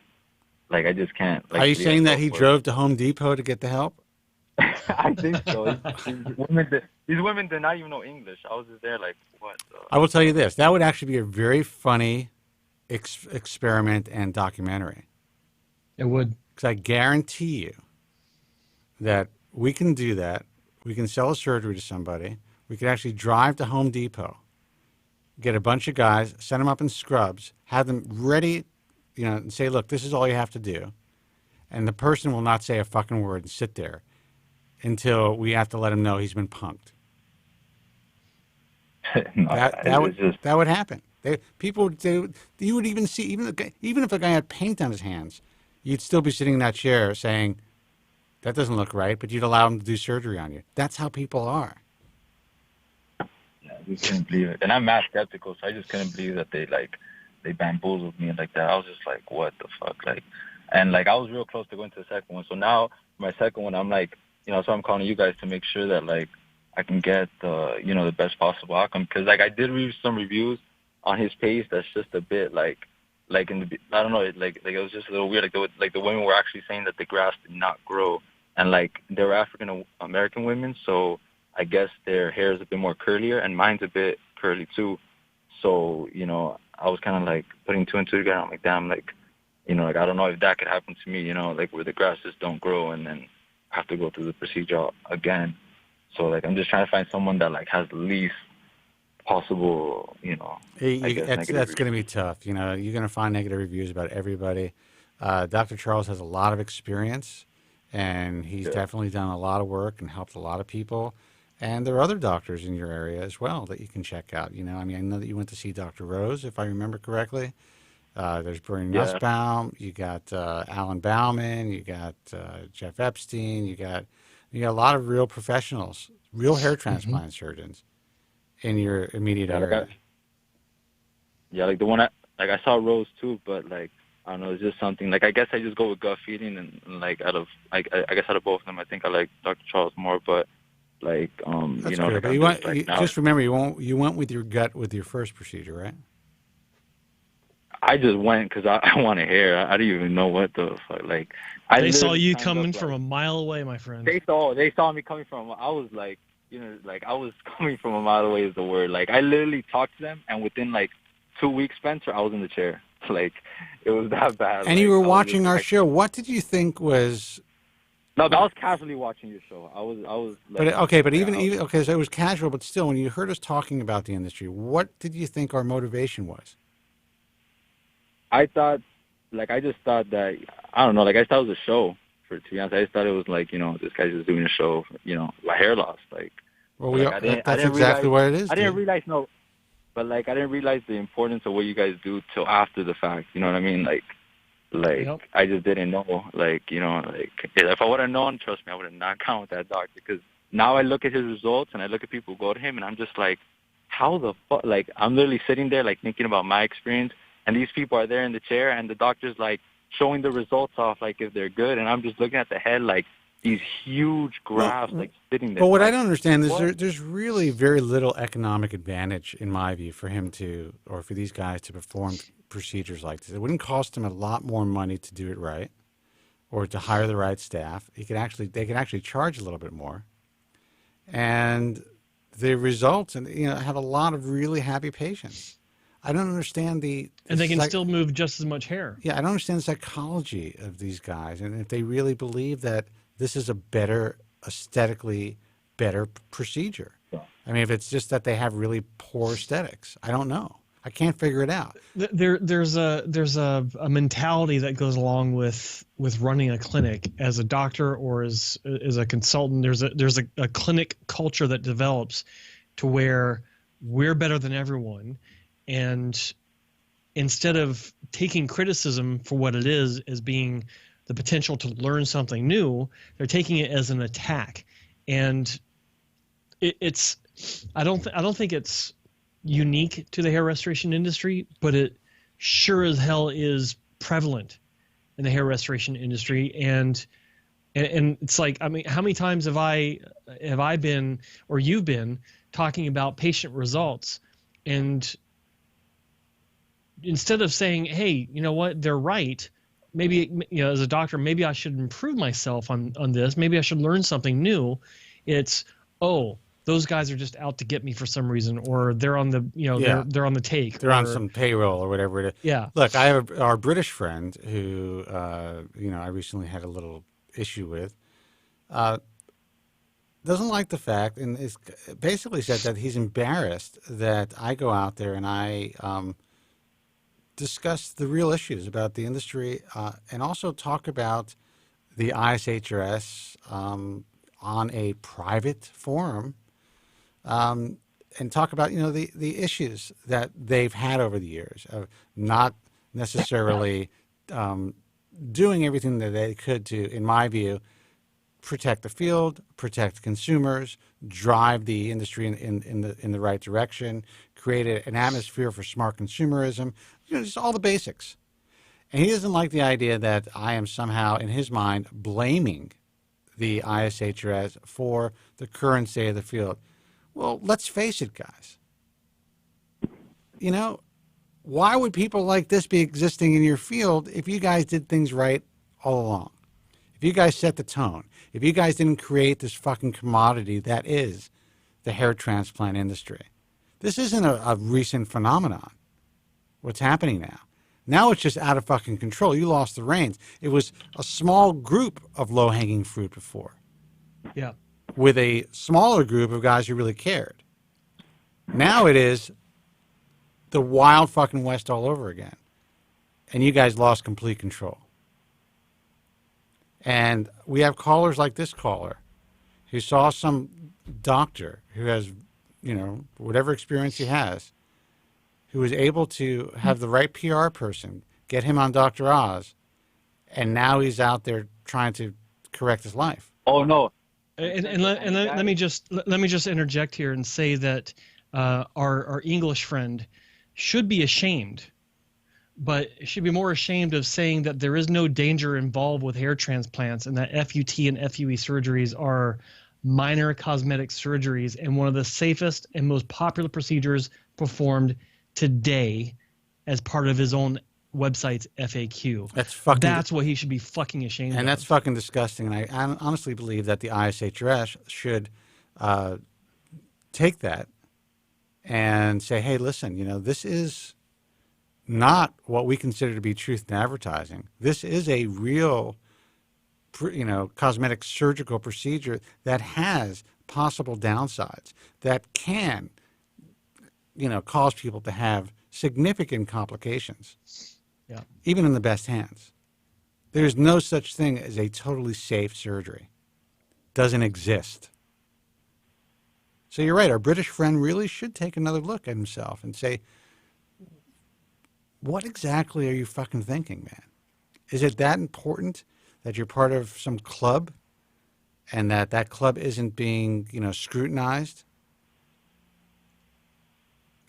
I just can't. Like, are you saying that he drove to Home Depot to get the help? I think so. These women did not even know English. I was just there like, what? I will tell you this. That would actually be a very funny experiment and documentary. It would. Because I guarantee you that we can do that. We can sell a surgery to somebody. We could actually drive to Home Depot, get a bunch of guys, set them up in scrubs, have them ready, and say, look, this is all you have to do. And the person will not say a fucking word and sit there until we have to let him know he's been punked. That would happen. You would even see, even if the guy had paint on his hands, you'd still be sitting in that chair saying, that doesn't look right, but you'd allow him to do surgery on you. That's how people are. Yeah, I just couldn't believe it. And I'm mad skeptical, so I just couldn't believe that they bamboozled me like that. I was just like, what the fuck? And I was real close to going to the second one. So now my second one, I'm like, so I'm calling you guys to make sure that I can get the best possible outcome. Because I did read some reviews on his page that's just a bit in the, I don't know, it was just a little weird. The women were actually saying that the grass did not grow, and they were African American women, so I guess their hair is a bit more curlier, and mine's a bit curly too. So I was kind of putting two and two together. I'm like, damn, I don't know if that could happen to me, where the grass just don't grow, and then have to go through the procedure again. So I'm just trying to find someone that has the least possible, that's going to be tough. You're going to find negative reviews about everybody. Dr. Charles has a lot of experience, and he's definitely done a lot of work and helped a lot of people. And there are other doctors in your area as well that you can check out. I know that you went to see Dr. Rose, if I remember correctly. There's Bernie Nussbaum. You got Alan Bauman. You got Jeff Epstein. You got a lot of real professionals, real hair transplant surgeons in your immediate area. The one I saw Rose too, but I don't know, it's just something I guess I just go with gut feeling, and I guess out of both of them, I think I like Dr. Charles more, but That's good. But just remember, you went with your gut with your first procedure, right? I just went because I wanted hair. I didn't even know what the fuck. They saw you coming from a mile away, my friend. They saw me coming from. I was I was coming from a mile away is the word. I literally talked to them, and within 2 weeks, Spencer, I was in the chair. It was that bad. And you were watching our show. What did you think was? No, I was casually watching your show. I was. So it was casual, but still, when you heard us talking about the industry, what did you think our motivation was? I thought, I just thought that, I don't know, I thought it was a show, to be honest. I just thought it was this guy's just doing a show, my hair loss. That's exactly what it is. I didn't realize, but I didn't realize the importance of what you guys do till after the fact. You know what I mean? I just didn't know, if I would have known, trust me, I would have not gone with that doctor, because now I look at his results and I look at people who go to him and I'm just how the fuck, I'm literally sitting there, thinking about my experience. And these people are there in the chair, and the doctor's showing the results off, if they're good. And I'm just looking at the head, these huge graphs, sitting there. But what I don't understand is there's really very little economic advantage, in my view, for him or for these guys to perform procedures like this. It wouldn't cost him a lot more money to do it right, or to hire the right staff. They could actually charge a little bit more, and the results, and have a lot of really happy patients. I don't understand and they can still move just as much hair. Yeah, I don't understand the psychology of these guys, and if they really believe that this is a better, aesthetically better procedure. I mean, if it's just that they have really poor aesthetics, I don't know. I can't figure it out. There's a mentality that goes along with running a clinic as a doctor or as a consultant. There's a clinic culture that develops to where we're better than everyone. And instead of taking criticism for what it is, as being the potential to learn something new, they're taking it as an attack. And it's I don't think it's unique to the hair restoration industry, but it sure as hell is prevalent in the hair restoration industry. And it's I mean, how many times have I have I been, or you've been, talking about patient results, and instead of saying, hey, you know what, they're right, maybe, you know, as a doctor, maybe I should improve myself on this, maybe I should learn something new, it's, oh, those guys are just out to get me for some reason, or they're on the, you know, they're on the take. They're on some payroll or whatever it is. Yeah. Look, I have our British friend who, you know, I recently had a little issue with, doesn't like the fact, and is basically said that he's embarrassed that I go out there and I discuss the real issues about the industry, and also talk about the ISHRS on a private forum, and talk about, you know, the issues that they've had over the years of not necessarily doing everything that they could to, in my view, protect the field, protect consumers, drive the industry in the right direction, create an atmosphere for smart consumerism, you know, just all the basics. And he doesn't like the idea that I am somehow, in his mind, blaming the ISHRS for the current state of the field. Well, let's face it, guys. You know, why would people like this be existing in your field if you guys did things right all along? If you guys set the tone, if you guys didn't create this fucking commodity that is the hair transplant industry. This isn't a recent phenomenon, what's happening now. Now it's just out of fucking control. You lost the reins. It was a small group of low-hanging fruit before. Yeah. With a smaller group of guys who really cared. Now it is the wild fucking West all over again. And you guys lost complete control. And we have callers like this caller who saw some doctor who has, you know, whatever experience he has, who was able to have the right PR person get him on Dr. Oz, and now he's out there trying to correct his life. Oh no! Let me just interject here and say that our English friend should be ashamed, but should be more ashamed of saying that there is no danger involved with hair transplants, and that FUT and FUE surgeries are minor cosmetic surgeries and one of the safest and most popular procedures performed today as part of his own website's FAQ. That's what he should be fucking ashamed of. And that's fucking disgusting. And I honestly believe that the ISHRS should take that and say, hey, listen, you know, this is not what we consider to be truth in advertising. This is a real, you know, cosmetic surgical procedure that has possible downsides that can, you know, cause people to have significant complications. Yeah. Even in the best hands. There's no such thing as a totally safe surgery. Doesn't exist. So you're right. Our British friend really should take another look at himself and say, what exactly are you fucking thinking, man? Is it that important that you're part of some club and that club isn't being, you know, scrutinized?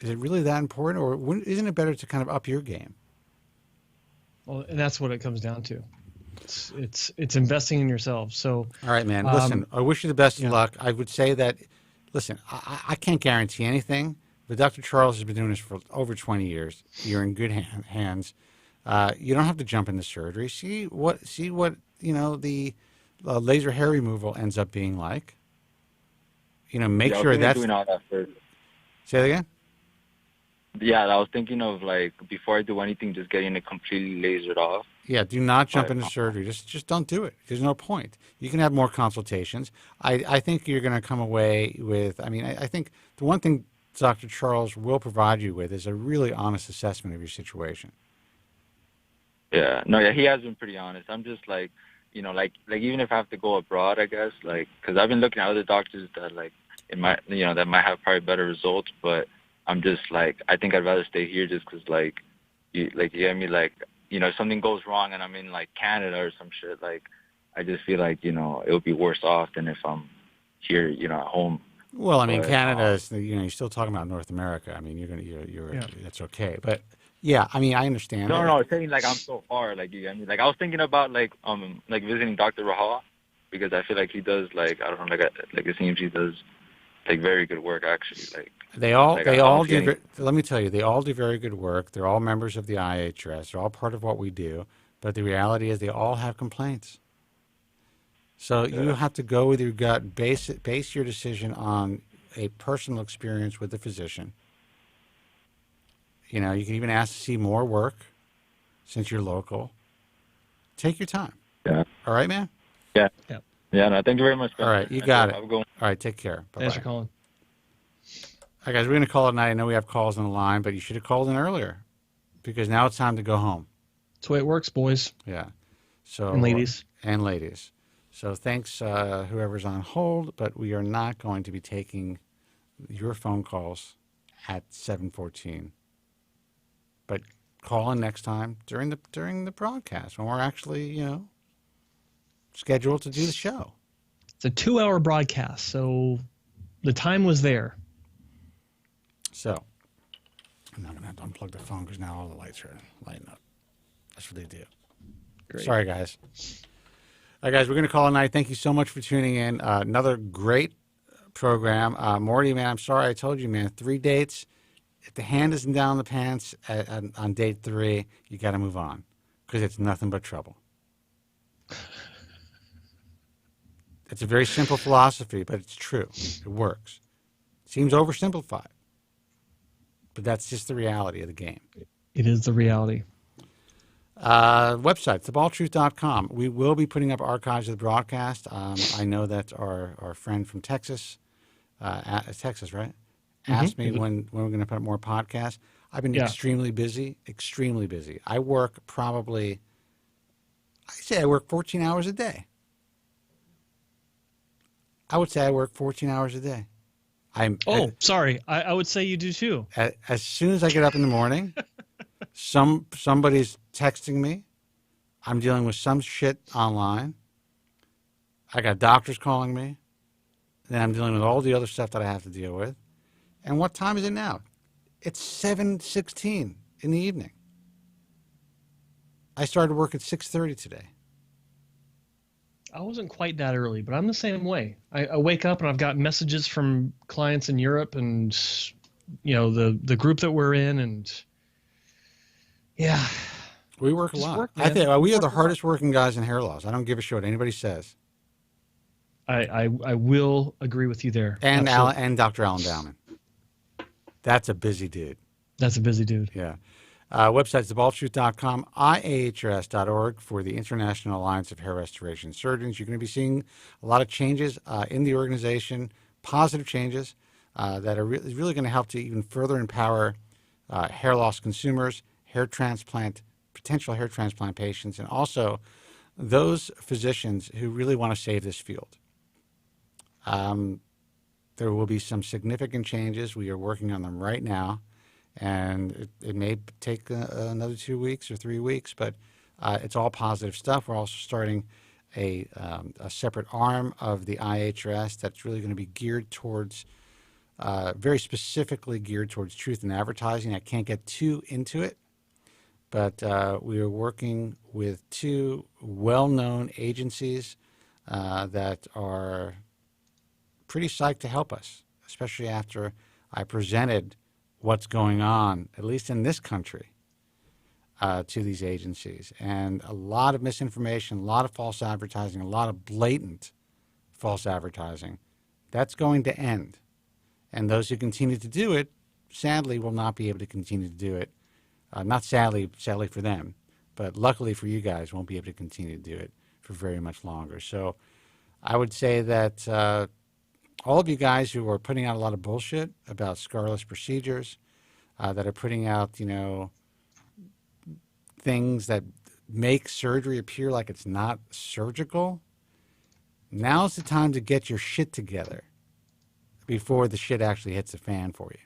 Is it really that important, or isn't it better to kind of up your game? Well, and that's what it comes down to. It's investing in yourself. So, all right, man. Listen, I wish you the best of luck. I would say that, listen, I can't guarantee anything, but Dr. Charles has been doing this for over 20 years. You're in good hands. You don't have to jump into surgery. See what you know, the laser hair removal ends up being like. You know, make sure that's doing all that first. Say that again. Yeah, I was thinking of, like, before I do anything, just getting it completely lasered off. Yeah, do not jump into surgery. Just don't do it. There's no point. You can have more consultations. I think you're going to come away with, I mean, I think the one thing Dr. Charles will provide you with is a really honest assessment of your situation. Yeah, no, yeah, he has been pretty honest. I'm just like, you know, like even if I have to go abroad, I guess, like, because I've been looking at other doctors that, like, it might, you know, that might have probably better results, but I'm just like, I think I'd rather stay here just because, like, you get me, like, you know, if something goes wrong and I'm in, like, Canada or some shit, like, I just feel like, you know, it would be worse off than if I'm here, you know, at home. Well, I mean, Canada is, you know, you're still talking about North America. I mean, that's okay. But yeah, I mean, I understand. No, I'm saying, like, I'm so far, like, you get me? Like, I was thinking about, like visiting Dr. Rahal, because I feel like he does like I don't know like it seems he does like very good work actually. Like they all see do. Let me tell you, they all do very good work. They're all members of the IHRS. They're all part of what we do. But the reality is, they all have complaints. So you have to go with your gut. Base your decision on a personal experience with the physician. You know, you can even ask to see more work, since you're local. Take your time. Yeah. All right, man. Yeah. Yeah. No, thank you very much. All right, you got it. All right, take care. Bye-bye. Thanks for calling. All right, guys, we're going to call it night. I know we have calls on the line, but you should have called in earlier, because now it's time to go home. That's the way it works, boys. Yeah. So and ladies. So thanks, whoever's on hold, but we are not going to be taking your phone calls at 7:14. But call in next time during the broadcast when we're actually, scheduled to do the show. It's a 2-hour broadcast, so the time was there. So I'm not going to have to unplug the phone because now all the lights are lighting up. That's what they do. Great. Sorry, guys. All right, guys, we're going to call it night. Thank you so much for tuning in. Another great program. Morty, man, I'm sorry I told you, man. 3 dates. If the hand isn't down the pants on date 3, you got to move on because it's nothing but trouble. It's a very simple philosophy, but it's true. It works. It seems oversimplified, but that's just the reality of the game. It is the reality. Website, thebaldtruth.com. We will be putting up archives of the broadcast. I know that our friend from Texas, Texas, right? Asked me when we're going to put up more podcasts. I've been extremely busy. I work I say I work 14 hours a day. I would say I work 14 hours a day. Sorry. I would say you do too. As soon as I get up in the morning, somebody's texting me. I'm dealing with some shit online. I got doctors calling me. Then I'm dealing with all the other stuff that I have to deal with. And what time is it now? It's 7:16 in the evening. I started work at 6:30 today. I wasn't quite that early, but I'm the same way. I wake up and I've got messages from clients in Europe and, the group that we're in. And yeah. We work a lot. I think we are the hardest working guys in hair loss. I don't give a shit what anybody says. I will agree with you there. And Dr. Alan Dowman. That's a busy dude. Yeah. Website's thebaldtruth.com, IAHRS.org for the International Alliance of Hair Restoration Surgeons. You're going to be seeing a lot of changes in the organization, positive changes that are really going to help to even further empower hair loss consumers, potential hair transplant patients, and also those physicians who really want to save this field. There will be some significant changes. We are working on them right now, and it may take another 2 weeks or 3 weeks, but it's all positive stuff. We're also starting a separate arm of the IHRS that's really going to be geared towards, very specifically geared towards truth in advertising. I can't get too into it, but we are working with 2 well-known agencies that are pretty psyched to help us, especially after I presented what's going on, at least in this country, to these agencies. And a lot of misinformation, a lot of false advertising, a lot of blatant false advertising. That's going to end. And those who continue to do it, sadly, will not be able to continue to do it. Not sadly for them, but luckily for you guys, won't be able to continue to do it for very much longer. So I would say that all of you guys who are putting out a lot of bullshit about scarless procedures, that are putting out, things that make surgery appear like it's not surgical, now's the time to get your shit together before the shit actually hits the fan for you.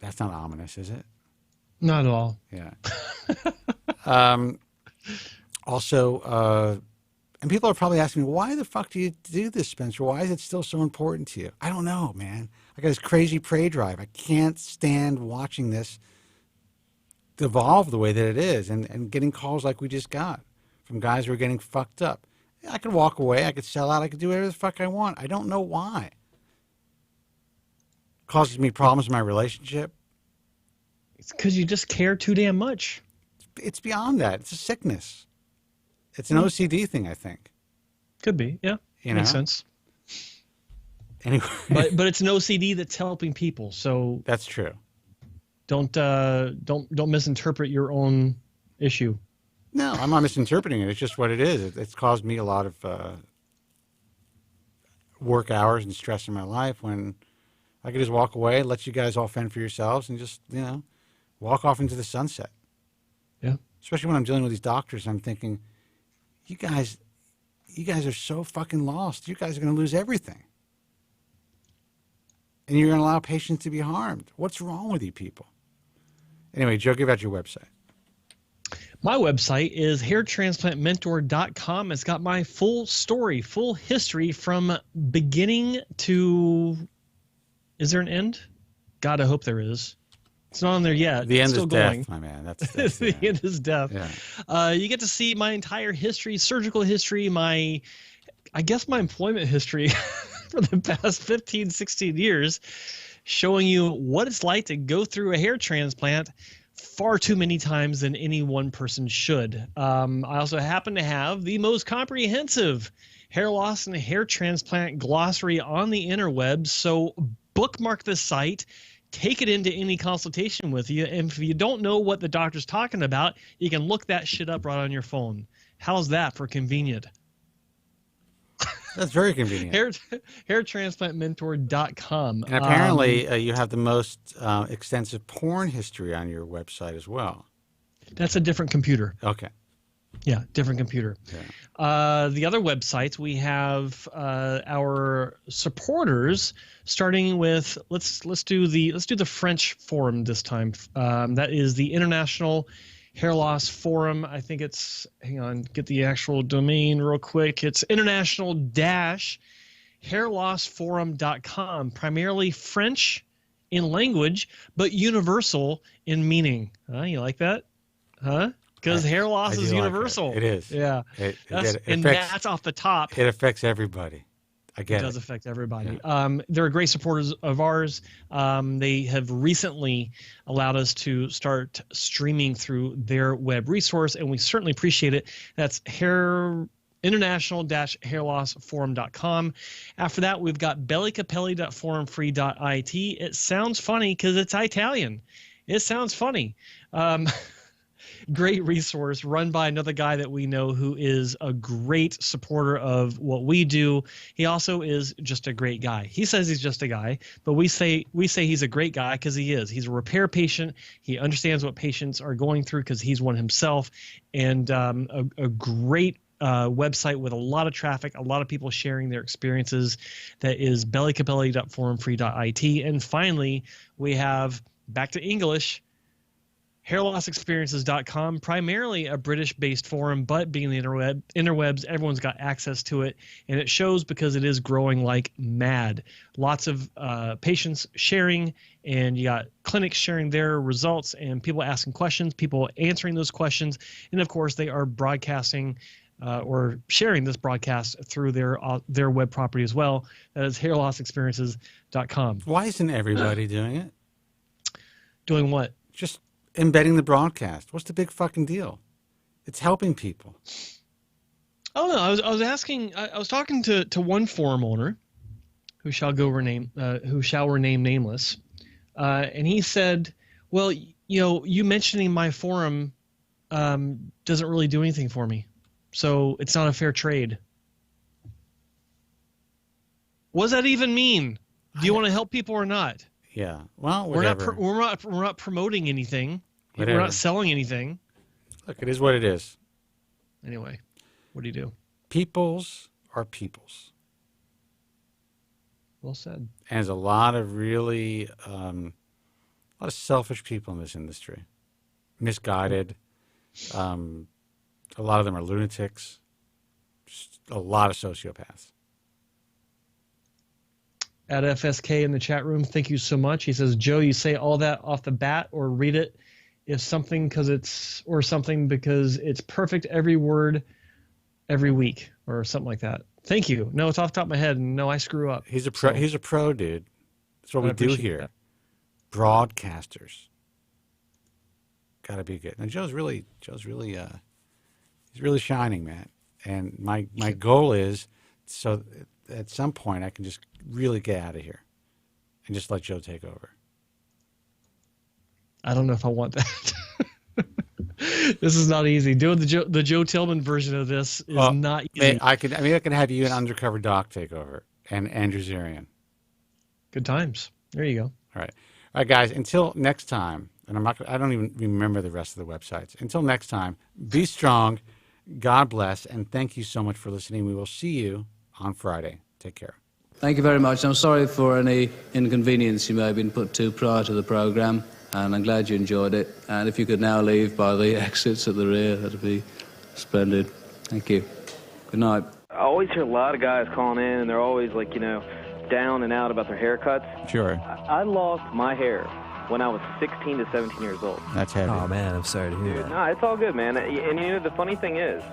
That's not ominous, is it? Not at all. Yeah. Also, and people are probably asking me, why the fuck do you do this, Spencer? Why is it still so important to you? I don't know, man. I got this crazy prey drive. I can't stand watching this evolve the way that it is and getting calls like we just got from guys who are getting fucked up. I could walk away. I could sell out. I could do whatever the fuck I want. I don't know why. Causes me problems in my relationship. It's because you just care too damn much. It's beyond that. It's a sickness. It's an OCD thing, I think. Could be, yeah. Makes sense. Anyway, but it's an OCD that's helping people. So that's true. Don't misinterpret your own issue. No, I'm not misinterpreting it. It's just what it is. It's caused me a lot of work hours and stress in my life when I could just walk away, let you guys all fend for yourselves, and just, walk off into the sunset. Yeah. Especially when I'm dealing with these doctors, I'm thinking, you guys are so fucking lost. You guys are going to lose everything. And you're going to allow patients to be harmed. What's wrong with you people? Anyway, Joe, give out your website. My website is hairtransplantmentor.com. It's got my full story, full history from beginning to... Is there an end? God, I hope there is. It's not on there yet. The end is death, going. my man. That's the end is death. Yeah. You get to see my entire history, surgical history, my employment history for the past 15, 16 years, showing you what it's like to go through a hair transplant far too many times than any one person should. I also happen to have the most comprehensive hair loss and hair transplant glossary on the interwebs, so bookmark the site, take it into any consultation with you, and if you don't know what the doctor's talking about, you can look that shit up right on your phone. How's that for convenient? That's very convenient. Hairtransplantmentor.com. And apparently you have the most extensive porn history on your website as well. That's a different computer. Okay. Yeah, different computer. Yeah. The other websites, we have our supporters, starting with let's do the French forum this time. That is the International Hair Loss Forum. I think it's, hang on, get the actual domain real quick. It's international-hairlossforum.com, primarily French in language, but universal in meaning. You like that? Huh? Because hair loss is universal. Like it is. Yeah. That's off the top. It affects everybody. I get it. It does affect everybody. Yeah. They're great supporters of ours. They have recently allowed us to start streaming through their web resource, and we certainly appreciate it. That's international-hairlossforum.com. After that, we've got bellicapelli.forumfree.it. It sounds funny because it's Italian. It sounds funny. Great resource run by another guy that we know who is a great supporter of what we do. He also is just a great guy. He says he's just a guy, but we say he's a great guy because he is. He's a repair patient. He understands what patients are going through because he's one himself, and a great website with a lot of traffic, a lot of people sharing their experiences. That is bellicapelli.forumfree.it. And finally, we have, back to English, hairlossexperiences.com, primarily a British-based forum, but being the interwebs, everyone's got access to it, and it shows because it is growing like mad. Lots of patients sharing, and you got clinics sharing their results, and people asking questions, people answering those questions, and of course they are broadcasting or sharing this broadcast through their web property as well. That is hairlossexperiences.com. Why isn't everybody doing it? Doing what? Just embedding the broadcast. What's the big fucking deal? It's helping people. Oh no, I was asking. I was talking to one forum owner, who shall remain nameless, and he said, "Well, you mentioning my forum doesn't really do anything for me, so it's not a fair trade." What does that even mean? Do you want to help people or not? Yeah. Well, whatever. We're not promoting anything. Whatever. We're not selling anything. Look, it is what it is. Anyway, what do you do? Peoples are peoples. Well said. And there's a lot of really, a lot of selfish people in this industry. Misguided. A lot of them are lunatics. Just a lot of sociopaths. At FSK in the chat room, thank you so much. He says, Joe, you say all that off the bat or read it if something because it's perfect every word every week or something like that. Thank you. No, it's off the top of my head, and no, I screw up. He's a pro. He's a pro, dude. That's what we do here. That. Broadcasters. Got to be good. Now Joe's really, he's really shining, man. And my goal is so at some point I can just really get out of here and just let Joe take over. I don't know if I want that. This is not easy. Doing the Joe Tillman version of this is not easy. I can have you and Undercover Doc take over and Andrew Zarian. Good times. There you go. All right, guys. Until next time, and I don't even remember the rest of the websites. Until next time, be strong. God bless, and thank you so much for listening. We will see you on Friday. Take care. Thank you very much. I'm sorry for any inconvenience you may have been put to prior to the program, and I'm glad you enjoyed it. And if you could now leave by the exits at the rear, that'd be splendid. Thank you. Good night. I always hear a lot of guys calling in, and they're always like, down and out about their haircuts. Sure. I lost my hair when I was 16 to 17 years old. That's heavy. Oh, man, I'm sorry to hear that. No, it's all good, man. And the funny thing is,